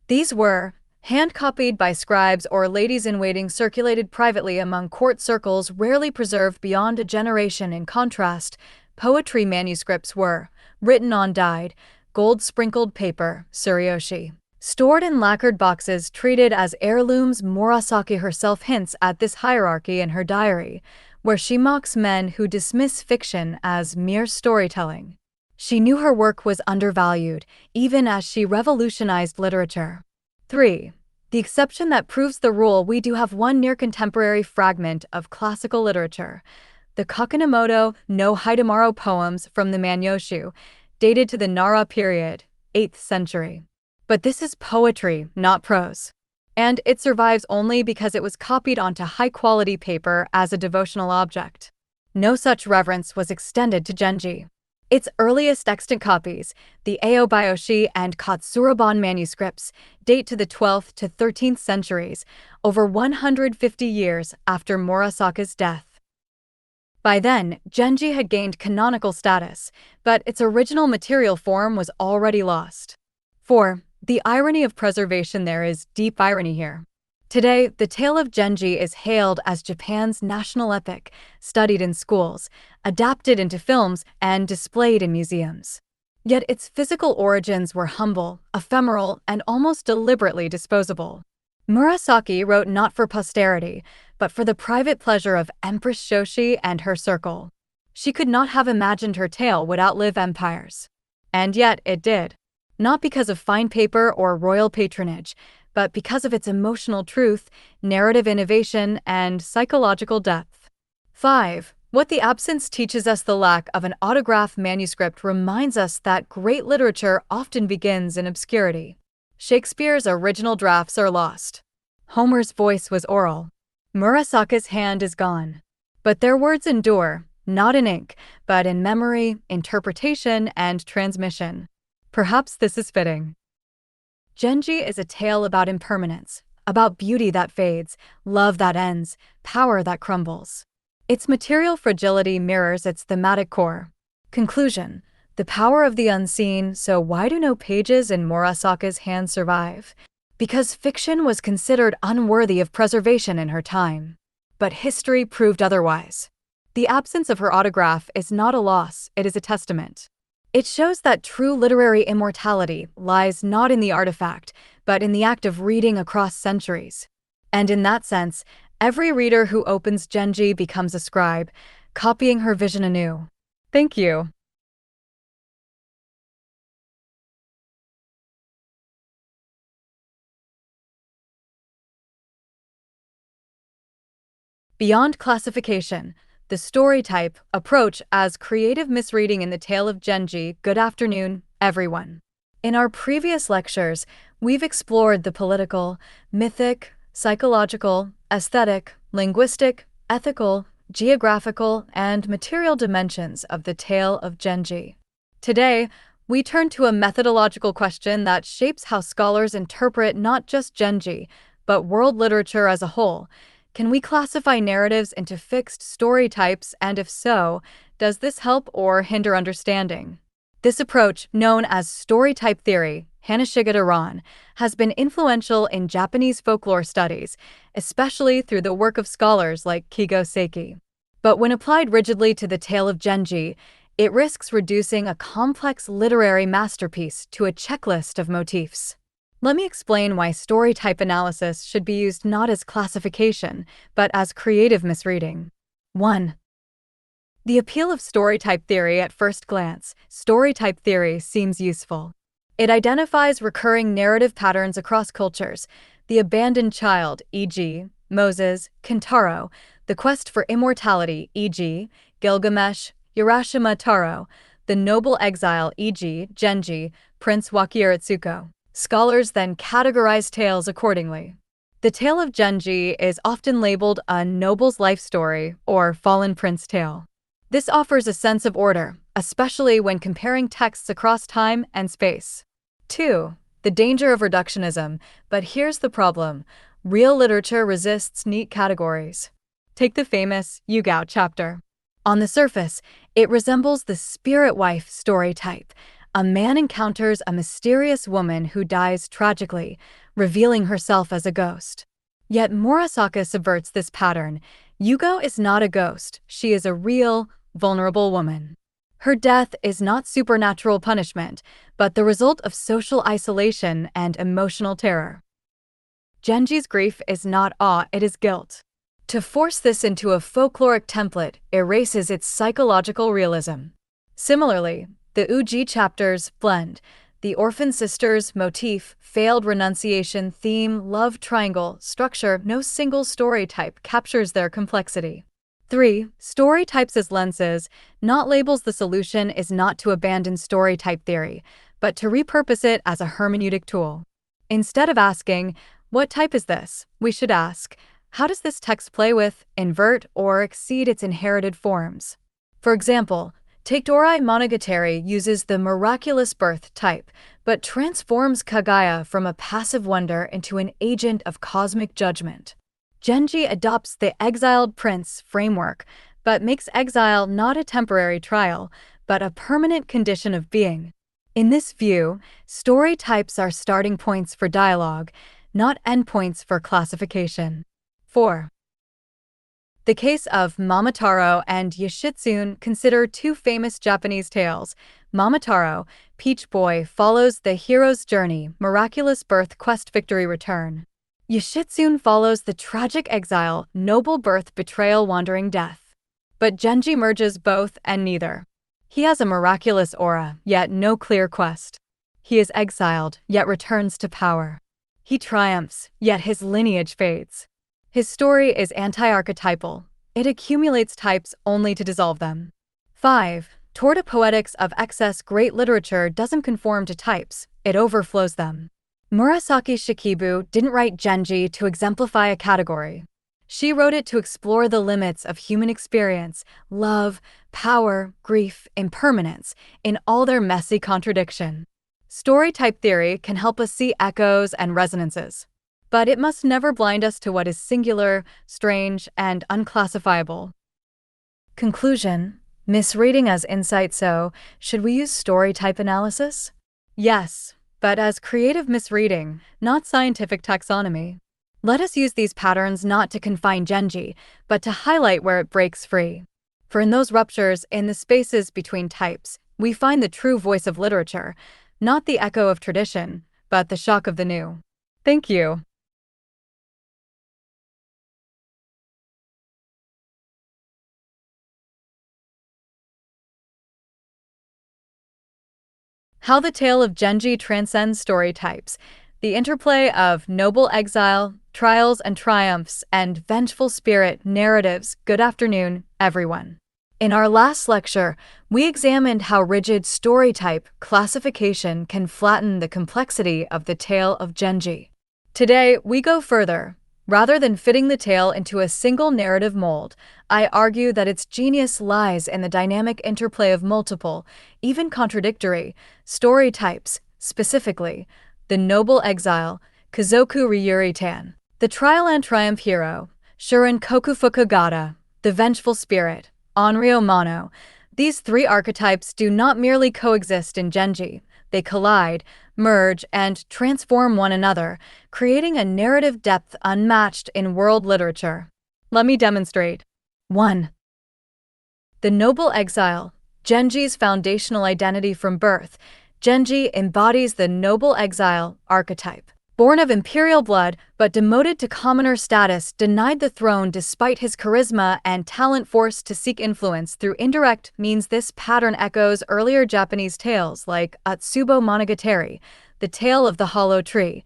These were hand-copied by scribes or ladies-in-waiting, circulated privately among court circles, rarely preserved beyond a generation. In contrast, poetry manuscripts were written on dyed, gold-sprinkled paper, suryoshi, stored in lacquered boxes, treated as heirlooms. Murasaki herself hints at this hierarchy in her diary, where she mocks men who dismiss fiction as mere storytelling. She knew her work was undervalued, even as she revolutionized literature. 3. The exception that proves the rule. We do have one near-contemporary fragment of classical literature, the Kakunamoto no Hidemaru poems from the Manyoshu, dated to the Nara period, 8th century. But this is poetry, not prose. And it survives only because it was copied onto high-quality paper as a devotional object. No such reverence was extended to Genji. Its earliest extant copies, the Aobayoshi and Katsuraban manuscripts, date to the 12th to 13th centuries, over 150 years after Murasaki's death. By then, Genji had gained canonical status, but its original material form was already lost. 4. The irony of preservation. There is deep irony here. Today, the Tale of Genji is hailed as Japan's national epic, studied in schools, adapted into films, and displayed in museums. Yet its physical origins were humble, ephemeral, and almost deliberately disposable. Murasaki wrote not for posterity, but for the private pleasure of Empress Shoshi and her circle. She could not have imagined her tale would outlive empires. And yet it did. Not because of fine paper or royal patronage, but because of its emotional truth, narrative innovation, and psychological depth. 5. What the absence teaches us. The lack of an autograph manuscript reminds us that great literature often begins in obscurity. Shakespeare's original drafts are lost. Homer's voice was oral. Murasaki's hand is gone. But their words endure, not in ink, but in memory, interpretation, and transmission. Perhaps this is fitting. Genji is a tale about impermanence, about beauty that fades, love that ends, power that crumbles. Its material fragility mirrors its thematic core. Conclusion: the power of the unseen. So why do no pages in Murasaki's hand survive? Because fiction was considered unworthy of preservation in her time. But history proved otherwise. The absence of her autograph is not a loss, it is a testament. It shows that true literary immortality lies not in the artifact, but in the act of reading across centuries. And in that sense, every reader who opens Genji becomes a scribe, copying her vision anew. Thank you. Beyond classification, the story type approach as creative misreading in the Tale of Genji. Good afternoon, everyone. In our previous lectures, we've explored the political, mythic, psychological, aesthetic, linguistic, ethical, geographical, and material dimensions of the Tale of Genji. Today, we turn to a methodological question that shapes how scholars interpret not just Genji, but world literature as a whole. Can we classify narratives into fixed story types, and if so, does this help or hinder understanding? This approach, known as story type theory, Hanashigata-ran, has been influential in Japanese folklore studies, especially through the work of scholars like Kigo Seiki. But when applied rigidly to the Tale of Genji, it risks reducing a complex literary masterpiece to a checklist of motifs. Let me explain why story type analysis should be used not as classification, but as creative misreading. 1. The appeal of story type theory. At first glance, story type theory seems useful. It identifies recurring narrative patterns across cultures: the abandoned child, e.g., Moses, Kintaro; the quest for immortality, e.g., Gilgamesh, Urashima Taro; the noble exile, e.g., Genji, Prince Wakiuritsuko. Scholars then categorize tales accordingly. The Tale of Genji is often labeled a noble's life story or fallen prince tale. This offers a sense of order, especially when comparing texts across time and space. 2. The danger of reductionism. But here's the problem: real literature resists neat categories. Take the famous Yugao chapter. On the surface, it resembles the spirit wife story type. A man encounters a mysterious woman who dies tragically, revealing herself as a ghost. Yet Murasaka subverts this pattern. Yugao is not a ghost, she is a real, vulnerable woman. Her death is not supernatural punishment, but the result of social isolation and emotional terror. Genji's grief is not awe, it is guilt. To force this into a folkloric template erases its psychological realism. Similarly, the Uji chapters blend the orphan sisters motif, failed renunciation theme, love triangle structure. No single story type captures their complexity. 3. Story types as lenses, not labels. The solution is not to abandon story type theory, but to repurpose it as a hermeneutic tool. Instead of asking, "What type is this?" we should ask, "How does this text play with, invert, or exceed its inherited forms?" For example, Take Dorai Monogatari uses the miraculous birth type, but transforms Kaguya from a passive wonder into an agent of cosmic judgment. Genji adopts the exiled prince framework, but makes exile not a temporary trial, but a permanent condition of being. In this view, story types are starting points for dialogue, not endpoints for classification. 4. The case of Momotaro and Yoshitsune. Consider two famous Japanese tales. Momotaro, Peach Boy, follows the hero's journey, miraculous birth, quest, victory, return. Yoshitsune follows the tragic exile, noble birth, betrayal, wandering, death. But Genji merges both and neither. He has a miraculous aura, yet no clear quest. He is exiled, yet returns to power. He triumphs, yet his lineage fades. His story is anti-archetypal. It accumulates types only to dissolve them. 5. Toward a poetics of excess. Great literature doesn't conform to types, it overflows them. Murasaki Shikibu didn't write Genji to exemplify a category. She wrote it to explore the limits of human experience, love, power, grief, impermanence, in all their messy contradiction. Story type theory can help us see echoes and resonances, but it must never blind us to what is singular, strange, and unclassifiable. Conclusion: misreading as insight. So, should we use story type analysis? Yes, but as creative misreading, not scientific taxonomy. Let us use these patterns not to confine Genji, but to highlight where it breaks free. For in those ruptures, in the spaces between types, we find the true voice of literature, not the echo of tradition, but the shock of the new. Thank you. How the Tale of Genji transcends story types. The interplay of noble exile, trials and triumphs, and vengeful spirit narratives. Good afternoon, everyone. In our last lecture, we examined how rigid story type classification can flatten the complexity of the Tale of Genji. Today, we go further. Rather than fitting the tale into a single narrative mold, I argue that its genius lies in the dynamic interplay of multiple, even contradictory, story types, specifically, the noble exile, Kazoku Ryuri-tan, the trial and triumph hero, Shurin Kokufukugata, the vengeful spirit, Onryo Mono. These three archetypes do not merely coexist in Genji, they collide, merge, and transform one another, creating a narrative depth unmatched in world literature. Let me demonstrate. 1. The noble exile, Genji's foundational identity from birth. Genji embodies the noble exile archetype. Born of imperial blood, but demoted to commoner status, denied the throne despite his charisma and talent, forced to seek influence through indirect means. This pattern echoes earlier Japanese tales like Utsubo Monogatari, the tale of the hollow tree,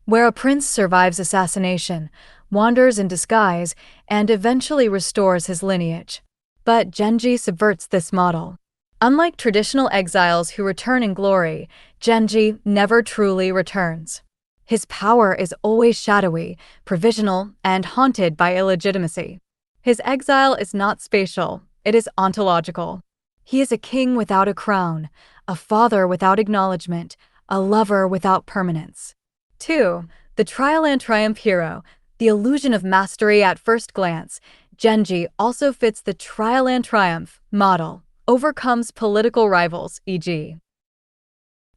where a prince survives assassination, wanders in disguise, and eventually restores his lineage. But Genji subverts this model. Unlike traditional exiles who return in glory, Genji never truly returns. His power is always shadowy, provisional, and haunted by illegitimacy. His exile is not spatial, it is ontological. He is a king without a crown, a father without acknowledgement, a lover without permanence. 2. The trial and triumph hero, the illusion of mastery at first glance. Genji also fits the trial and triumph model, overcomes political rivals, e.g.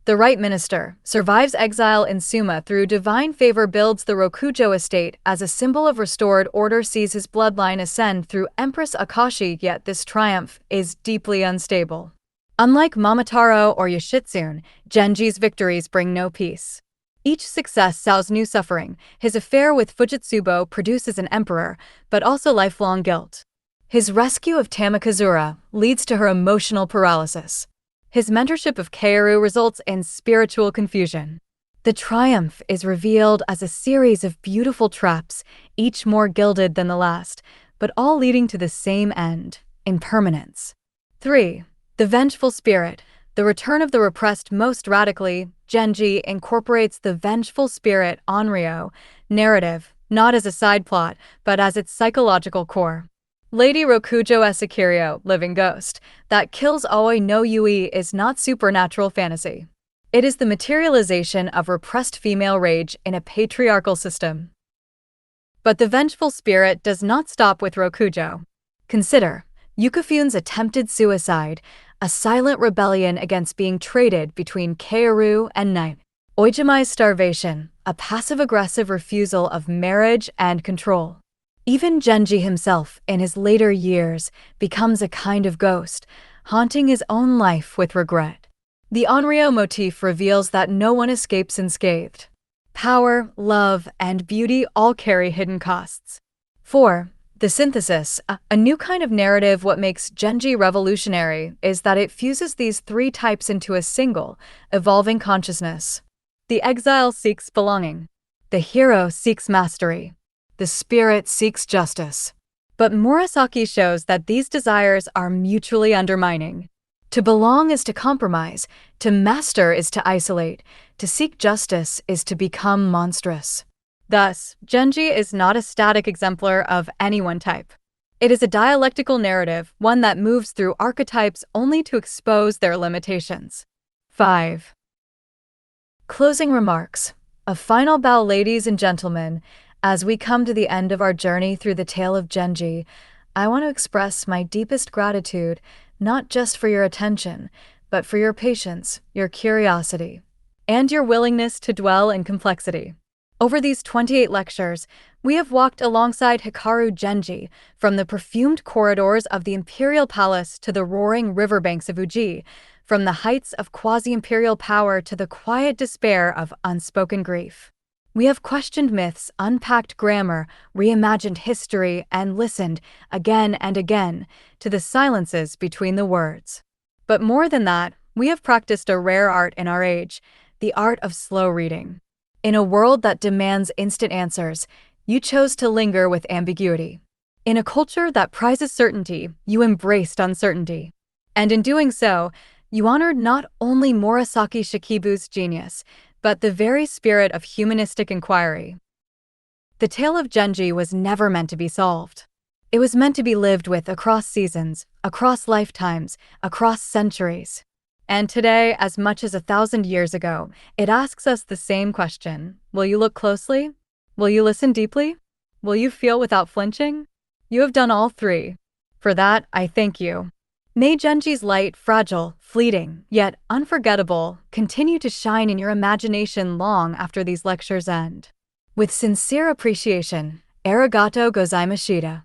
the right minister, survives exile in Suma through divine favor, builds the Rokujo estate as a symbol of restored order, sees his bloodline ascend through Empress Akashi, yet this triumph is deeply unstable. Unlike Momotaro or Yoshitsune, Genji's victories bring no peace. Each success sows new suffering. His affair with Fujitsubo produces an emperor, but also lifelong guilt. His rescue of Tamakazura leads to her emotional paralysis. His mentorship of Kaoru results in spiritual confusion. The triumph is revealed as a series of beautiful traps, each more gilded than the last, but all leading to the same end, impermanence. 3. The vengeful spirit, the return of the repressed. Most radically, Genji incorporates the vengeful spirit Onryo narrative, not as a side plot, but as its psychological core. Lady Rokujo Esakirio, living ghost, that kills Aoi no Yui is not supernatural fantasy. It is the materialization of repressed female rage in a patriarchal system. But the vengeful spirit does not stop with Rokujo. Consider Yukifune's attempted suicide, a silent rebellion against being traded between Kaoru and Night. Oijimai's starvation, a passive-aggressive refusal of marriage and control. Even Genji himself, in his later years, becomes a kind of ghost, haunting his own life with regret. The Onryo motif reveals that no one escapes unscathed. Power, love, and beauty all carry hidden costs. 4. The synthesis, a new kind of narrative. What makes Genji revolutionary is that it fuses these three types into a single, evolving consciousness. The exile seeks belonging. The hero seeks mastery. The spirit seeks justice. But Murasaki shows that these desires are mutually undermining. To belong is to compromise, to master is to isolate, to seek justice is to become monstrous. Thus, Genji is not a static exemplar of any one type. It is a dialectical narrative, one that moves through archetypes only to expose their limitations. 5. Closing remarks. A final bow, ladies and gentlemen. As we come to the end of our journey through the Tale of Genji, I want to express my deepest gratitude, not just for your attention, but for your patience, your curiosity, and your willingness to dwell in complexity. Over these 28 lectures, we have walked alongside Hikaru Genji, from the perfumed corridors of the Imperial Palace to the roaring riverbanks of Uji, from the heights of quasi-imperial power to the quiet despair of unspoken grief. We have questioned myths, unpacked grammar, reimagined history, and listened, again and again, to the silences between the words. But more than that, we have practiced a rare art in our age, the art of slow reading. In a world that demands instant answers, you chose to linger with ambiguity. In a culture that prizes certainty, you embraced uncertainty. And in doing so, you honored not only Murasaki Shikibu's genius, but the very spirit of humanistic inquiry. The tale of Genji was never meant to be solved. It was meant to be lived with across seasons, across lifetimes, across centuries. And today, as much as 1,000 years ago, it asks us the same question. Will you look closely? Will you listen deeply? Will you feel without flinching? You have done all three. For that, I thank you. May Genji's light, fragile, fleeting, yet unforgettable, continue to shine in your imagination long after these lectures end. With sincere appreciation, arigato gozaimashita.